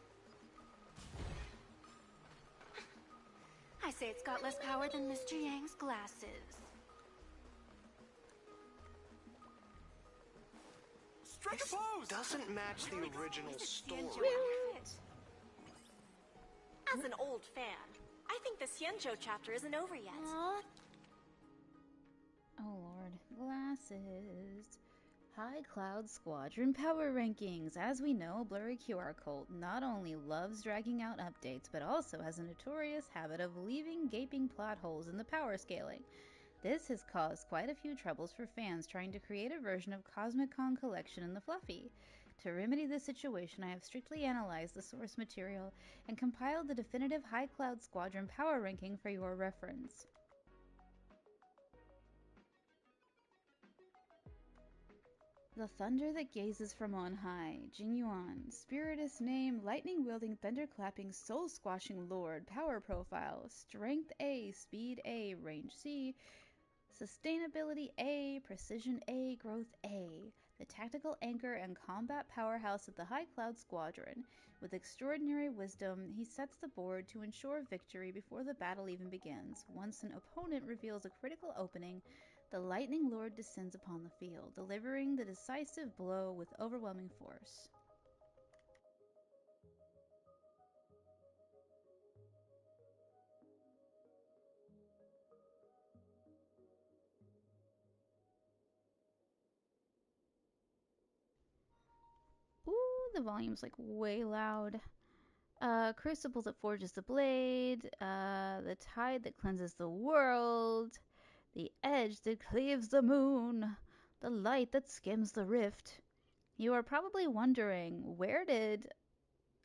I say it's got less power than Mr. Yang's glasses. Strike a pose! Doesn't match the original story. As an old fan, I think the Xianzhou chapter isn't over yet. Aww. Oh lord. Glasses. High Cloud Squadron Power Rankings. As we know, Blurry QR Cult not only loves dragging out updates, but also has a notorious habit of leaving gaping plot holes in the power scaling. This has caused quite a few troubles for fans trying to create a version of Cosmic Con Collection in the Fluffy. To remedy this situation, I have strictly analyzed the source material and compiled the definitive High Cloud Squadron power ranking for your reference. The thunder that gazes from on high, Jingyuan, spiritist name, lightning-wielding, thunder-clapping, soul-squashing lord, power profile, strength A, speed A, range C, sustainability A, precision A, growth A, the tactical anchor and combat powerhouse of the High Cloud Squadron. With extraordinary wisdom, he sets the board to ensure victory before the battle even begins. Once an opponent reveals a critical opening, the Lightning Lord descends upon the field, delivering the decisive blow with overwhelming force. Ooh, the volume's like way loud. Crucible that forges the blade, the tide that cleanses the world, the edge that cleaves the moon, the light that skims the rift. You are probably wondering, where did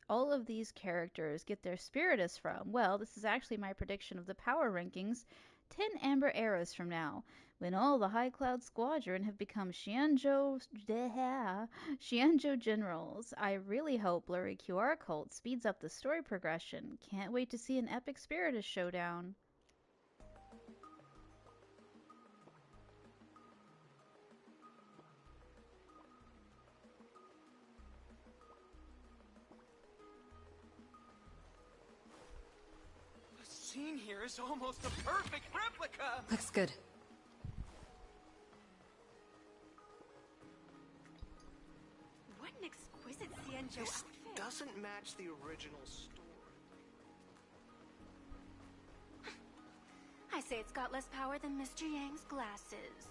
all of these characters get their spiritus from? Well, this is actually my prediction of the power rankings 10 amber eras from now, when all the High Cloud Squadron have become Xianzhou generals. I really hope Blurry QR Cult speeds up the story progression. Can't wait to see an epic spiritus showdown. The scene here is almost a perfect replica! Looks good. What an exquisite Xianzhou This outfit. doesn't match the original story. I say it's got less power than Mr. Yang's glasses.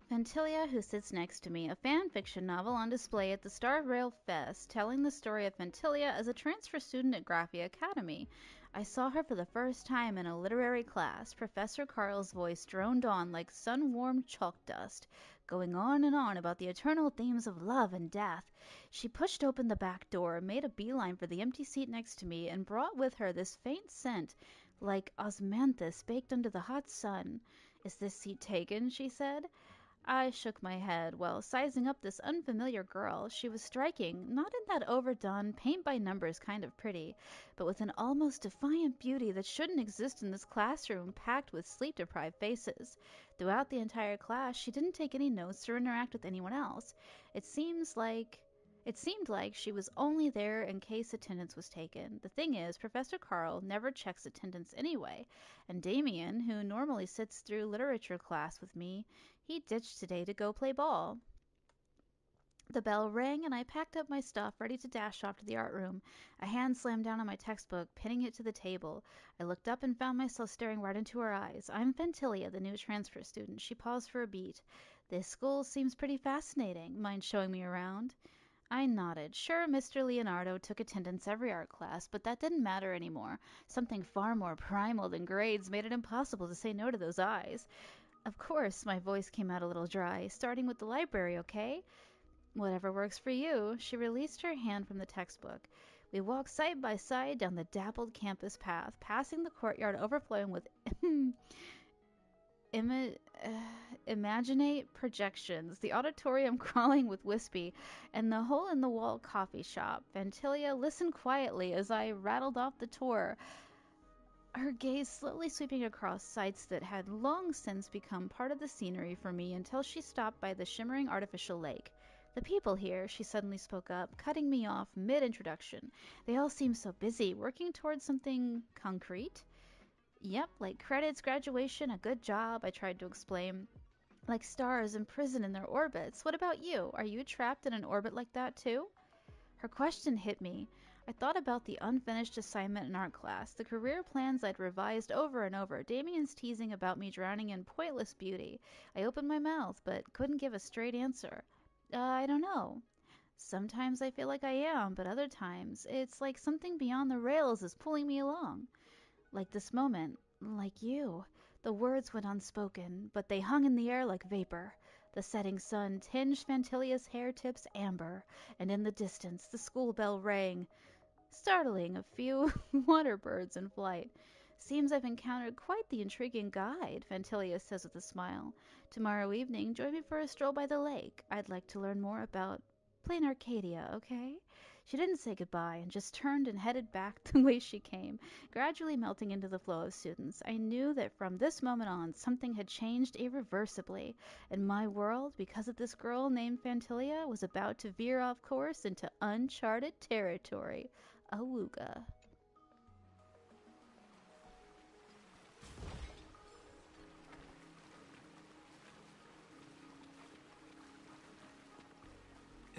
Ventilia, who sits next to me, a fan fiction novel on display at the Star Rail Fest, telling the story of Ventilia as a transfer student at Graphia Academy. I saw her for the first time in a literary class. Professor Carl's voice droned on like sun-warmed chalk dust, going on and on about the eternal themes of love and death. She pushed open the back door, made a beeline for the empty seat next to me, and brought with her this faint scent, like osmanthus baked under the hot sun. "Is this seat taken?" she said. I shook my head while sizing up this unfamiliar girl. She was striking, not in that overdone, paint-by-numbers kind of pretty, but with an almost defiant beauty that shouldn't exist in this classroom packed with sleep-deprived faces. Throughout the entire class, she didn't take any notes or interact with anyone else. It seemed like she was only there in case attendance was taken. The thing is, Professor Carl never checks attendance anyway, and Damien, who normally sits through literature class with me, he ditched today to go play ball. The bell rang, and I packed up my stuff, ready to dash off to the art room. A hand slammed down on my textbook, pinning it to the table. I looked up and found myself staring right into her eyes. "I'm Ventilia, the new transfer student." She paused for a beat. "This school seems pretty fascinating. Mind showing me around?" I nodded. Sure, Mr. Leonardo took attendance every art class, but that didn't matter anymore. Something far more primal than grades made it impossible to say no to those eyes. "Of course," my voice came out a little dry. "Starting with the library, okay?" "Whatever works for you." She released her hand from the textbook. We walked side by side down the dappled campus path, passing the courtyard overflowing with imaginate projections, the auditorium crawling with wispy, and the hole-in-the-wall coffee shop. Ventilia listened quietly as I rattled off the tour, her gaze slowly sweeping across sights that had long since become part of the scenery for me until she stopped by the shimmering artificial lake. "The people here," she suddenly spoke up, cutting me off mid-introduction. "They all seem so busy, working towards something concrete?" "Yep, like credits, graduation, a good job," I tried to explain. "Like stars imprisoned in their orbits. What about you? Are you trapped in an orbit like that too?" Her question hit me. I thought about the unfinished assignment in art class, the career plans I'd revised over and over, Damien's teasing about me drowning in pointless beauty. I opened my mouth, but couldn't give a straight answer. I don't know. Sometimes I feel like I am, but other times it's like something beyond the rails is pulling me along. Like this moment, like you. The words went unspoken, but they hung in the air like vapor. The setting sun tinged Fantilia's hair tips amber, and in the distance the school bell rang, startling a few water birds in flight. Seems I've encountered quite the intriguing guide, Fantilia says with a smile. Tomorrow evening, join me for a stroll by the lake. I'd like to learn more about plain Arcadia, okay? She didn't say goodbye and just turned and headed back the way she came, gradually melting into the flow of students. I knew that from this moment on, something had changed irreversibly, and my world, because of this girl named Fantilia, was about to veer off course into uncharted territory. Awooga.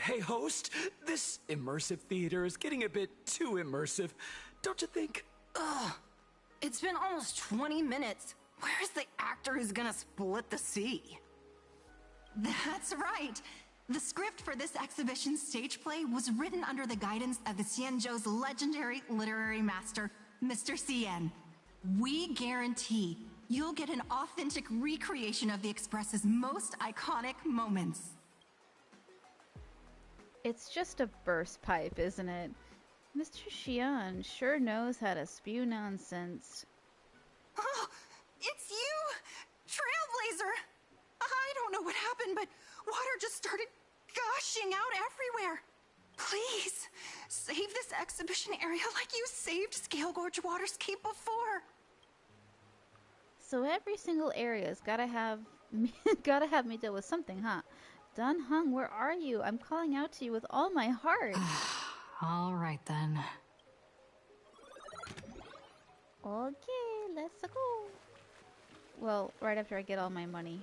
Hey, host, this immersive theater is getting a bit too immersive, don't you think? Ugh. It's been almost 20 minutes. Where's the actor who's gonna split the sea? That's right. The script for this exhibition stage play was written under the guidance of the Xianzhou's legendary literary master, Mr. Xian. We guarantee you'll get an authentic recreation of the Express's most iconic moments. It's just a burst pipe, isn't it? Mr. Xian sure knows how to spew nonsense. Oh, it's you! Trailblazer! I don't know what happened, but water just started gushing out everywhere. Please, save this exhibition area like you saved Scale Gorge Waterscape before. So every single area's gotta have me deal with something, huh? Dun Hung, where are you? I'm calling out to you with all my heart. All right then. Okay, let's go. Well, right after I get all my money,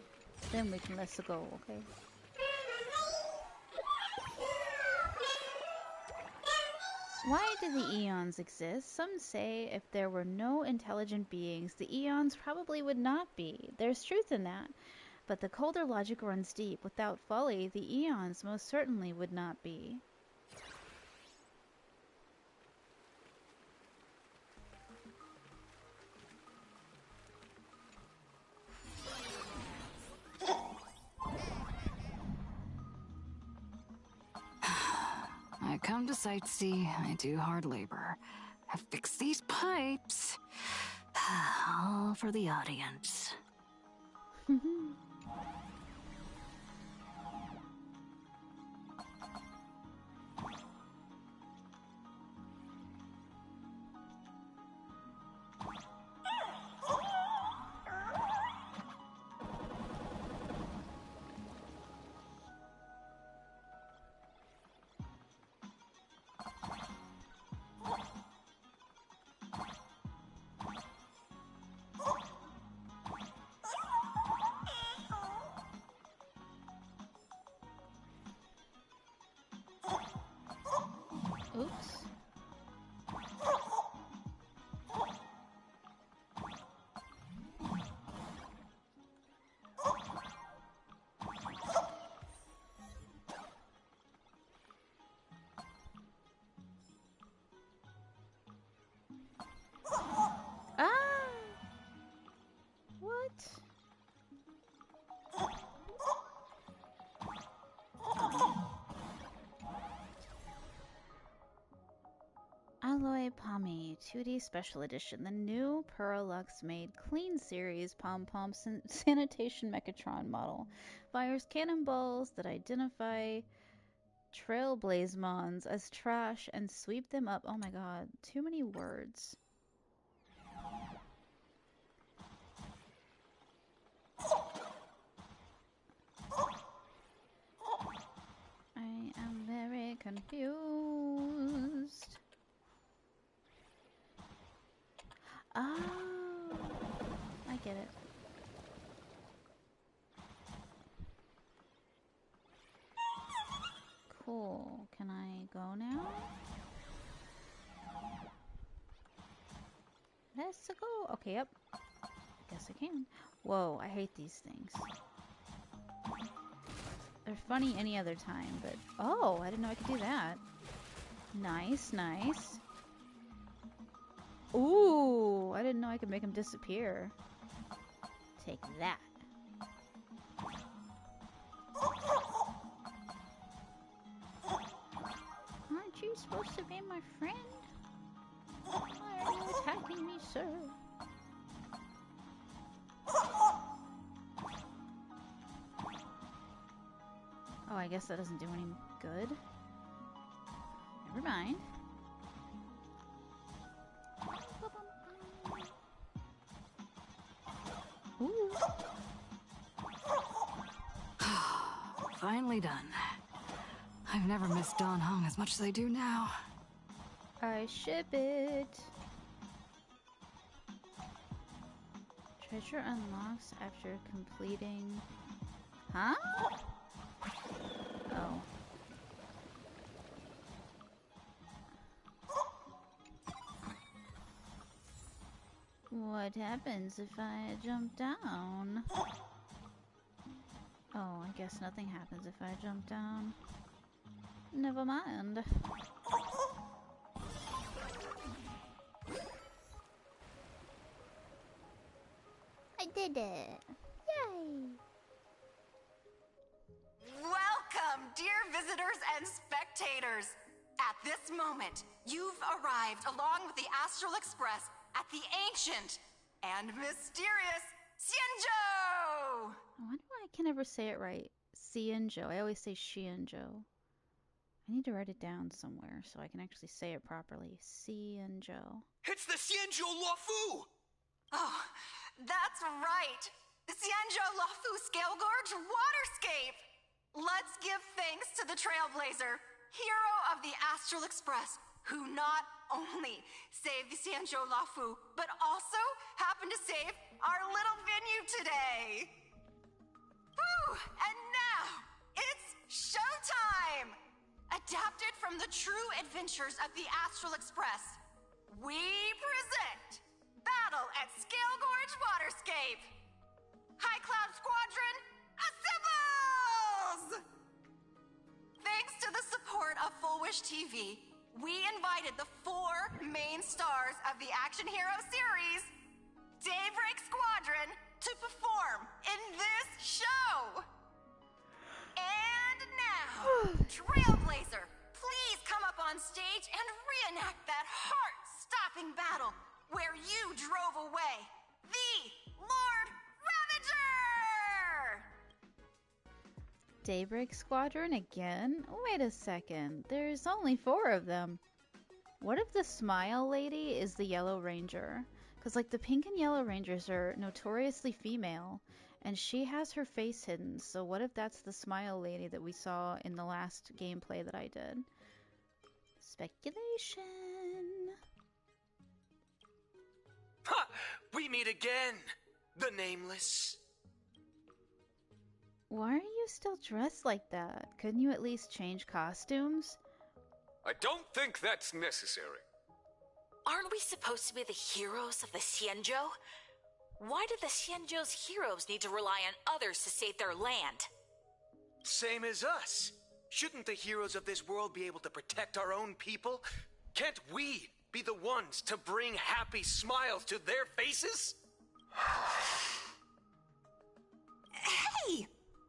then we can let's go, okay? Why do the eons exist? Some say if there were no intelligent beings, the eons probably would not be. There's truth in that. But the colder logic runs deep. Without folly, the eons most certainly would not be. I come to sightsee, I do hard labor. I fix these pipes. All for the audience. Oops. Ah! What? Alloy Pommy 2D Special Edition, the new Purolux made clean series Pom Pom Sanitation Mechatron model. Fires cannonballs that identify Trailblazemons as trash and sweep them up. Oh my god, too many words. I am very confused. Oh, I get it. Cool. Can I go now? this to go? Okay, yep. Guess I can. Whoa, I hate these things. They're funny any other time, but... Oh, I didn't know I could do that. Nice, nice. Ooh, I didn't know I could make them disappear. Take that. Aren't you supposed to be my friend? Why are you attacking me, sir? Oh, I guess that doesn't do any good. Never mind. Ooh. Finally done. I've never missed Dawn Hong as much as I do now. I ship it. Treasure unlocks after completing... Huh? Oh. What happens if I jump down? Oh, I guess nothing happens if I jump down. Never mind. I did it. Yay! Welcome, dear visitors and spectators! At this moment, you've arrived along with the Astral Express at the ancient and mysterious Xianzhou! I wonder why I can never say it right. Xianzhou. I always say Xianzhou. I need to write it down somewhere so I can actually say it properly. Xianzhou. It's the Xianzhou Luofu! Oh, that's right! The Xianzhou Luofu Scale Gorge Waterscape! Let's give thanks to the Trailblazer, hero of the Astral Express, who not only saved the Xianzhou Luofu, but also happened to save our little venue today! Whew! And now, it's showtime! Adapted from the true adventures of the Astral Express, we present Battle at Scale Gorge Waterscape! High Cloud Squadron, assembles! Thanks to the support of Full Wish TV, we invited the 4 main stars of the action hero series, Daybreak Squadron, to perform in this show! And now, Trailblazer, please come up on stage and reenact that heart-stopping battle where you drove away the Lord Ravager! Daybreak Squadron again? Wait a second. There's only 4 of them. What if the Smile Lady is the Yellow Ranger? Because, like, the Pink and Yellow Rangers are notoriously female, and she has her face hidden, so what if that's the Smile Lady that we saw in the last gameplay that I did? Speculation. Ha! We meet again! The Nameless. Why are you still dressed like that? Couldn't you at least change costumes? I don't think that's necessary. Aren't we supposed to be the heroes of the Xianzhou? Why do the Xianzhou's heroes need to rely on others to save their land? Same as us. Shouldn't the heroes of this world be able to protect our own people? Can't we be the ones to bring happy smiles to their faces? Hey!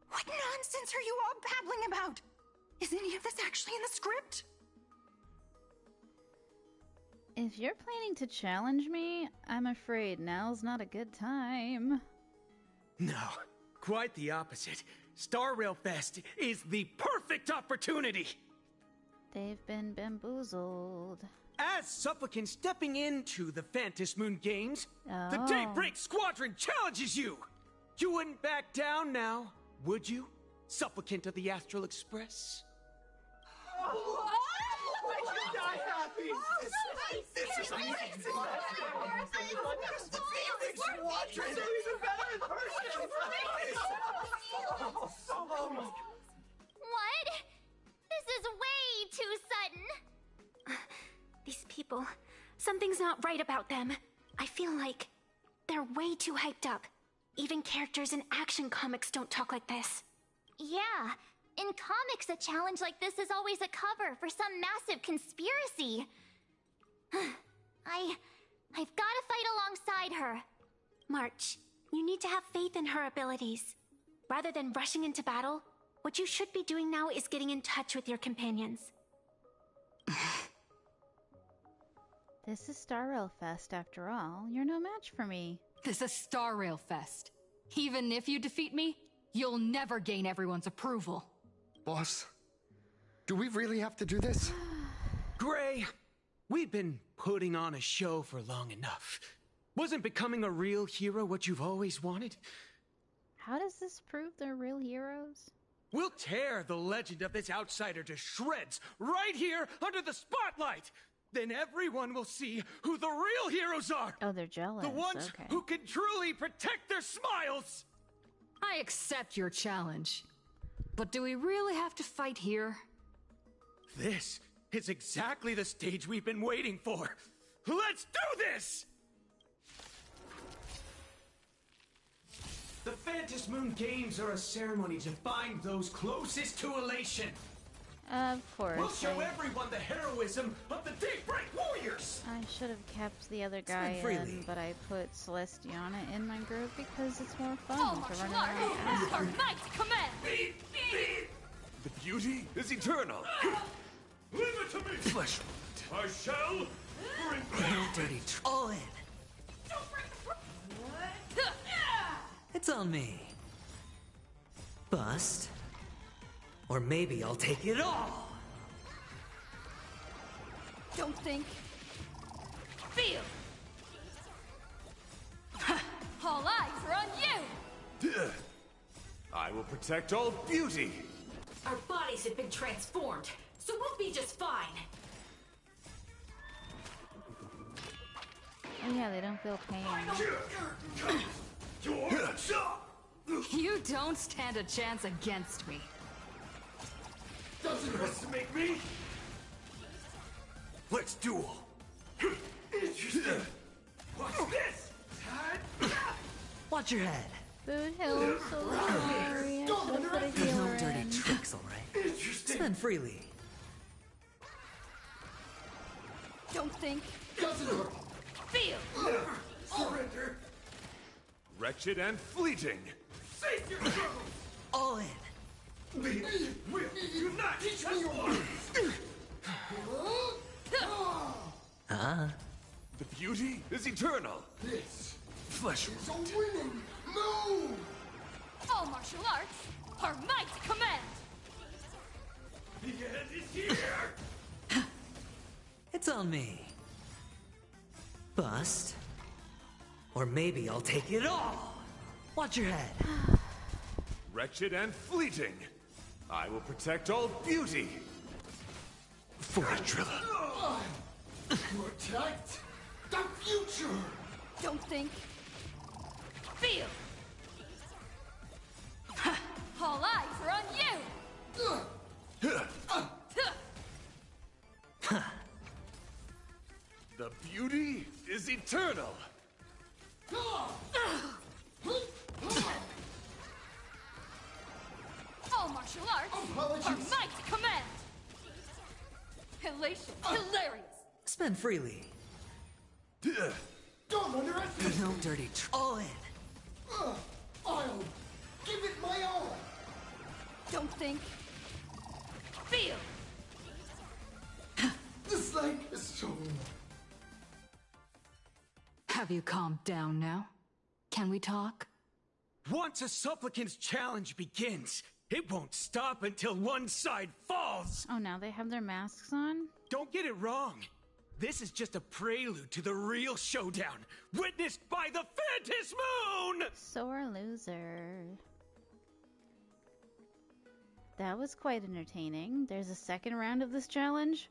What nonsense are you all babbling about? Is any of this actually in the script? If you're planning to challenge me, I'm afraid now's not a good time. No, quite the opposite. Star Rail Fest is the perfect opportunity! They've been bamboozled. As supplicant stepping into the Phantom Moon Games, the Oh. Daybreak Squadron challenges you! You wouldn't back down now, would you? Supplicant of the Astral Express? This is amazing! What? This is way too sudden. These people, something's not right about them. I feel like they're way too hyped up. Even characters in action comics don't talk like this. Yeah, in comics, a challenge like this is always a cover for some massive conspiracy. I've gotta fight alongside her. March, you need to have faith in her abilities. Rather than rushing into battle, what you should be doing now is getting in touch with your companions. This is Star Rail Fest after all. You're no match for me. This is Star Rail Fest. Even if you defeat me, you'll never gain everyone's approval. Boss, do we really have to do this? Gray, we've been putting on a show for long enough. Wasn't becoming a real hero what you've always wanted? How does this prove they're real heroes? We'll tear the legend of this outsider to shreds right here under the spotlight! Then everyone will see who the real heroes are! Oh, they're jealous. The ones who can truly protect their smiles! I accept your challenge. But do we really have to fight here? This is exactly the stage we've been waiting for! Let's do this! The Phantom Moon Games are a ceremony to find those closest to elation. Of course. We'll show everyone the heroism of the Daybreak Warriors! I should have kept the other guy in, but I put Celestiana in my group because it's more fun to run around. Our might command! The beauty is eternal. Leave it to me! Flesh. I shall bring No dirty all in. It's on me. Bust. Or maybe I'll take it all. Don't think. Feel! All eyes are on you! I will protect all beauty. Our bodies have been transformed, so we'll be just fine. Oh yeah, they don't feel pain. You don't stand a chance against me. Doesn't underestimate me! Let's duel. Interesting. Watch this! Watch your head. Food Hill, so sorry. I should have put a healer No dirty in. tricks, alright? Interesting. Spend freely. Don't think. Doesn't hurt. Feel! Surrender. Wretched and fleeting. Save your struggle. All in. We will unite each other. The beauty is eternal. This Flesh. is a winning move. All martial arts, our might command! The end is here. It's on me. Bust. Or maybe I'll take it all. Watch your head. Wretched and fleeting. I will protect all beauty. For Drilla. Protect the future. Don't think. Feel! All eyes are on you! The beauty is eternal. All martial arts, our might command! Elation, hilarious! Spend freely. Don't underestimate. No dirty all in. I'll give it my all. Don't think. Feel! This lake is so. Have you calmed down now? Can we talk? Once a supplicant's challenge begins, it won't stop until one side falls! Oh, now they have their masks on? Don't get it wrong. This is just a prelude to the real showdown, witnessed by the Phantom Moon! Sore loser. That was quite entertaining. There's a second round of this challenge?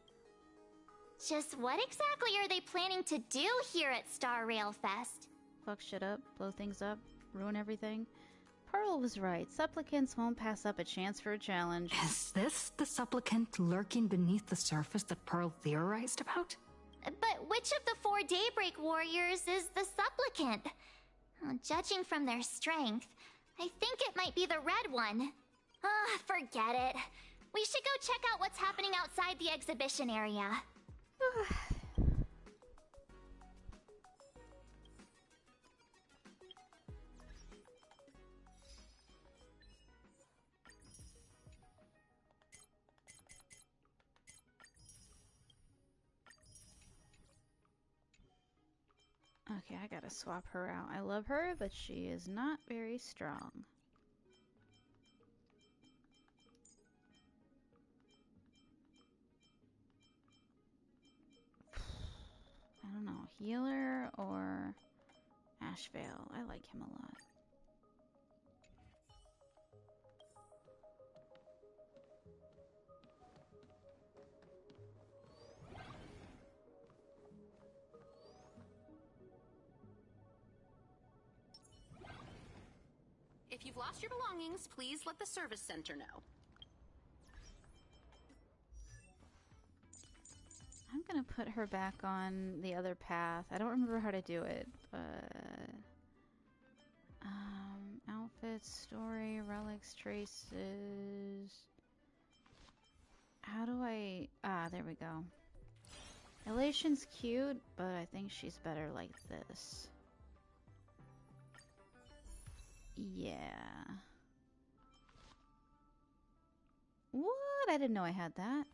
Just what exactly are they planning to do here at Star Rail Fest? Fuck shit up, blow things up, ruin everything. Pearl was right. Supplicants won't pass up a chance for a challenge. Is this the supplicant lurking beneath the surface that Pearl theorized about? But which of the 4 Daybreak Warriors is the supplicant? Judging from their strength, I think it might be the red one. Forget it. We should go check out what's happening outside the exhibition area. Okay, I gotta swap her out. I love her, but she is not very strong. I don't know, healer or Ashvale. I like him a lot. If you've lost your belongings, please let the service center know. I'm gonna put her back on the other path. I don't remember how to do it, but outfits, story, relics, traces. How do I? There we go. Elation's cute, but I think she's better like this. Yeah. What? I didn't know I had that.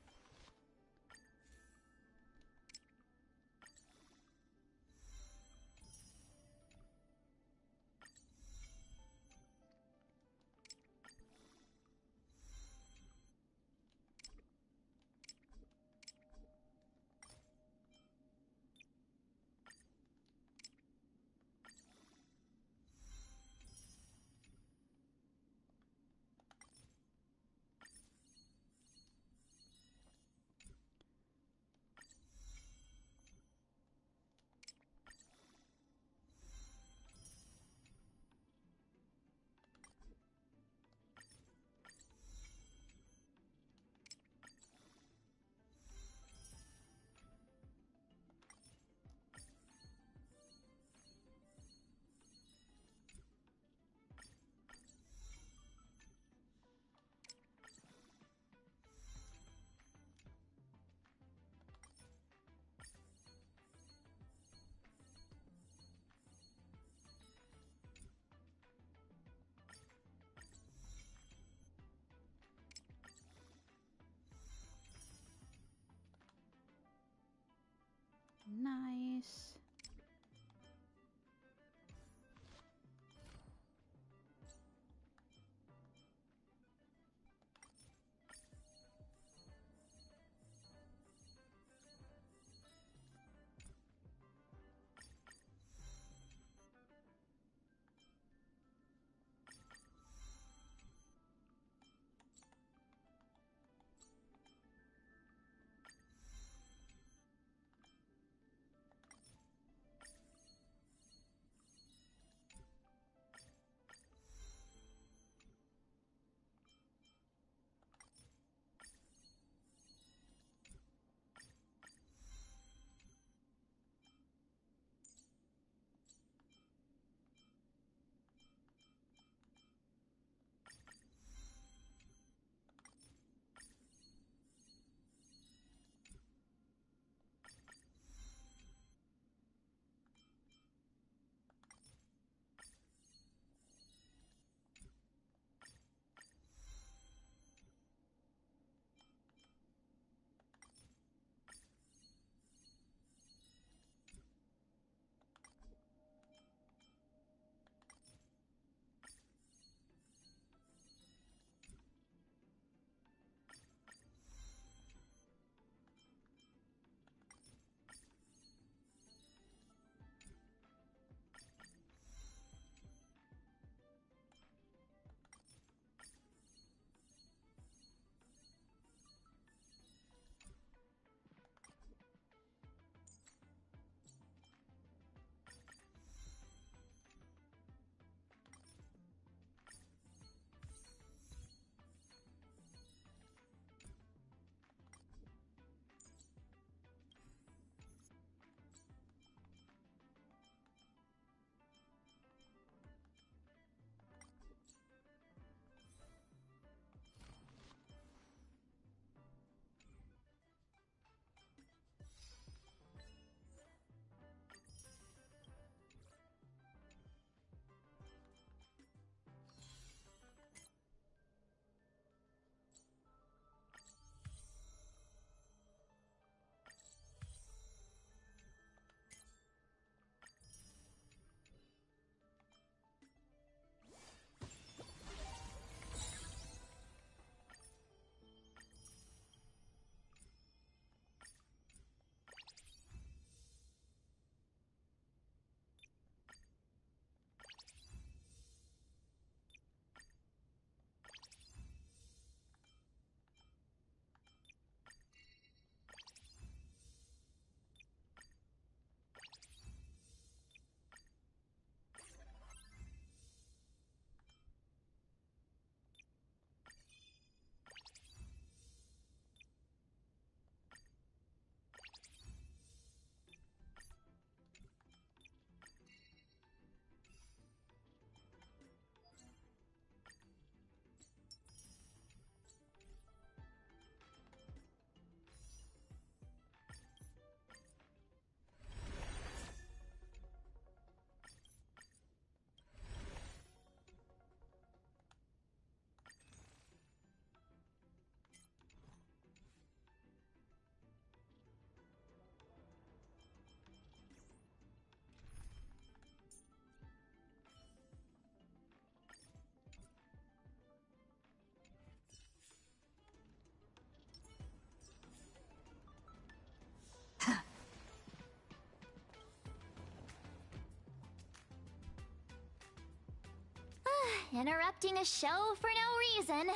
interrupting a show for no reason.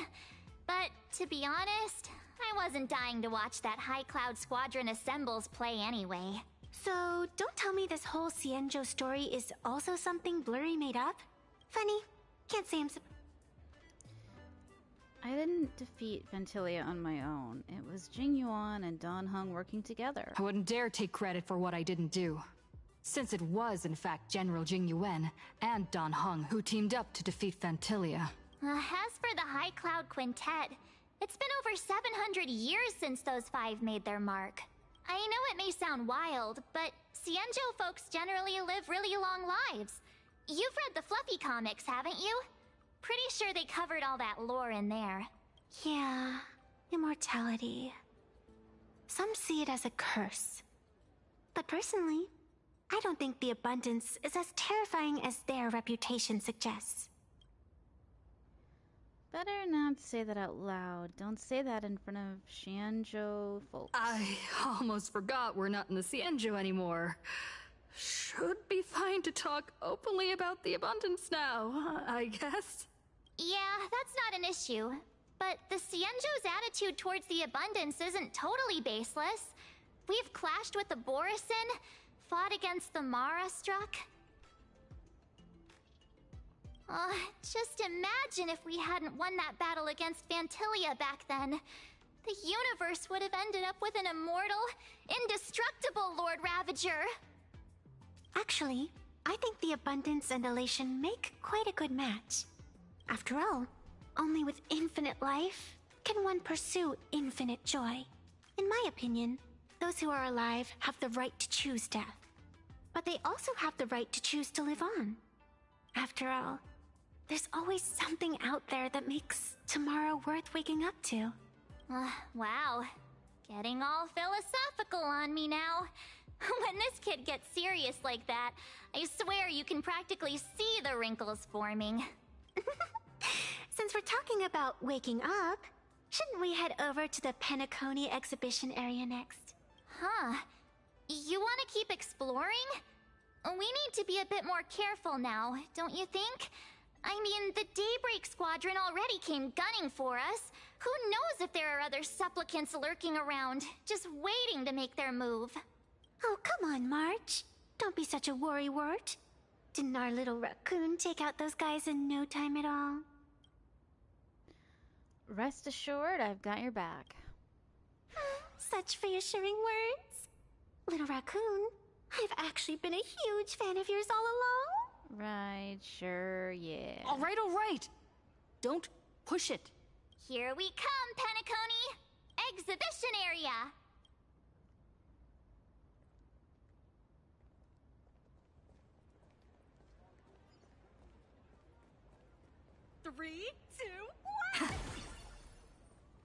But to be honest, I wasn't dying to watch that High Cloud Squadron assembles play anyway. So, don't tell me this whole Xianzhou story is also something Blurry made up? Funny. Can't say I'm I didn't defeat Ventilia on my own. It was Jing Yuan and Dan Heng working together. I wouldn't dare take credit for what I didn't do, since it was in fact General Jing Yuan and Dan Heng who teamed up to defeat Fantilia. As for the High Cloud Quintet, it's been over 700 years since those five made their mark. I know it may sound wild, but Xianzhou folks generally live really long lives. You've read the Fluffy comics, haven't you? Pretty sure they covered all that lore in there. Yeah, immortality. Some see it as a curse. But personally, I don't think the abundance is as terrifying as their reputation suggests. Better not say that out loud. Don't say that in front of Xianzhou folks. I almost forgot we're not in the Xianzhou anymore. Should be fine to talk openly about the abundance now, I guess. Yeah, that's not an issue. But the Xianzhou's attitude towards the abundance isn't totally baseless. We've clashed with the Borisin, fought against the Mara struck. Just imagine if we hadn't won that battle against Fantilia back then. The universe would have ended up with an immortal, indestructible Lord Ravager. Actually, I think the abundance and elation make quite a good match. After all, only with infinite life can one pursue infinite joy. In my opinion, those who are alive have the right to choose death. But they also have the right to choose to live on. After all, there's always something out there that makes tomorrow worth waking up to. Wow. Getting all philosophical on me now. When this kid gets serious like that, I swear you can practically see the wrinkles forming. Since we're talking about waking up, shouldn't we head over to the Penacony exhibition area next? Huh. You want to keep exploring? We need to be a bit more careful now, don't you think? I mean, the Daybreak Squadron already came gunning for us. Who knows if there are other supplicants lurking around, just waiting to make their move. Oh, come on, March. Don't be such a worrywart. Didn't our little raccoon take out those guys in no time at all? Rest assured, I've got your back. Such reassuring words. Little raccoon, I've actually been a huge fan of yours all along. Right, sure, yeah. All right. Don't push it. Here we come, Penacony! Exhibition area! Three, two, one!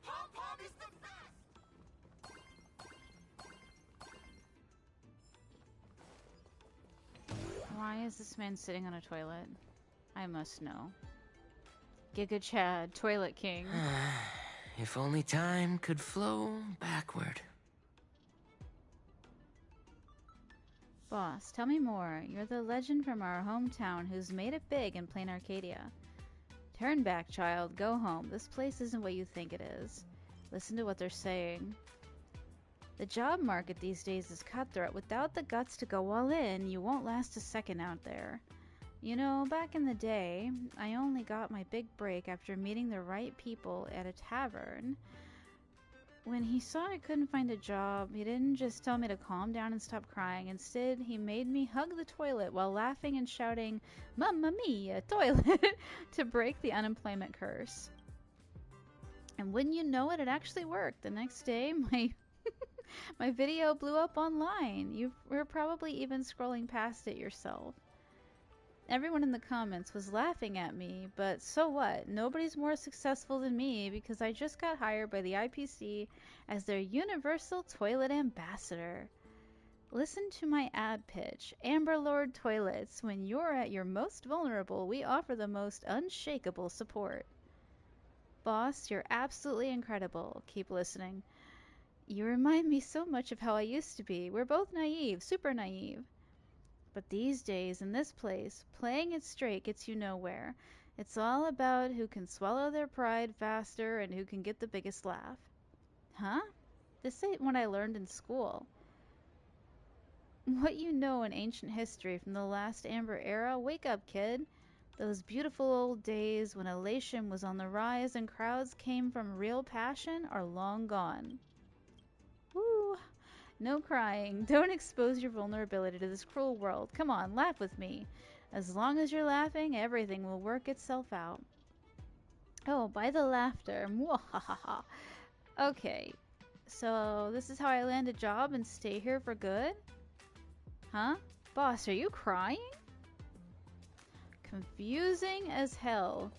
Pom-Pom is the best! Why is this man sitting on a toilet? I must know. Giga Chad, Toilet King. If only time could flow backward. Boss, tell me more. You're the legend from our hometown who's made it big in Plain Arcadia. Turn back, child. Go home. This place isn't what you think it is. Listen to what they're saying. The job market these days is cutthroat. Without the guts to go all in, you won't last a second out there. You know, back in the day, I only got my big break after meeting the right people at a tavern. When he saw I couldn't find a job, he didn't just tell me to calm down and stop crying. Instead, he made me hug the toilet while laughing and shouting, "Mamma mia, toilet!" to break the unemployment curse. And wouldn't you know it, it actually worked. The next day, my video blew up online. You were probably even scrolling past it yourself. Everyone in the comments was laughing at me, but so what? Nobody's more successful than me because I just got hired by the IPC as their Universal Toilet Ambassador. Listen to my ad pitch. Amber Lord Toilets, when you're at your most vulnerable, we offer the most unshakable support. Boss, you're absolutely incredible. Keep listening. You remind me so much of how I used to be. We're both naive, super naive. But these days, in this place, playing it straight gets you nowhere. It's all about who can swallow their pride faster and who can get the biggest laugh. Huh? This ain't what I learned in school. What you know in ancient history from the last Amber Era? Wake up, kid. Those beautiful old days when elation was on the rise and crowds came from real passion are long gone. Woo! No crying. Don't expose your vulnerability to this cruel world. Come on, laugh with me. As long as you're laughing, everything will work itself out. Oh, by the laughter. Mwahaha. Okay, so this is how I land a job and stay here for good? Huh? Boss, are you crying? Confusing as hell.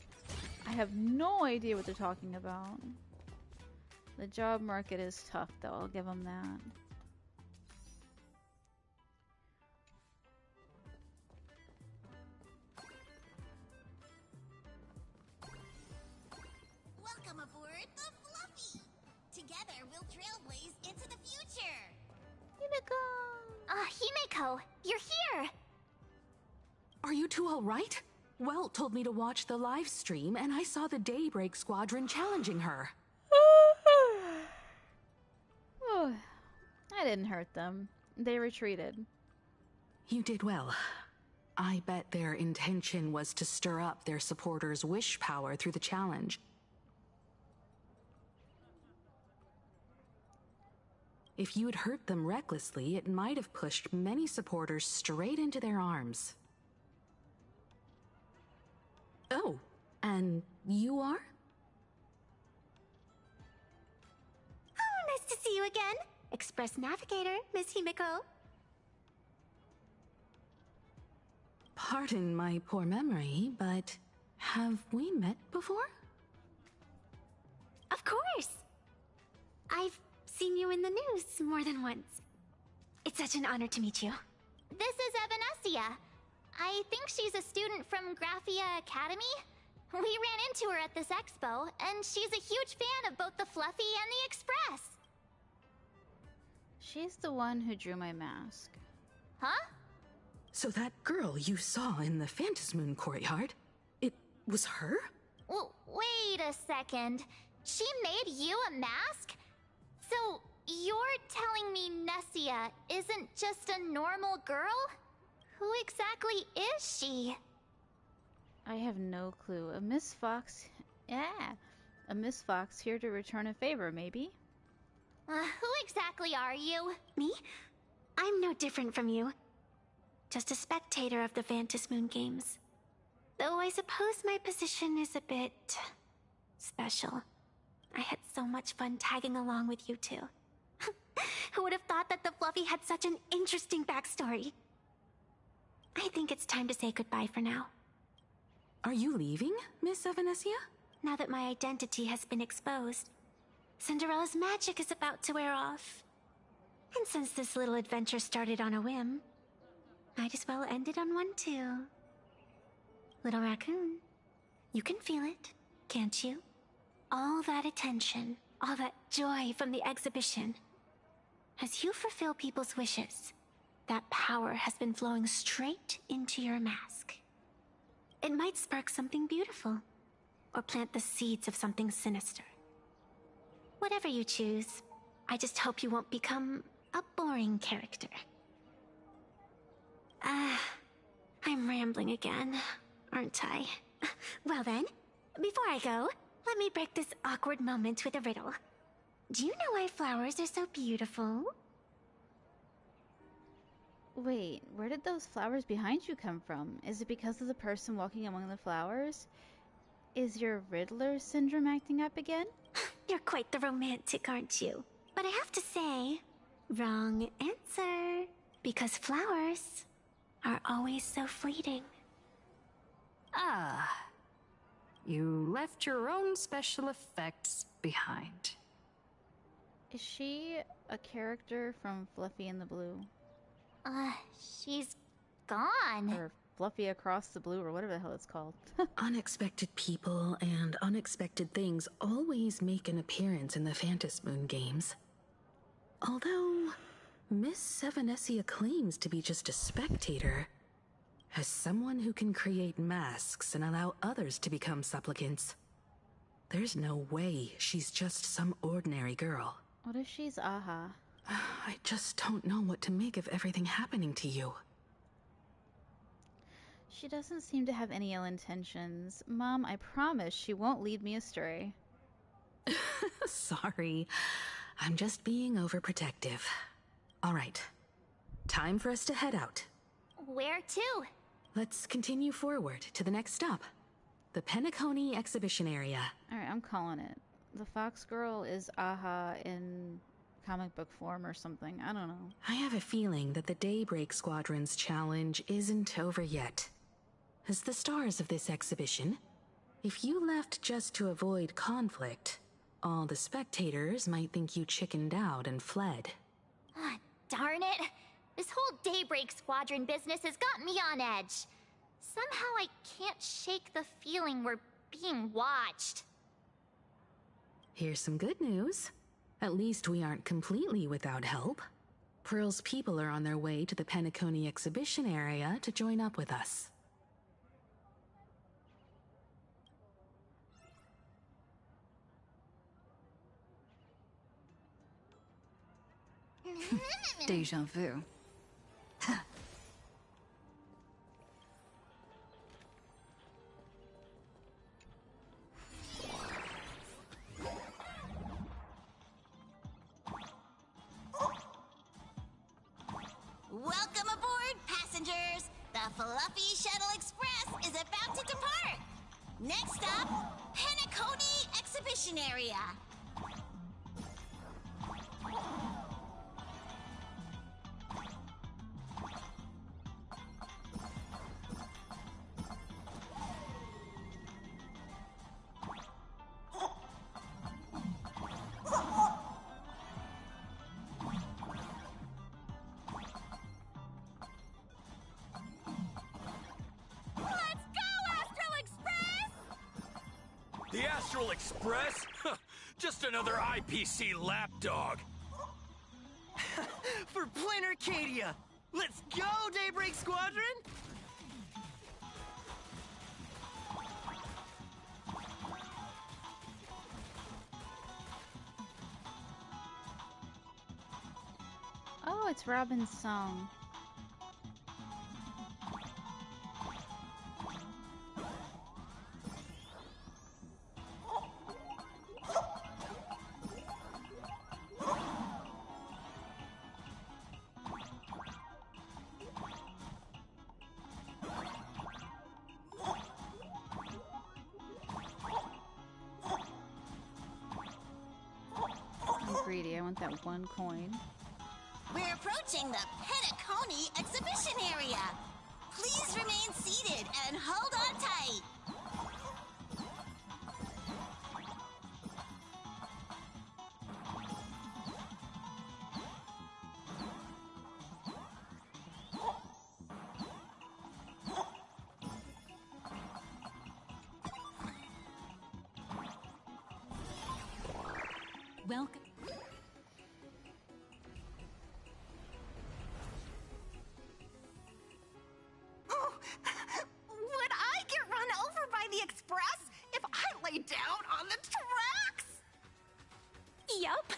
I have no idea what they're talking about. The job market is tough, though. I'll give them that. Welcome aboard the Fluffy! Together we'll trailblaze into the future! Himeko, you're here! Are you two all right? Welt told me to watch the live stream, and I saw the Daybreak Squadron challenging her. Oh, I didn't hurt them. They retreated. You did well. I bet their intention was to stir up their supporters' wish power through the challenge. If you had hurt them recklessly, it might have pushed many supporters straight into their arms. Oh, and you are? Oh, nice to see you again. Express Navigator, Miss Himeko. Pardon my poor memory, but have we met before? Of course. I've seen you in the news more than once. It's such an honor to meet you. This is Evanescia. I think she's a student from Graphia Academy. We ran into her at this expo, and she's a huge fan of both the Fluffy and the Express. She's the one who drew my mask. Huh? So that girl you saw in the Phantasmoon courtyard, it was her? Well, wait a second. She made you a mask? So, you're telling me Nessia isn't just a normal girl? Who exactly is she? I have no clue. A Miss Fox... A Miss Fox here to return a favor, maybe? Who exactly are you? Me? I'm no different from you. Just a spectator of the Phantasmoon games. Though I suppose my position is a bit... special. I had so much fun tagging along with you two. Who would have thought that the Fluffy had such an interesting backstory? I think it's time to say goodbye for now. Are you leaving, Miss Evanescia? Now that my identity has been exposed, Cinderella's magic is about to wear off. And since this little adventure started on a whim, might as well end it on one too. Little raccoon, you can feel it, can't you? All that attention, all that joy from the exhibition. As you fulfill people's wishes, that power has been flowing straight into your mask. It might spark something beautiful, or plant the seeds of something sinister. Whatever you choose, I just hope you won't become a boring character. I'm rambling again, aren't I? Well then, before I go, let me break this awkward moment with a riddle. Do you know why flowers are so beautiful? Wait, where did those flowers behind you come from? Is it because of the person walking among the flowers? Is your Riddler syndrome acting up again? You're quite the romantic, aren't you? But I have to say, wrong answer. Because flowers are always so fleeting. Ah. You left your own special effects behind. Is she a character from Fluffy and the Blue? She's gone. Or Fluffy Across the Blue, or whatever the hell it's called. Unexpected people and unexpected things always make an appearance in the Phantasmoon games. Although, Miss Evanescia claims to be just a spectator, As someone who can create masks and allow others to become supplicants, there's no way she's just some ordinary girl. What if she's Aha? I just don't know what to make of everything happening to you. She doesn't seem to have any ill intentions. Mom, I promise she won't lead me astray. Sorry. I'm just being overprotective. All right. Time for us to head out. Where to? Let's continue forward to the next stop. The Penacony exhibition area. Alright, I'm calling it. The Fox Girl is Aha in comic book form or something. I don't know. I have a feeling that the Daybreak Squadron's challenge isn't over yet. As the stars of this exhibition, if you left just to avoid conflict, all the spectators might think you chickened out and fled. Ah, darn it! This whole Daybreak Squadron business has got me on edge. Somehow I can't shake the feeling we're being watched. Here's some good news. At least we aren't completely without help. Pearl's people are on their way to the Penacony exhibition area to join up with us. Deja vu. Welcome aboard, passengers! The Fluffy Shuttle Express is about to depart! Next stop, Penacony Exhibition Area. The Astral Express? Just another IPC lapdog. For Plain Arcadia! Let's go, Daybreak Squadron! Oh, it's Robin's song. I'm greedy. I want that one coin. We're approaching the Penacony Exhibition Area. Please remain seated and hold on tight. Welcome. Oh, would I get run over by the express if I lay down on the tracks? Yup,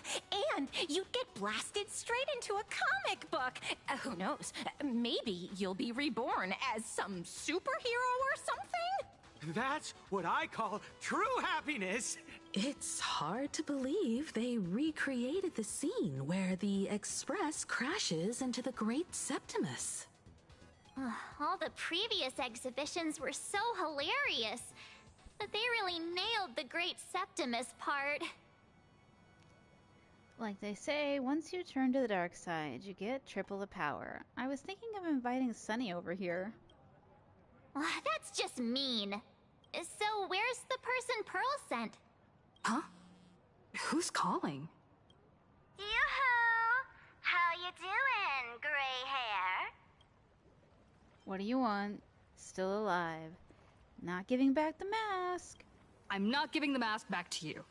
and you'd get blasted straight into a comic book. Who knows? Maybe you'll be reborn as some superhero or something? That's what I call true happiness. It's hard to believe they recreated the scene where the Express crashes into the Great Septimus. All the previous exhibitions were so hilarious, but they really nailed the Great Septimus part. Like they say, once you turn to the dark side, you get triple the power. I was thinking of inviting Sunny over here. That's just mean. So where's the person Pearl sent? Huh? Who's calling? Yoo-hoo! How you doing, gray hair? What do you want? Still alive. Not giving back the mask. I'm not giving the mask back to you.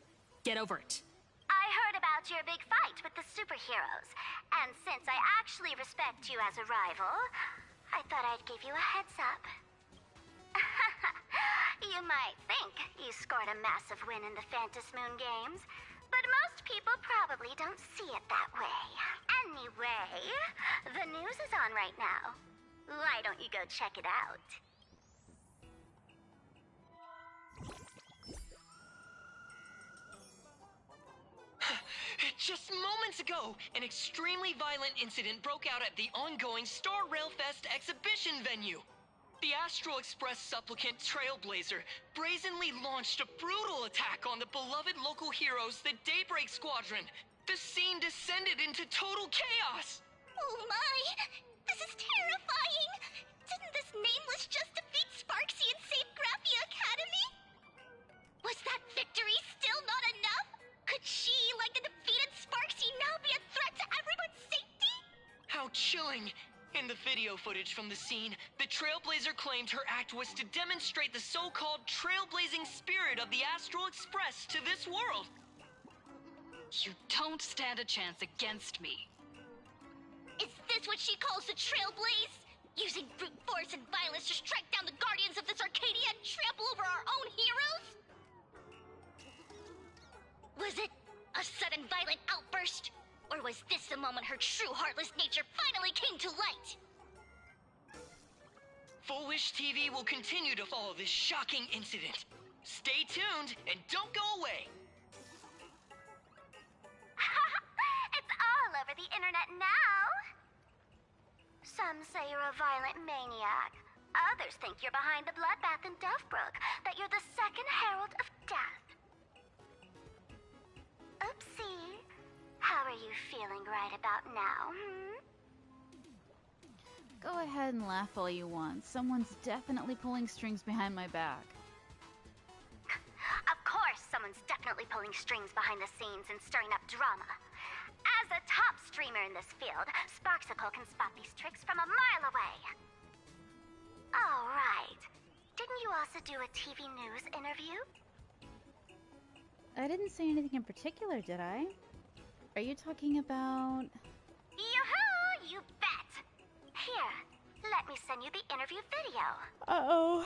Get over it. I heard about your big fight with the superheroes, and since I actually respect you as a rival, I thought I'd give you a heads up. You might think you scored a massive win in the Phantom Moon Games, but most people probably don't see it that way. Anyway, the news is on right now. Why don't you go check it out? Just moments ago, an extremely violent incident broke out at the ongoing Star Railfest exhibition venue. The Astral Express supplicant Trailblazer brazenly launched a brutal attack on the beloved local heroes, the Daybreak Squadron. The scene descended into total chaos. Oh my! This is terrifying! Didn't this nameless just defeat Sparksy and save Graphia Academy? Was that victory still not enough? Could she, like the defeated Sparksy, now be a threat to everyone's safety? How chilling! In the video footage from the scene, the Trailblazer claimed her act was to demonstrate the so-called trailblazing spirit of the Astral Express to this world. You don't stand a chance against me. Is this what she calls the Trailblaze? Using brute force and violence to strike down the guardians of this Arcadia and trample over our own heroes? Was it a sudden violent outburst? Or was this the moment her true heartless nature finally came to light? Full Wish TV will continue to follow this shocking incident. Stay tuned and don't go away. It's all over the internet now. Some say you're a violent maniac. Others think you're behind the bloodbath in Deathbrook, that you're the second herald of death. Oopsie. How are you feeling right about now, Go ahead and laugh all you want. Someone's definitely pulling strings behind my back. Of course, someone's definitely pulling strings behind the scenes and stirring up drama. As a top streamer in this field, Sparksicle can spot these tricks from a mile away. Oh, right. Didn't you also do a TV news interview? I didn't say anything in particular, did I? Are you talking about... Yoo-hoo! You bet! Here, let me send you the interview video. Uh-oh.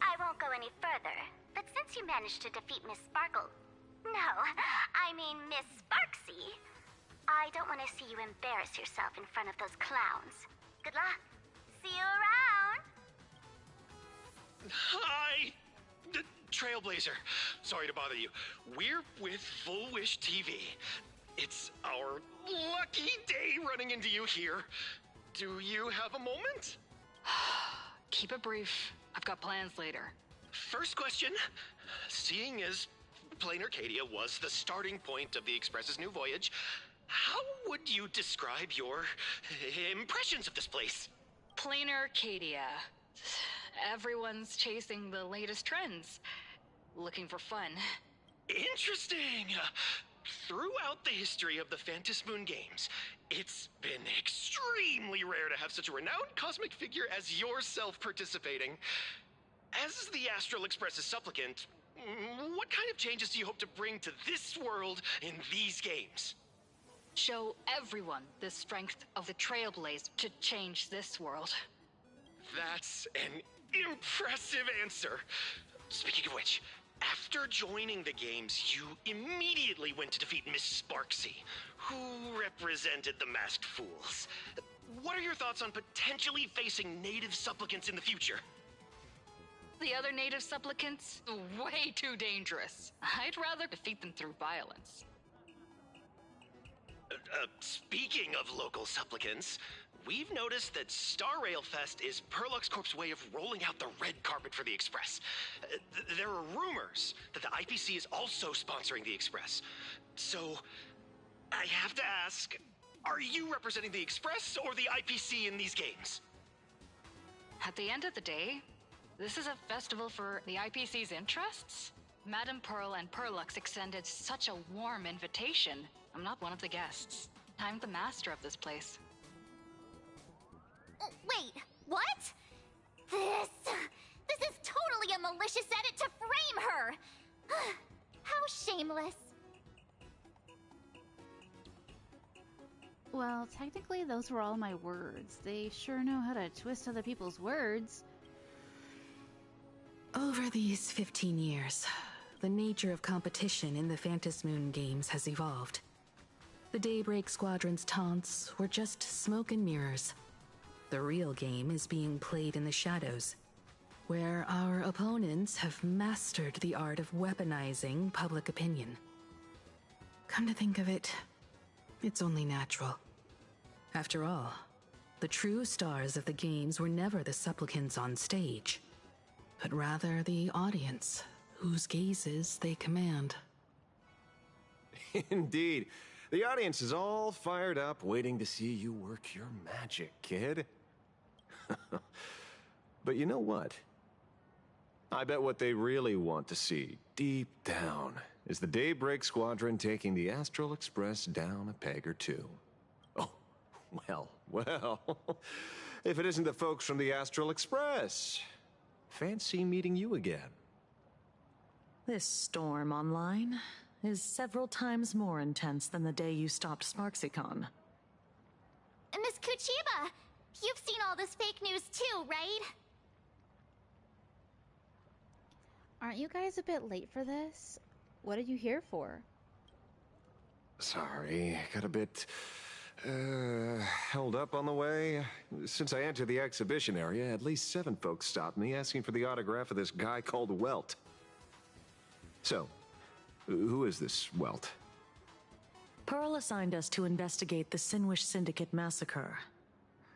I won't go any further, but since you managed to defeat Miss Sparkle... No, I mean Miss Sparksy, I don't want to see you embarrass yourself in front of those clowns. Good luck. See you around! Hi! Trailblazer. Sorry to bother you. We're with Full Wish TV. It's our lucky day running into you here. Do you have a moment? Keep it brief. I've got plans later. First question. Seeing as Plain Arcadia was the starting point of the Express's new voyage, how would you describe your impressions of this place? Plain Arcadia. Everyone's chasing the latest trends. Looking for fun. Interesting! Throughout the history of the Phantom Moon Games, it's been extremely rare to have such a renowned cosmic figure as yourself participating. As the Astral Express's supplicant, what kind of changes do you hope to bring to this world in these games? Show everyone the strength of the Trailblaze to change this world. That's an impressive answer. Speaking of which, after joining the games, you immediately went to defeat Miss Sparksy, who represented the Masked Fools. What are your thoughts on potentially facing native supplicants in the future? The other native supplicants? Way too dangerous. I'd rather defeat them through violence. Speaking of local supplicants, we've noticed that Star Rail Fest is Perlux Corp's way of rolling out the red carpet for the Express. There are rumors that the IPC is also sponsoring the Express. So, I have to ask, are you representing the Express or the IPC in these games? At the end of the day, this is a festival for the IPC's interests. Madame Pearl and Perlux extended such a warm invitation. I'm not one of the guests. I'm the master of this place. Wait, what? This is totally a malicious edit to frame her! How shameless. Well, technically, those were all my words. They sure know how to twist other people's words. Over these 15 years, the nature of competition in the Phantom Moon games has evolved. The Daybreak Squadron's taunts were just smoke and mirrors. The real game is being played in the shadows, where our opponents have mastered the art of weaponizing public opinion. Come to think of it, it's only natural. After all, the true stars of the games were never the supplicants on stage, but rather the audience, whose gazes they command. Indeed. The audience is all fired up, waiting to see you work your magic, kid. But you know what? I bet what they really want to see, deep down, is the Daybreak Squadron taking the Astral Express down a peg or two. Oh, well. If it isn't the folks from the Astral Express. Fancy meeting you again. This storm online is several times more intense than the day you stopped SparksyCon. Miss Kuchiba, you've seen all this fake news too, right? Aren't you guys a bit late for this? What are you here for? Sorry, got a bit held up on the way. Since I entered the exhibition area, at least 7 folks stopped me asking for the autograph of this guy called Welt. So, who is this Welt? Pearl assigned us to investigate the Sinwish Syndicate massacre.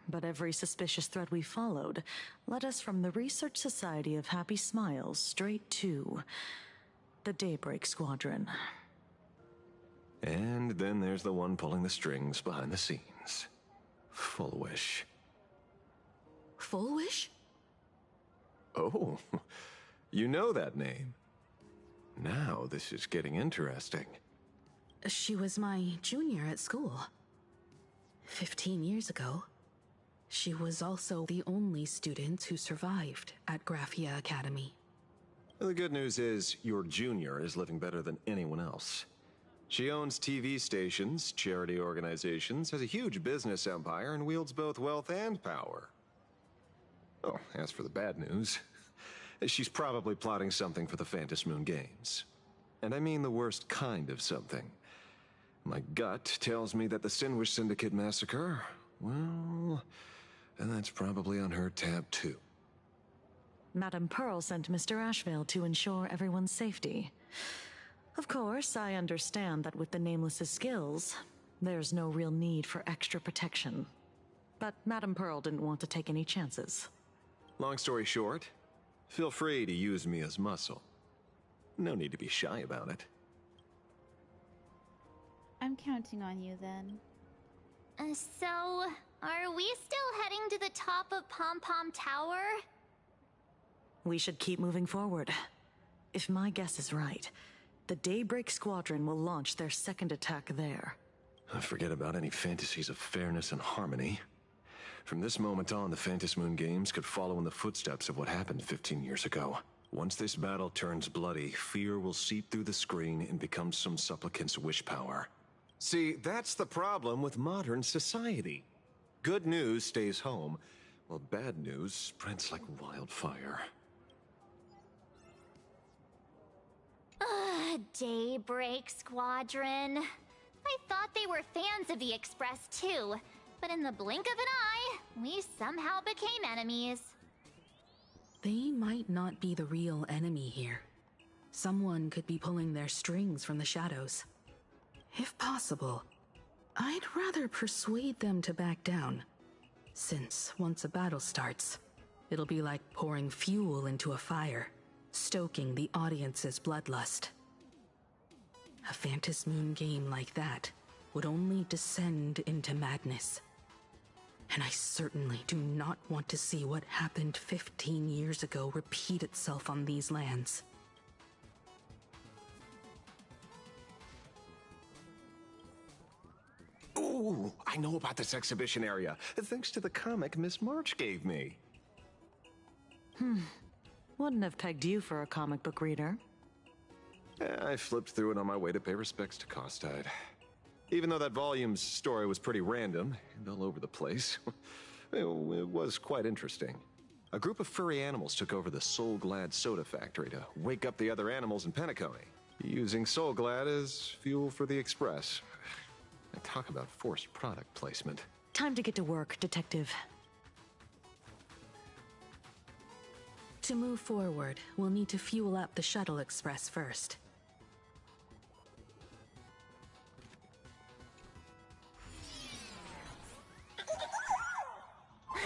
But every suspicious thread we followed led us from the Research Society of Happy Smiles straight to the Daybreak Squadron. And then there's the one pulling the strings behind the scenes. Fullwish. Fullwish? Oh, you know that name. Now this is getting interesting. She was my junior at school. 15 years ago. She was also the only student who survived at Graphia Academy. The good news is, your junior is living better than anyone else. She owns TV stations, charity organizations, has a huge business empire, and wields both wealth and power. Oh, as for the bad news, she's probably plotting something for the Phantom Moon games. And I mean the worst kind of something. My gut tells me that the Sinwish Syndicate massacre, well, and that's probably on her tab too. Madame Pearl sent Mr. Ashvale to ensure everyone's safety. Of course, I understand that with the Nameless's skills, there's no real need for extra protection. But Madame Pearl didn't want to take any chances. Long story short, feel free to use me as muscle. No need to be shy about it. I'm counting on you then. So, are we still heading to the top of Pom Pom Tower? We should keep moving forward. If my guess is right, the Daybreak Squadron will launch their second attack there. Forget about any fantasies of fairness and harmony. From this moment on, the Phantom Moon games could follow in the footsteps of what happened 15 years ago. Once this battle turns bloody, fear will seep through the screen and become some supplicant's wish power. See, that's the problem with modern society. Good news stays home, while bad news spreads like wildfire. Daybreak Squadron. I thought they were fans of the Express too, but in the blink of an eye, we somehow became enemies. They might not be the real enemy here. Someone could be pulling their strings from the shadows. If possible, I'd rather persuade them to back down. Since once a battle starts, it'll be like pouring fuel into a fire, stoking the audience's bloodlust. A Phantom Moon game like that would only descend into madness. And I certainly do not want to see what happened 15 years ago repeat itself on these lands. Ooh, I know about this exhibition area, thanks to the comic Miss March gave me. Wouldn't have pegged you for a comic book reader. I flipped through it on my way to pay respects to Costide. Even though that volume's story was pretty random and all over the place, it was quite interesting. A group of furry animals took over the Soul Glad soda factory to wake up the other animals in Penacony, using Soul Glad as fuel for the Express. Talk about forced product placement. Time to get to work, Detective. To move forward, we'll need to fuel up the Shuttle Express first.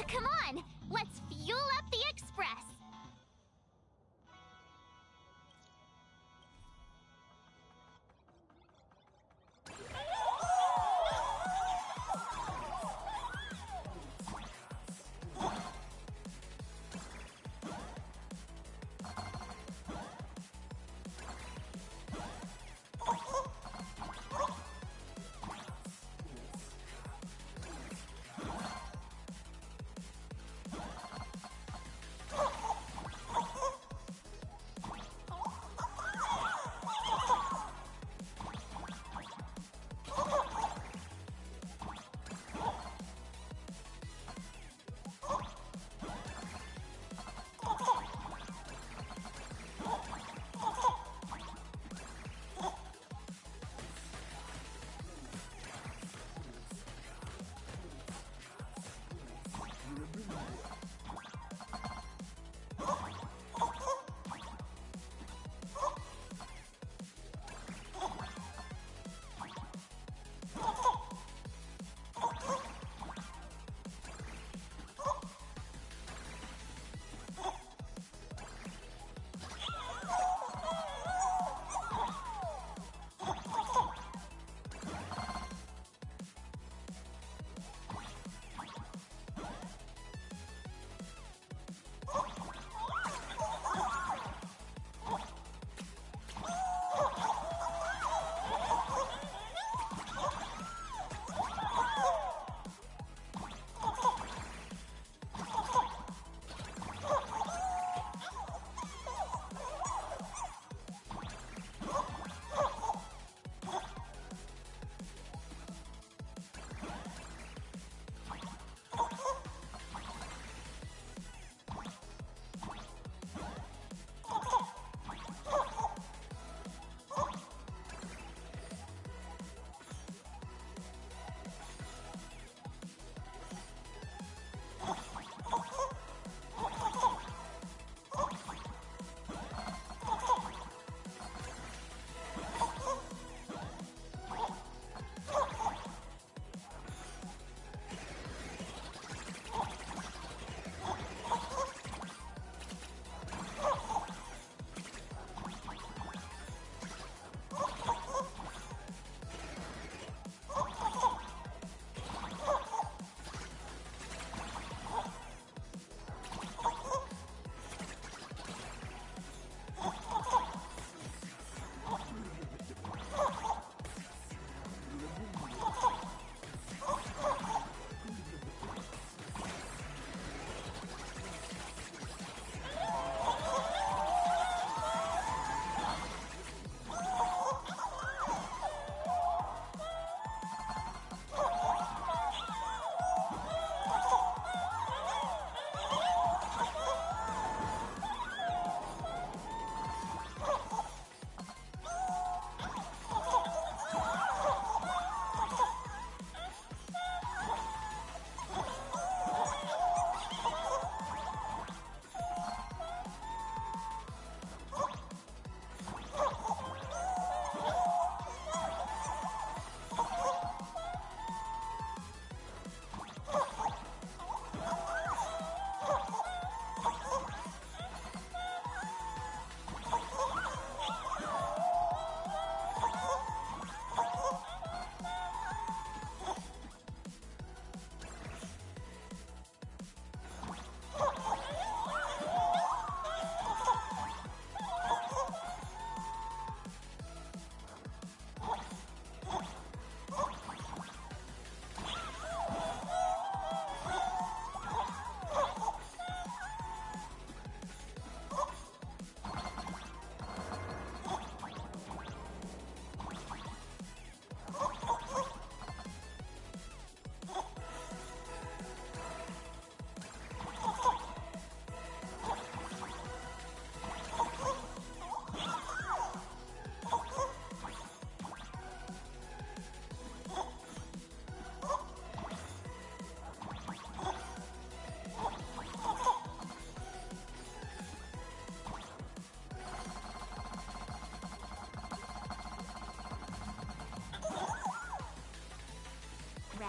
Come on, let's fuel up the Express.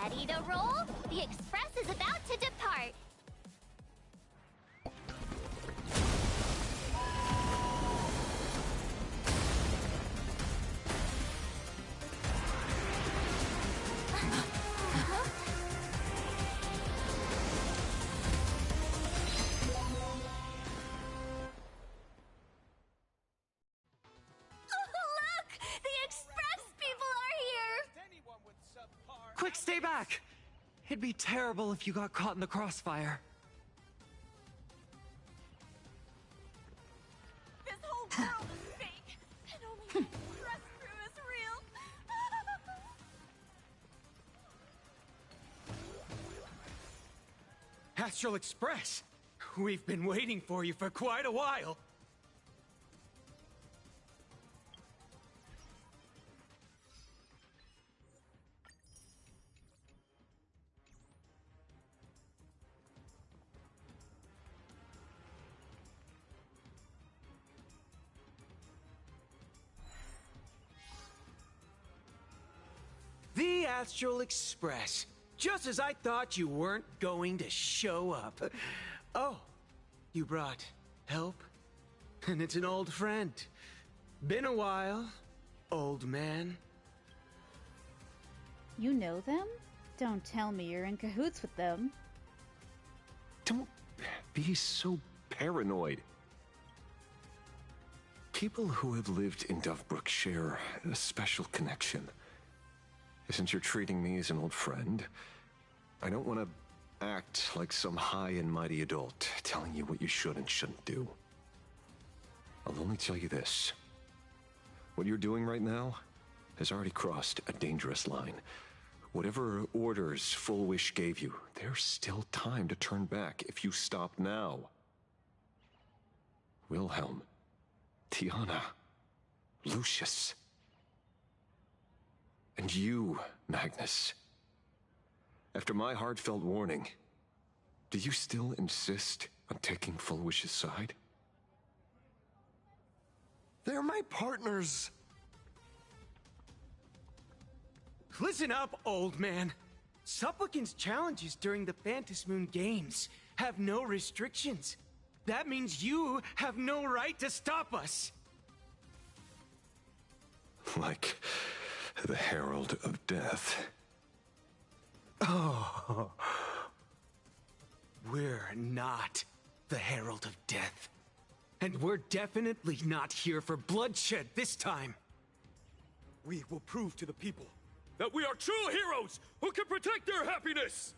Ready to roll? The Express is about to depart. Look! The Express people are here! Quick, stay back! It'd be terrible if you got caught in the crossfire. This whole world is fake, and only the Express crew is real. Astral Express! We've been waiting for you for quite a while. The Astral Express. Just as I thought you weren't going to show up. Oh, you brought help? And it's an old friend. Been a while, old man. You know them? Don't tell me you're in cahoots with them. Don't be so paranoid. People who have lived in Dovebrook share a special connection. Since you're treating me as an old friend, I don't want to act like some high and mighty adult telling you what you should and shouldn't do. I'll only tell you this. What you're doing right now has already crossed a dangerous line. Whatever orders Full Wish gave you, there's still time to turn back if you stop now. Wilhelm, Tiana, Lucius, and you, Magnus. After my heartfelt warning, do you still insist on taking Full Wish's side? They're my partners. Listen up, old man. Supplicants' challenges during the Phantom Moon Games have no restrictions. That means you have no right to stop us. Like the Herald of Death. Oh. We're not the Herald of Death. And we're definitely not here for bloodshed this time. We will prove to the people that we are true heroes who can protect their happiness!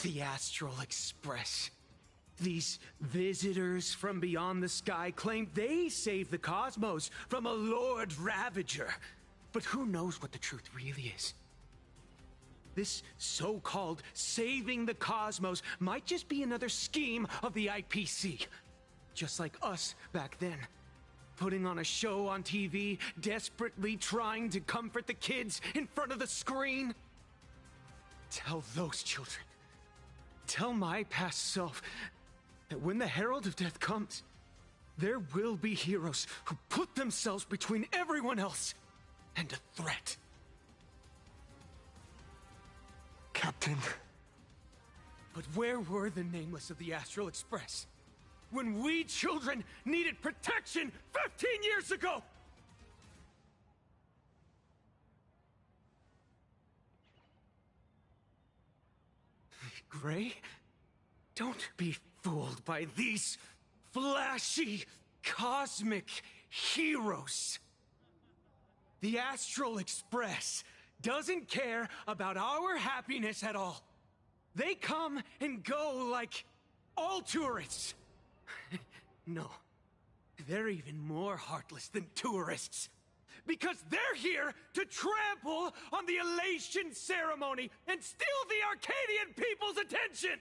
The Astral Express. These visitors from beyond the sky claim they saved the cosmos from a Lord Ravager. But who knows what the truth really is? This so-called saving the cosmos might just be another scheme of the IPC. Just like us back then. Putting on a show on TV, desperately trying to comfort the kids in front of the screen. Tell those children. Tell my past self that when the Herald of Death comes, there will be heroes who put themselves between everyone else and a threat. Captain. But where were the nameless of the Astral Express? When we children needed protection 15 years ago! Gray? Don't be fooled by these flashy, cosmic heroes. The Astral Express doesn't care about our happiness at all. They come and go like all tourists. No, they're even more heartless than tourists. Because they're here to trample on the elation ceremony and steal the Arcadian people's attention!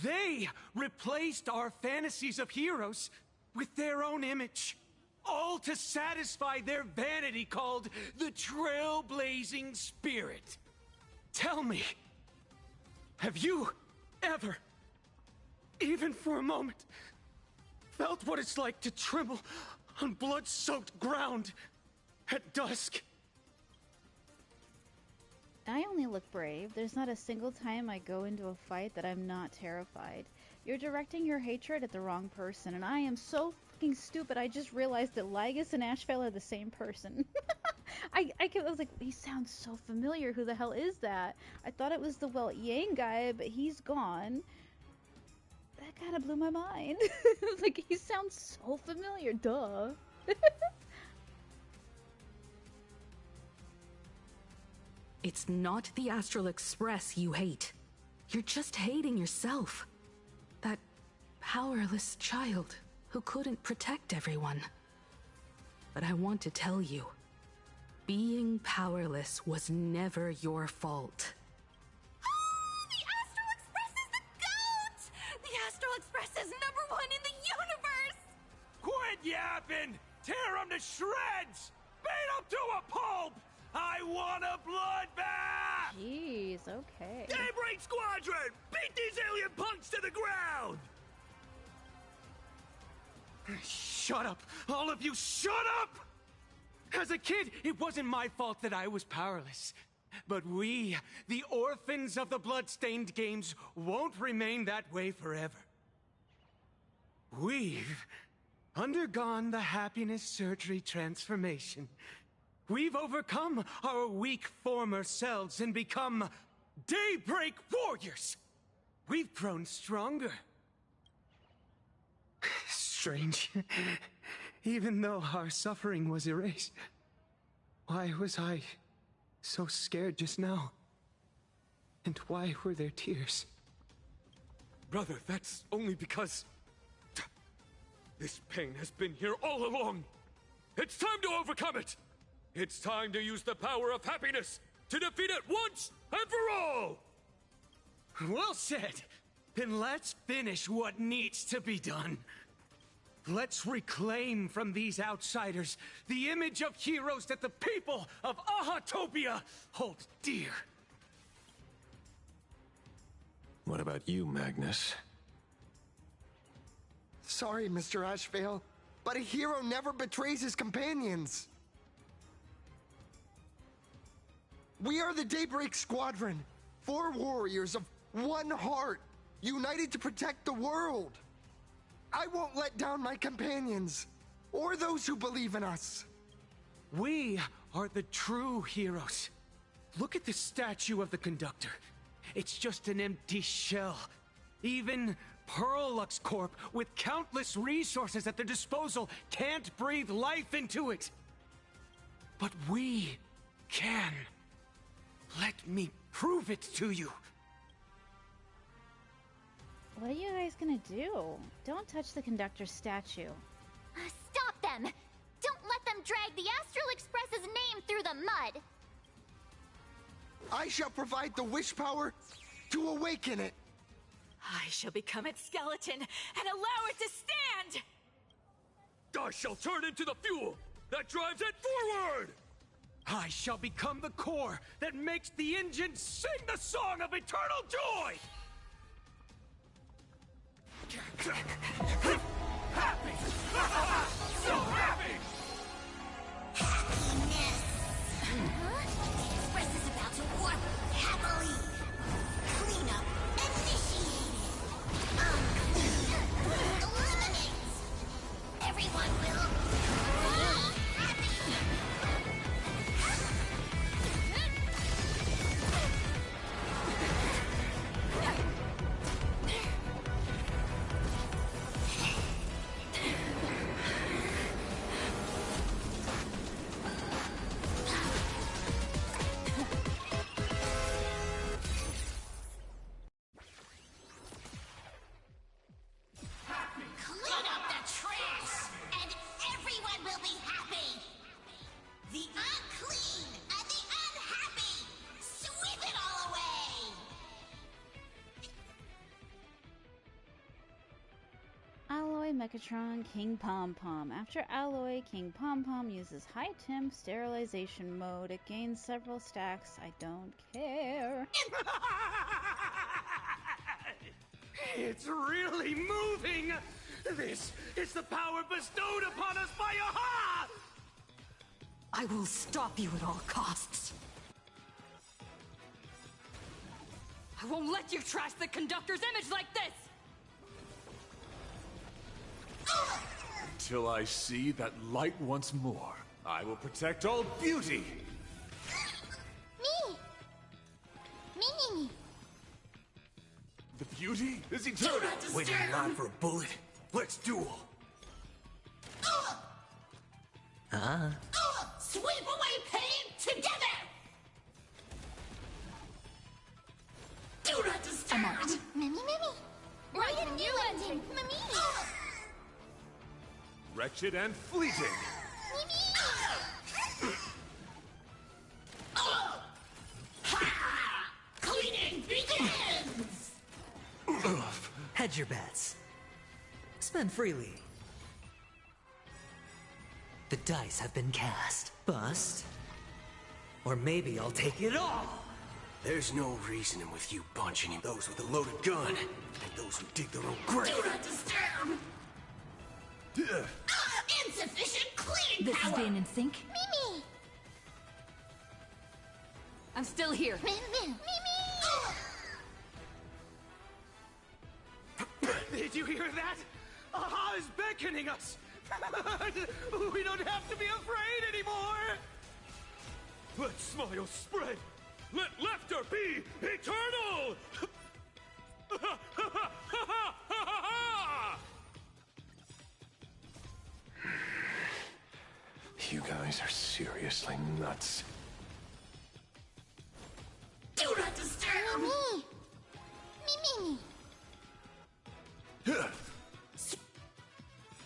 They replaced our fantasies of heroes with their own image. All to satisfy their vanity called the Trailblazing Spirit. Tell me, have you ever, even for a moment, felt what it's like to tremble on blood-soaked ground at dusk? only look brave. There's not a single time I go into a fight that I'm not terrified. You're directing your hatred at the wrong person, and I am so fucking stupid. I just realized that Lygus and Ashvale are the same person. I was like, he sounds so familiar. Who the hell is that? I thought it was the Yang guy, but he's gone. That kind of blew my mind. Like, he sounds so familiar. Duh. It's not the Astral Express you hate. You're just hating yourself. That powerless child who couldn't protect everyone. But I want to tell you, being powerless was never your fault. The Astral Express is the GOAT! The Astral Express is #1 in the universe! Quit yapping! Tear him to shreds! Beat him to a pulp! I want a bloodbath! Jeez, okay. Daybreak Squadron! Beat these alien punks to the ground! Shut up! All of you, shut up! As a kid, it wasn't my fault that I was powerless. But we, the orphans of the blood-stained games, won't remain that way forever. We've undergone the happiness surgery transformation. We've overcome our weak former selves and become Daybreak Warriors. We've grown stronger. Strange. Even though our suffering was erased, why was I so scared just now? And why were there tears? Brother, that's only because... this pain has been here all along. It's time to overcome it! It's time to use the power of happiness to defeat it once and for all! Well said! Then let's finish what needs to be done. Let's reclaim from these outsiders the image of heroes that the people of Ahatopia hold dear. What about you, Magnus? Sorry, Mr. Ashvale, but a hero never betrays his companions. We are the Daybreak Squadron, 4 warriors of one heart, united to protect the world. I won't let down my companions, or those who believe in us. We are the true heroes. Look at the statue of the conductor. It's just an empty shell. Even Perlux Corp, with countless resources at their disposal, can't breathe life into it. But we can. Let me prove it to you. What are you guys gonna do? Don't touch the conductor's statue. Stop them! Don't let them drag the Astral Express's name through the mud! I shall provide the wish power to awaken it. I shall become its skeleton and allow it to stand! I shall turn into the fuel that drives it forward! I shall become the core that makes the engine sing the song of eternal joy! Happy! So happy! Happiness! The Express is about to warp happily! Cleanup initiated! Eliminates! Everyone will... happy! Clean up the trash, and everyone will be happy! The unclean and the unhappy! Sweep it all away! Alloy Mechatron King Pom Pom. After Alloy, King Pom Pom uses high temp sterilization mode. It gains several stacks. I don't care. It's really moving! This is the power bestowed upon us by Aha! I will stop you at all costs. I won't let you trash the conductor's image like this! Till I see that light once more, I will protect all beauty! Me! Me! The beauty is eternal! Waiting in line for a bullet? Let's duel! Sweep away pain together! Do not disturb! Mimi! Write a new ending! Mimi! Wretched and fleeting! Cleaning begins! Hedge your bets. Spend freely. The dice have been cast. Bust. Or maybe I'll take it all! There's no reasoning with you bunching him. Those with a loaded gun, and those who dig their own grave. Do not disturb! Insufficient cleaning This power! is being in sync? Mimi! I'm still here. Mimi! Did you hear that? Aha is beckoning us! We don't have to be afraid anymore! Let smile spread! Let laughter be eternal! You guys are seriously nuts. Do not disturb! Mimi! Sweep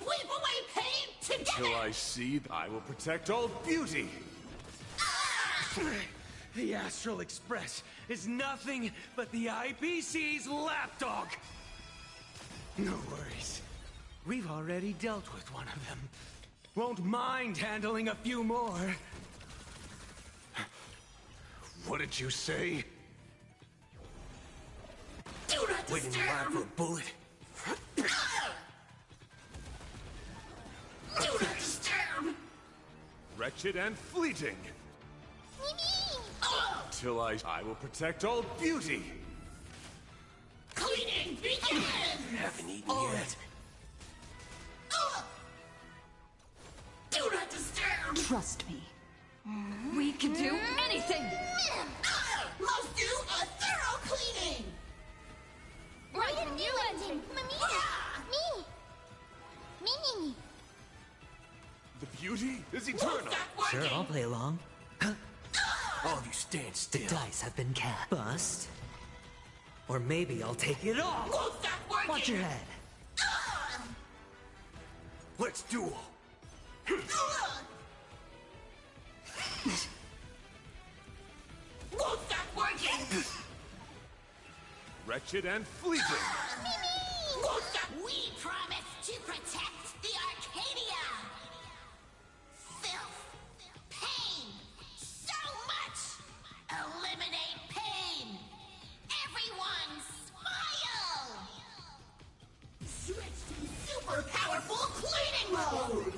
away pain together! Till I see, I will protect all beauty! The Astral Express is nothing but the IPC's lapdog! No worries. We've already dealt with one of them. Won't mind handling a few more. What did you say? Do not Waiting in line disturb! for a bullet? Do not disturb! Wretched and fleeting! Till I will protect all beauty! Cleaning begins! Haven't eaten yet. Do not disturb! Trust me. We can do anything! Must do a thorough cleaning! Write a new ending! Mimi! The beauty is eternal! Sure, I'll play along. All of you stand still. The dice have been cast. Bust. Or maybe I'll take it all! Won't that work? Watch your head. Let's duel! Won't that working? Wretched and fleeting! Won't that... We promise to protect the Arcadia! Filth! Pain! So much! Eliminate pain! Everyone smile! Switch to super powerful cleaning mode!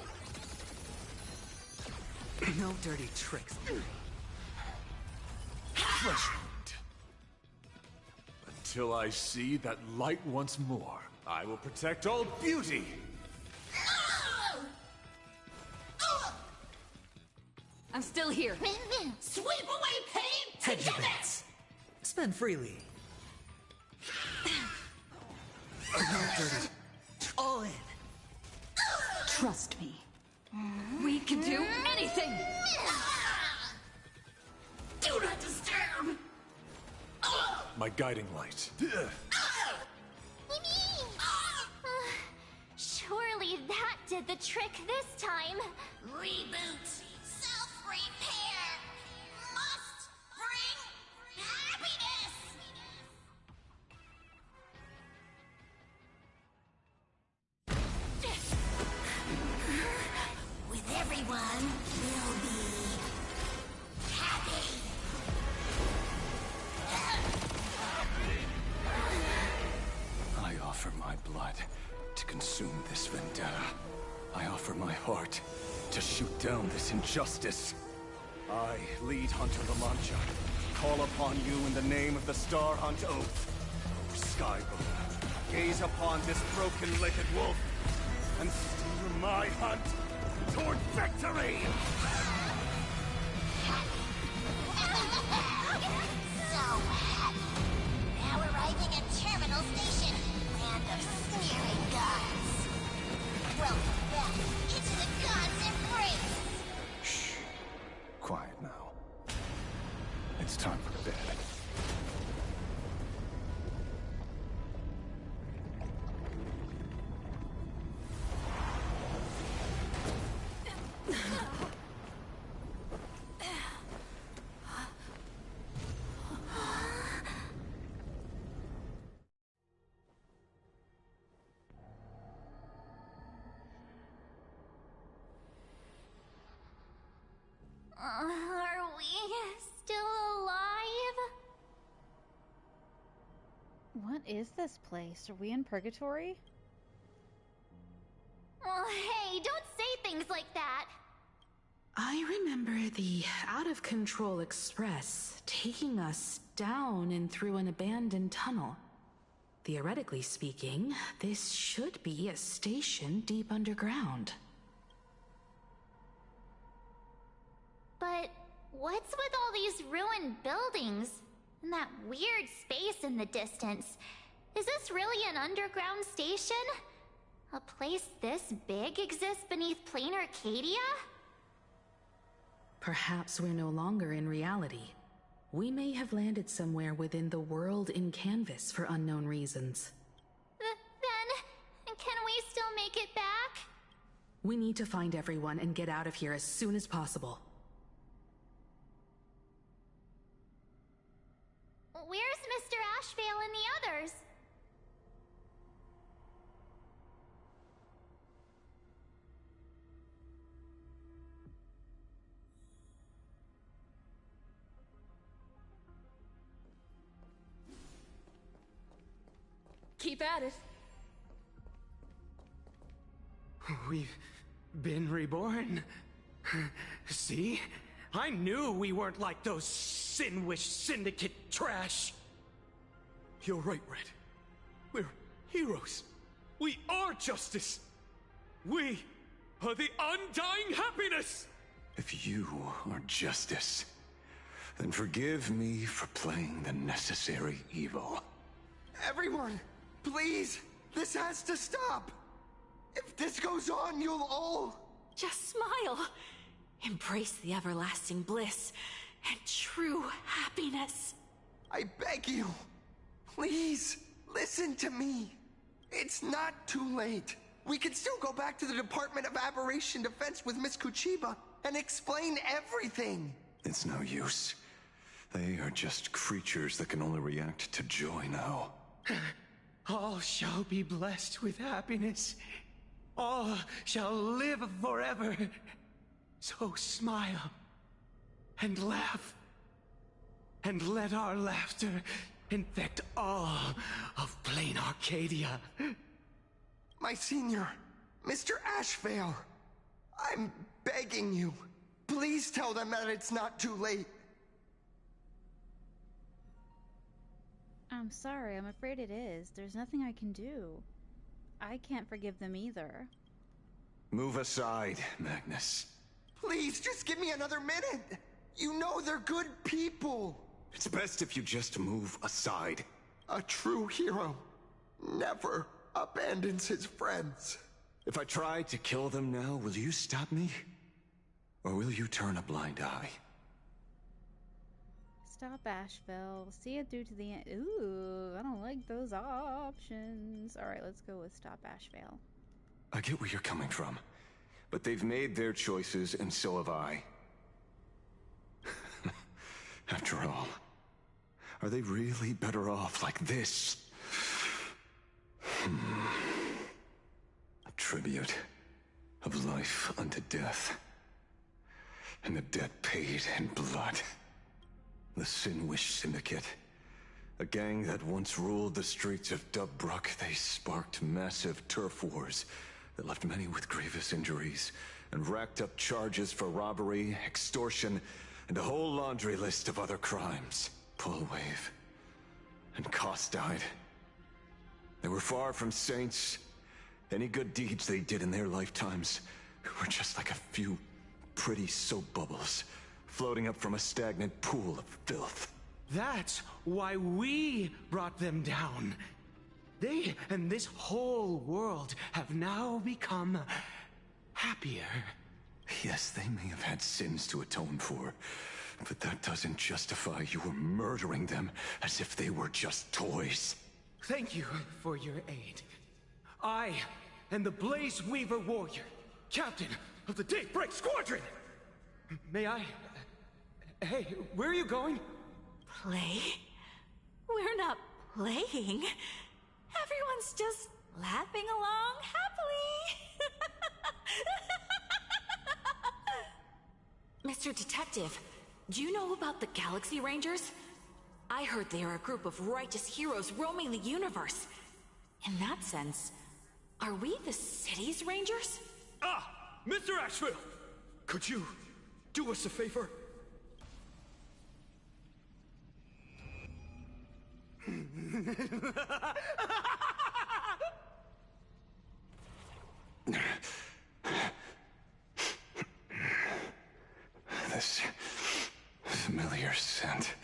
No dirty tricks. Fresh wound. Until I see that light once more, I will protect all beauty! I'm still here. Sweep away pain Hedge your together! bets. Spend freely. No dirty. All in. Trust me. We can do anything! Do not disturb! My guiding light. Surely that did the trick this time. Reboot! Self-repair! Must bring happiness! With everyone, we'll be happy! I offer my blood to consume this vendetta. I offer my heart to shoot down this injustice. I lead Hunter La Mancha, call upon you in the name of the Star Hunt Oath. O Skybow, gaze upon this broken-legged wolf and steer my hunt toward victory! So, now arriving at Terminal Station, land of sneering gods. Welcome back into the gods' embrace. Shh. Quiet now. It's time for bed. Are we still alive? What is this place? Are we in purgatory? Oh, hey, don't say things like that. I remember the out-of-control express taking us down and through an abandoned tunnel. Theoretically speaking, this should be a station deep underground. But what's with all these ruined buildings? And that weird space in the distance? Is this really an underground station? A place this big exists beneath plain Arcadia? Perhaps we're no longer in reality. We may have landed somewhere within the world in canvas for unknown reasons. Then, can we still make it back? We need to find everyone and get out of here as soon as possible. Where's Mr. Ashvale and the others? Keep at it. We've been reborn. See? I knew we weren't like those Sinwish Syndicate trash. You're right, Red. We're heroes. We are justice. We are the undying happiness! If you are justice, then forgive me for playing the necessary evil. Everyone, please! This has to stop! If this goes on, you'll all... Just smile. Embrace the everlasting bliss and true happiness. I beg you, please, listen to me. It's not too late. We can still go back to the Department of Aberration Defense with Miss Kuchiba and explain everything. It's no use. They are just creatures that can only react to joy now. All shall be blessed with happiness. All shall live forever. So smile and laugh, and let our laughter infect all of plain Arcadia. My senior, Mr. Ashvale, I'm begging you, please tell them that it's not too late. I'm sorry, I'm afraid it is. There's nothing I can do. I can't forgive them either. Move aside, Magnus. Please, just give me another minute. You know they're good people. It's best if you just move aside. A true hero never abandons his friends. If I try to kill them now, will you stop me? Or will you turn a blind eye? Stop, Asheville. See it through to the end. Ooh, I don't like those options. Alright, let's go with Stop, Asheville. I get where you're coming from. But they've made their choices, and so have I. After all, are they really better off like this? A tribute of life unto death. And the debt paid in blood. The Sinwish Syndicate. A gang that once ruled the streets of Dubbrook. They sparked massive turf wars that left many with grievous injuries and racked up charges for robbery, extortion, and a whole laundry list of other crimes. Pullwave and Koss died. They were far from saints. Any good deeds they did in their lifetimes were just like a few pretty soap bubbles floating up from a stagnant pool of filth. That's why we brought them down. They and this whole world have now become happier. Yes, they may have had sins to atone for, but that doesn't justify you murdering them as if they were just toys. Thank you for your aid. I am the Blaze Weaver Warrior, captain of the Daybreak Squadron! May I... Hey, where are you going? Play? We're not playing. Everyone's just laughing along happily. Mr. Detective, do you know about the Galaxy Rangers? I heard they are a group of righteous heroes roaming the universe. In that sense, are we the city's rangers? Ah! Mr. Asheville! Could you do us a favor? This familiar scent.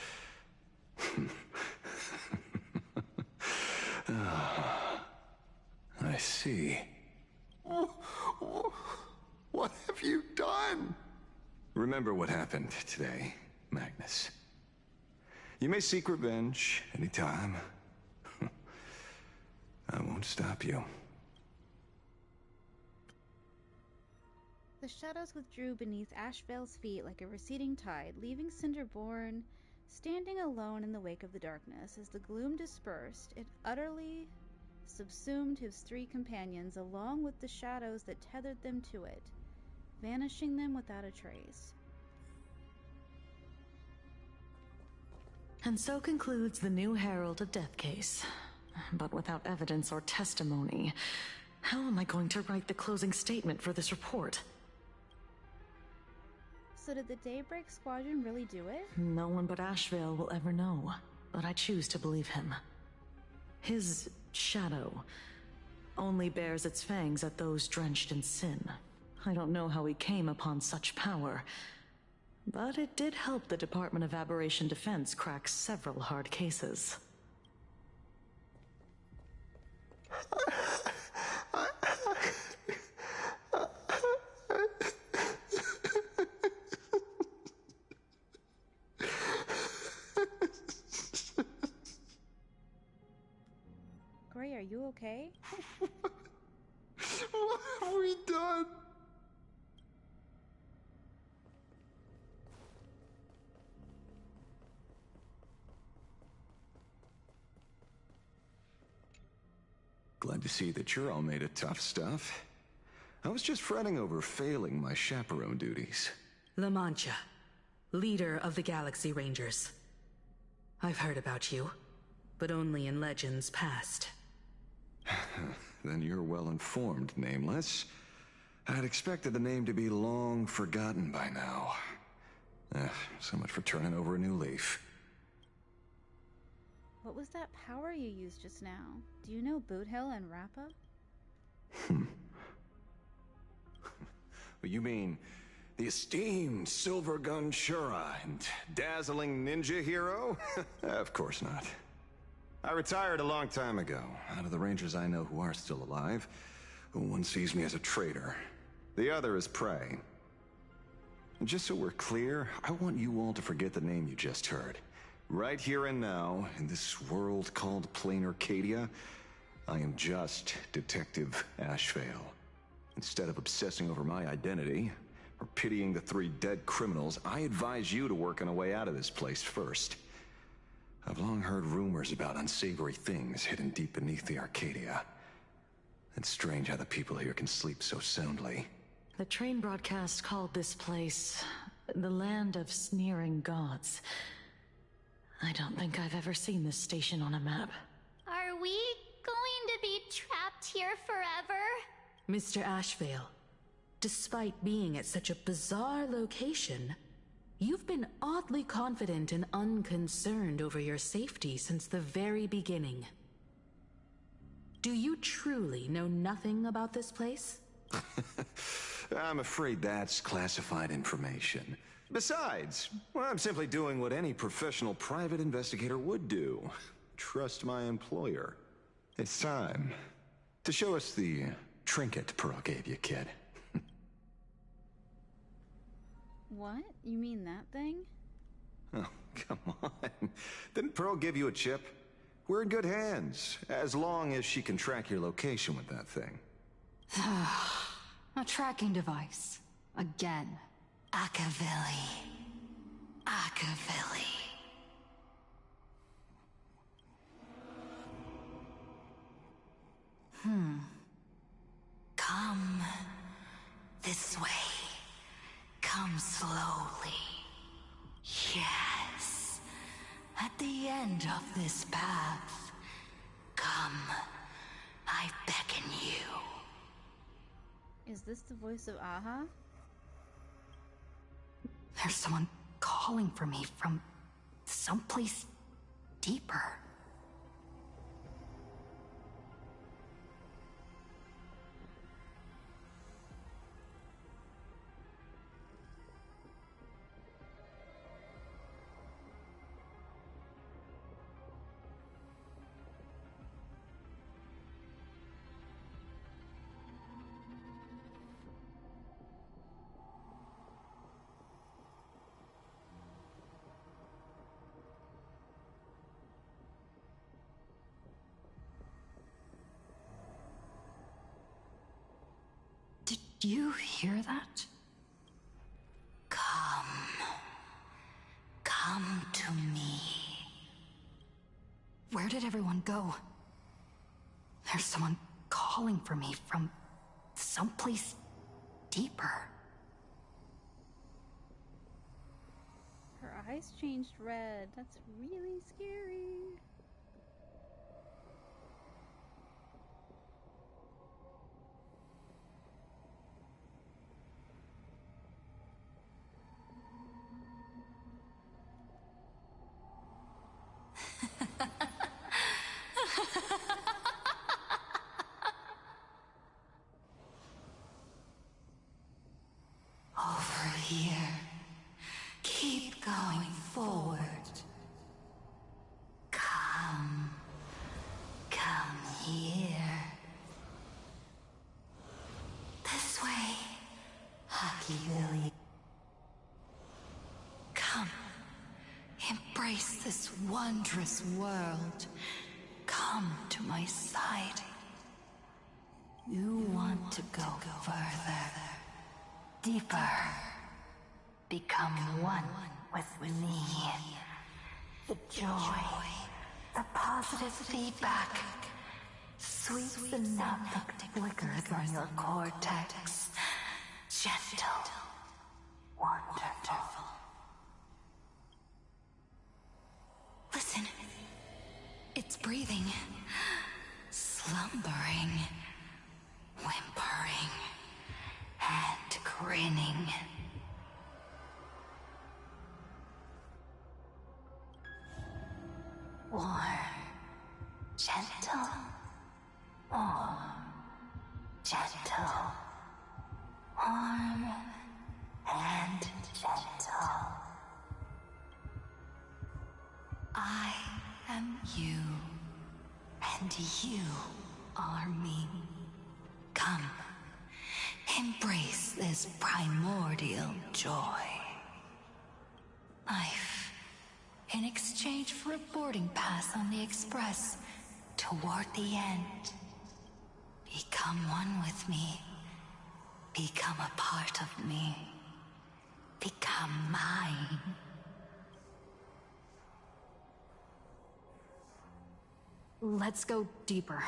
I see. What have you done? Remember what happened today, Magnus. You may seek revenge anytime. I won't stop you. The shadows withdrew beneath Ashvale's feet like a receding tide, leaving Cinderborn standing alone in the wake of the darkness. As the gloom dispersed, it utterly subsumed his three companions, along with the shadows that tethered them to it, vanishing them without a trace. And so concludes the new Herald of Death case. But without evidence or testimony, how am I going to write the closing statement for this report? So did the Daybreak Squadron really do it? No one but Ashvale will ever know, but I choose to believe him. His shadow only bears its fangs at those drenched in sin. I don't know how he came upon such power, but it did help the Department of Aberration Defense crack several hard cases. Gray, are you okay? What have we done? Glad to see that you're all made of tough stuff. I was just fretting over failing my chaperone duties. La Mancha, leader of the Galaxy Rangers. I've heard about you, but only in legends past. Then you're well informed, Nameless. I'd expected the name to be long forgotten by now. So much for turning over a new leaf. What was that power you used just now? Do you know Boothill and Rappa? You mean the esteemed Silver Gun Shura and dazzling ninja hero? Of course not. I retired a long time ago. Out of the Rangers I know who are still alive, one sees me as a traitor. The other is prey. And just so we're clear, I want you all to forget the name you just heard. Right here and now, in this world called Plain Arcadia, I am just Detective Ashvale. Instead of obsessing over my identity, or pitying the three dead criminals, I advise you to work on a way out of this place first. I've long heard rumors about unsavory things hidden deep beneath the Arcadia. It's strange how the people here can sleep so soundly. The train broadcast called this place the Land of Sneering Gods. I don't think I've ever seen this station on a map. Are we going to be trapped here forever? Mr. Ashvale, despite being at such a bizarre location, You've been oddly confident and unconcerned over your safety since the very beginning. Do you truly know nothing about this place? I'm afraid that's classified information. Besides, well, I'm simply doing what any professional private investigator would do. Trust my employer. It's time to show us the trinket Pearl gave you, kid. What? You mean that thing? Oh, come on. Didn't Pearl give you a chip? We're in good hands, as long as she can track your location with that thing. A tracking device. Again. Akavilli. Akavilli. Come this way. Come slowly. Yes. At the end of this path. Come. I beckon you. Is this the voice of Aha? There's someone calling for me from someplace deeper. Did you hear that? Come. Come to me. Where did everyone go? There's someone calling for me from someplace deeper. Her eyes changed red. That's really scary. Over here. Keep going forward. Come. Come here. This way. Akivilli. Come. Embrace this wondrous world. Come to my side. You want to go further. Deeper. Become one with me. The joy, the positive feedback, sweets enough that flickers on your cortex. Gentle, wonderful. Listen, it's breathing, slumbering, whimpering, and grinning. Warm, gentle, warm, gentle, warm, and gentle. I am you, and you are me. Come, embrace this primordial joy. Life. In exchange for a boarding pass on the Express toward the end. Become one with me. Become a part of me. Become mine. Let's go deeper.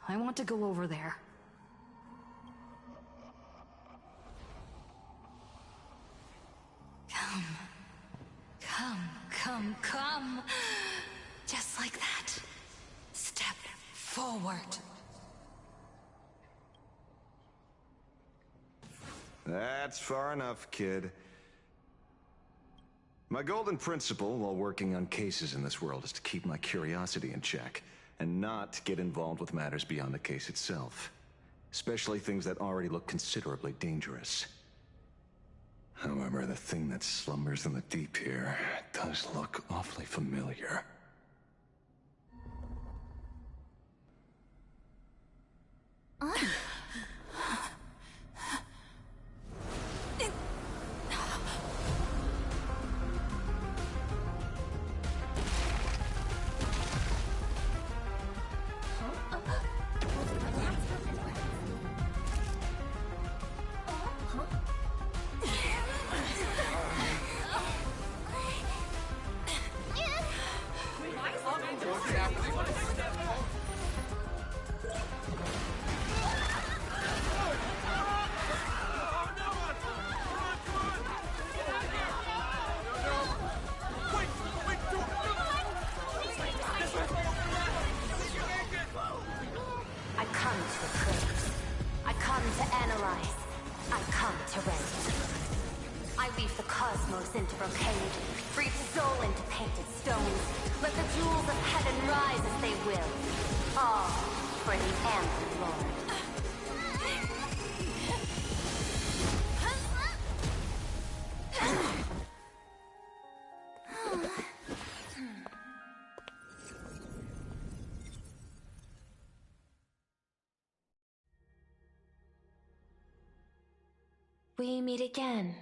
I want to go over there. Come. Come, come, come. Just like that. Step forward. That's far enough, kid. My golden principle while working on cases in this world is to keep my curiosity in check, and not get involved with matters beyond the case itself. Especially things that already look considerably dangerous. However, the thing that slumbers in the deep here does look awfully familiar. I come to appraise. I come to analyze. I come to render. I weave the cosmos into brocade, breathe soul into painted stones. Let the jewels of heaven rise as they will. All for the Amber Lord. We meet again,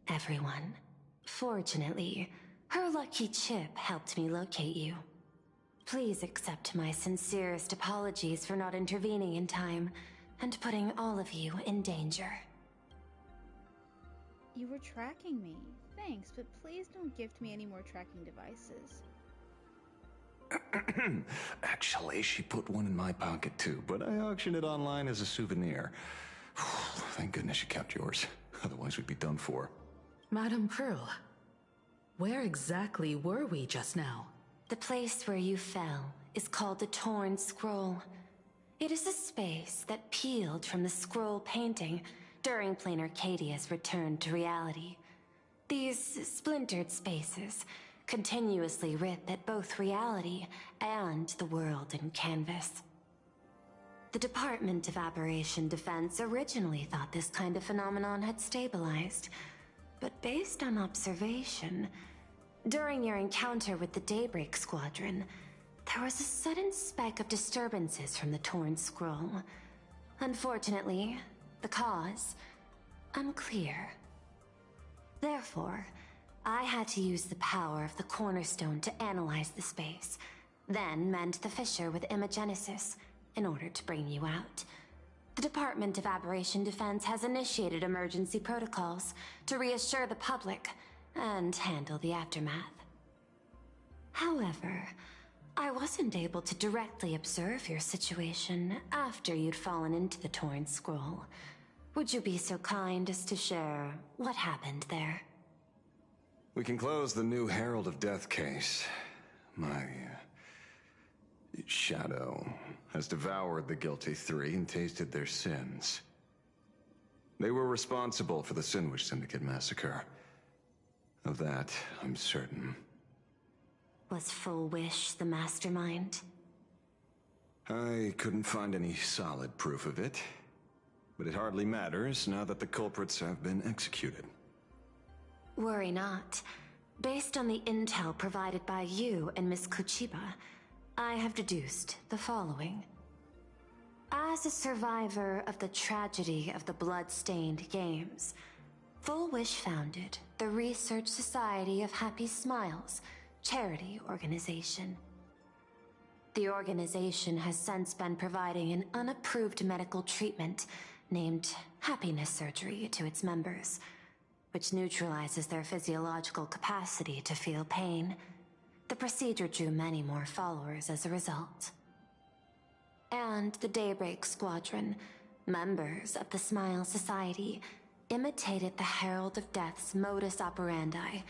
everyone. Fortunately, her lucky chip helped me locate you. Please accept my sincerest apologies for not intervening in time and putting all of you in danger. You were tracking me. Thanks, but please don't gift me any more tracking devices. Actually, she put one in my pocket too, but I auctioned it online as a souvenir. Thank goodness you kept yours. Otherwise, we'd be done for. Madame Pearl, where exactly were we just now? The place where you fell is called the Torn Scroll. It is a space that peeled from the scroll painting during Plain Arcadia's return to reality. These splintered spaces continuously rip at both reality and the world in canvas. The Department of Aberration Defense originally thought this kind of phenomenon had stabilized, but based on observation, during your encounter with the Daybreak Squadron, there was a sudden spike of disturbances from the Torn Scroll. Unfortunately, the cause, unclear. Therefore, I had to use the power of the Cornerstone to analyze the space, then mend the fissure with Imagenesis in order to bring you out. The Department of Aberration Defense has initiated emergency protocols to reassure the public and handle the aftermath. However, I wasn't able to directly observe your situation after you'd fallen into the Torn Scroll. Would you be so kind as to share what happened there? We can close the new Herald of Death case. My shadow has devoured the guilty three and tasted their sins. They were responsible for the Sinwish Syndicate massacre. Of that, I'm certain. Was Full Wish the mastermind? I couldn't find any solid proof of it, but it hardly matters now that the culprits have been executed. Worry not. Based on the intel provided by you and Miss Kuchiba, I have deduced the following. As a survivor of the tragedy of the Blood-Stained Games, Full Wish founded the Research Society of Happy Smiles, charity organization. The organization has since been providing an unapproved medical treatment named happiness surgery to its members, which neutralizes their physiological capacity to feel pain. The procedure drew many more followers as a result. And the Daybreak Squadron, members of the Smile Society, imitated the Herald of Death's modus operandi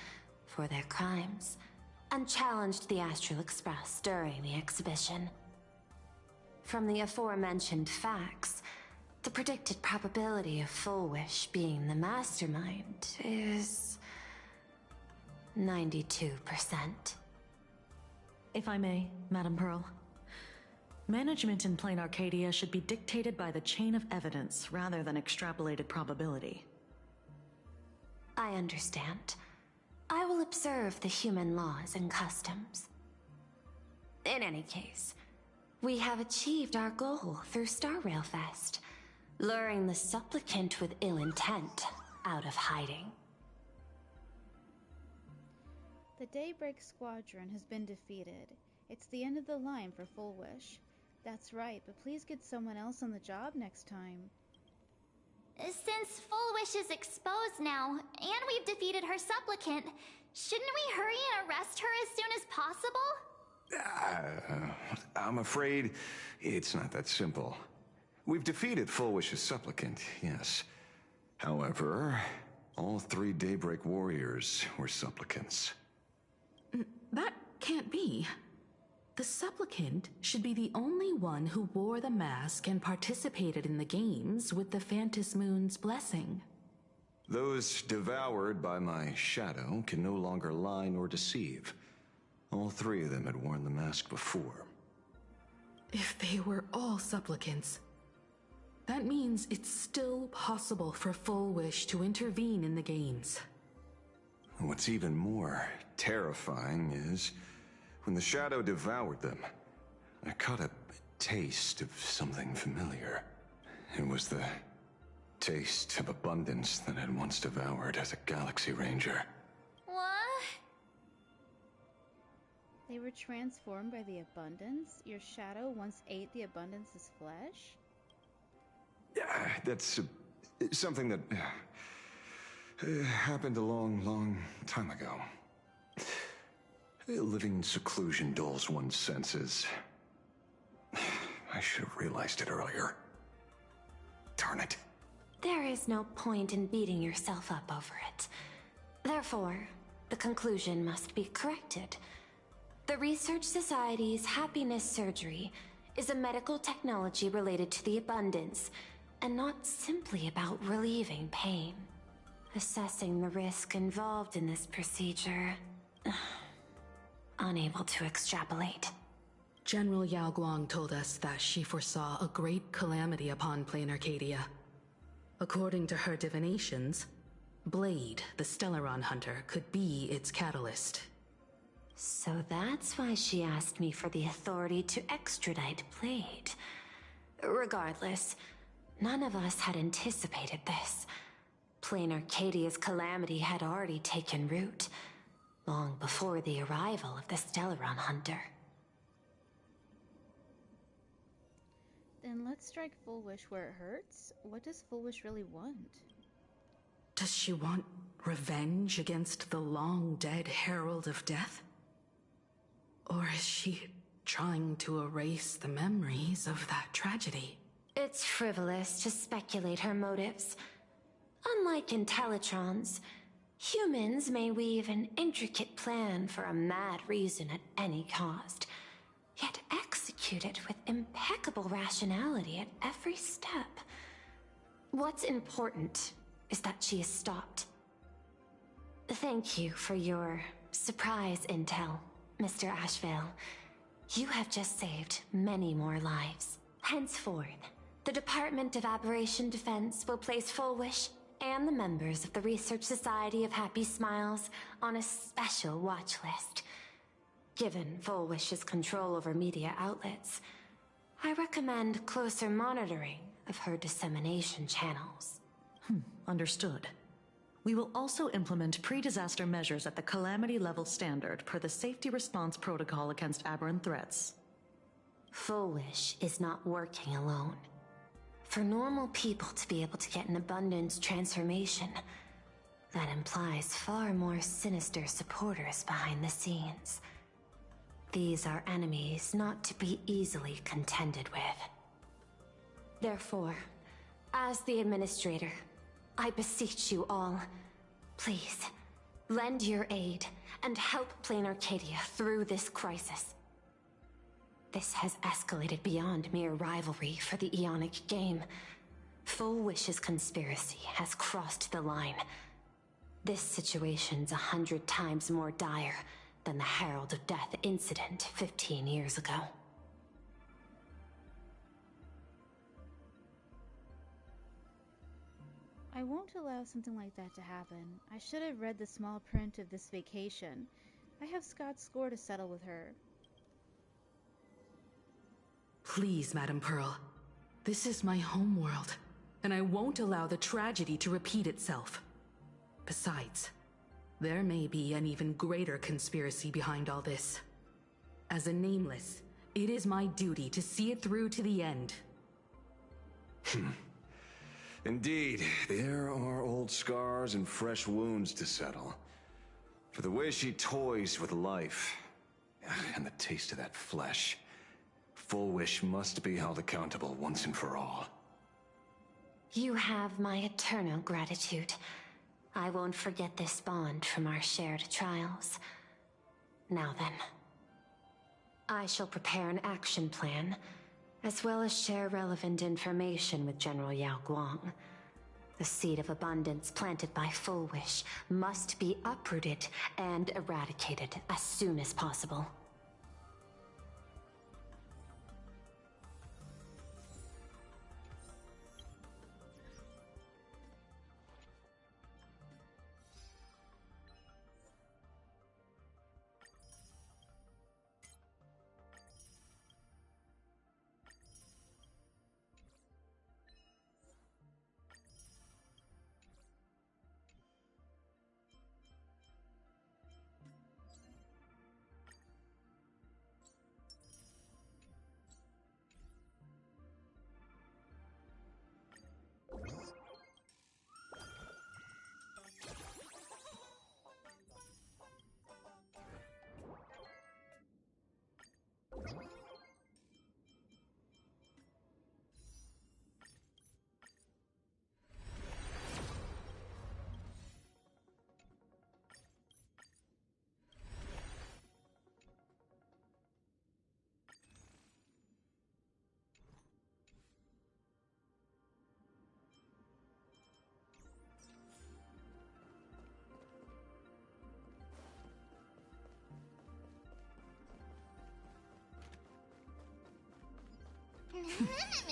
for their crimes, and challenged the Astral Express during the exhibition. From the aforementioned facts, the predicted probability of Full Wish being the mastermind is 92%. If I may, Madam Pearl. Management in Plain Arcadia should be dictated by the chain of evidence rather than extrapolated probability. I understand. I will observe the human laws and customs. In any case, we have achieved our goal through Star Rail Fest, luring the supplicant with ill intent out of hiding. The Daybreak Squadron has been defeated. It's the end of the line for Full Wish. That's right, but please get someone else on the job next time. Since Full Wish is exposed now, and we've defeated her supplicant, shouldn't we hurry and arrest her as soon as possible? I'm afraid it's not that simple. We've defeated Full Wish's supplicant, yes. However, all 3 Daybreak warriors were supplicants. That can't be. The supplicant should be the only one who wore the mask and participated in the games with the Phantus Moon's blessing. Those devoured by my shadow can no longer lie nor deceive. All 3 of them had worn the mask before. If they were all supplicants, that means it's still possible for Full Wish to intervene in the games. What's even more terrifying is, when the shadow devoured them, I caught a taste of something familiar. It was the taste of abundance that I'd once devoured as a Galaxy Ranger. What? They were transformed by the abundance? Your shadow once ate the abundance's flesh? That's something that happened a long, long time ago. Living in seclusion dulls one's senses. I should have realized it earlier. Darn it. There is no point in beating yourself up over it. Therefore, the conclusion must be corrected. The Research Society's happiness surgery is a medical technology related to the abundance, and not simply about relieving pain. Assessing the risk involved in this procedure... unable to extrapolate. General Yao Guang told us that she foresaw a great calamity upon Plain Arcadia. According to her divinations, Blade, the Stellaron hunter, could be its catalyst. So that's why she asked me for the authority to extradite Blade. Regardless, none of us had anticipated this. Plain Arcadia's calamity had already taken root, long before the arrival of the Stellaron hunter. Then let's strike Full Wish where it hurts. What does Full Wish really want? Does she want revenge against the long-dead Herald of Death? Or is she trying to erase the memories of that tragedy? It's frivolous to speculate her motives. Unlike Intellitrons, humans may weave an intricate plan for a mad reason at any cost, yet execute it with impeccable rationality at every step. What's important is that she is stopped. Thank you for your surprise intel, Mr. Ashvale. You have just saved many more lives. Henceforth, the Department of Aberration Defense will place Full Wish and the members of the Research Society of Happy Smiles on a special watch list. Given Full Wish's control over media outlets, I recommend closer monitoring of her dissemination channels. Understood. We will also implement pre-disaster measures at the calamity level standard per the Safety Response Protocol against aberrant threats. Full Wish is not working alone. For normal people to be able to get an abundance transformation, that implies far more sinister supporters behind the scenes. These are enemies not to be easily contended with. Therefore, as the Administrator, I beseech you all, please, lend your aid and help Plain Arcadia through this crisis. This has escalated beyond mere rivalry for the Ionic game. Full Wish's conspiracy has crossed the line. This situation's 100 times more dire than the Herald of Death incident 15 years ago. I won't allow something like that to happen. I should have read the small print of this vacation. I have Scott's score to settle with her. Please, Madam Pearl. This is my homeworld, and I won't allow the tragedy to repeat itself. Besides, there may be an even greater conspiracy behind all this. As a Nameless, it is my duty to see it through to the end. Indeed, there are old scars and fresh wounds to settle. For the way she toys with life, and the taste of that flesh, Full Wish must be held accountable once and for all. You have my eternal gratitude. I won't forget this bond from our shared trials. Now then, I shall prepare an action plan, as well as share relevant information with General Yao Guang. The seed of abundance planted by Full Wish must be uprooted and eradicated as soon as possible.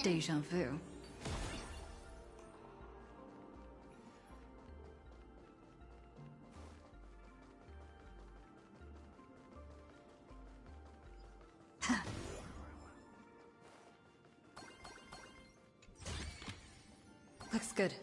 Deja vu. Looks good.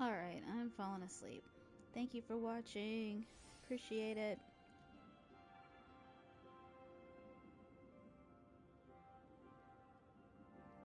Alright, I'm falling asleep. Thank you for watching. Appreciate it.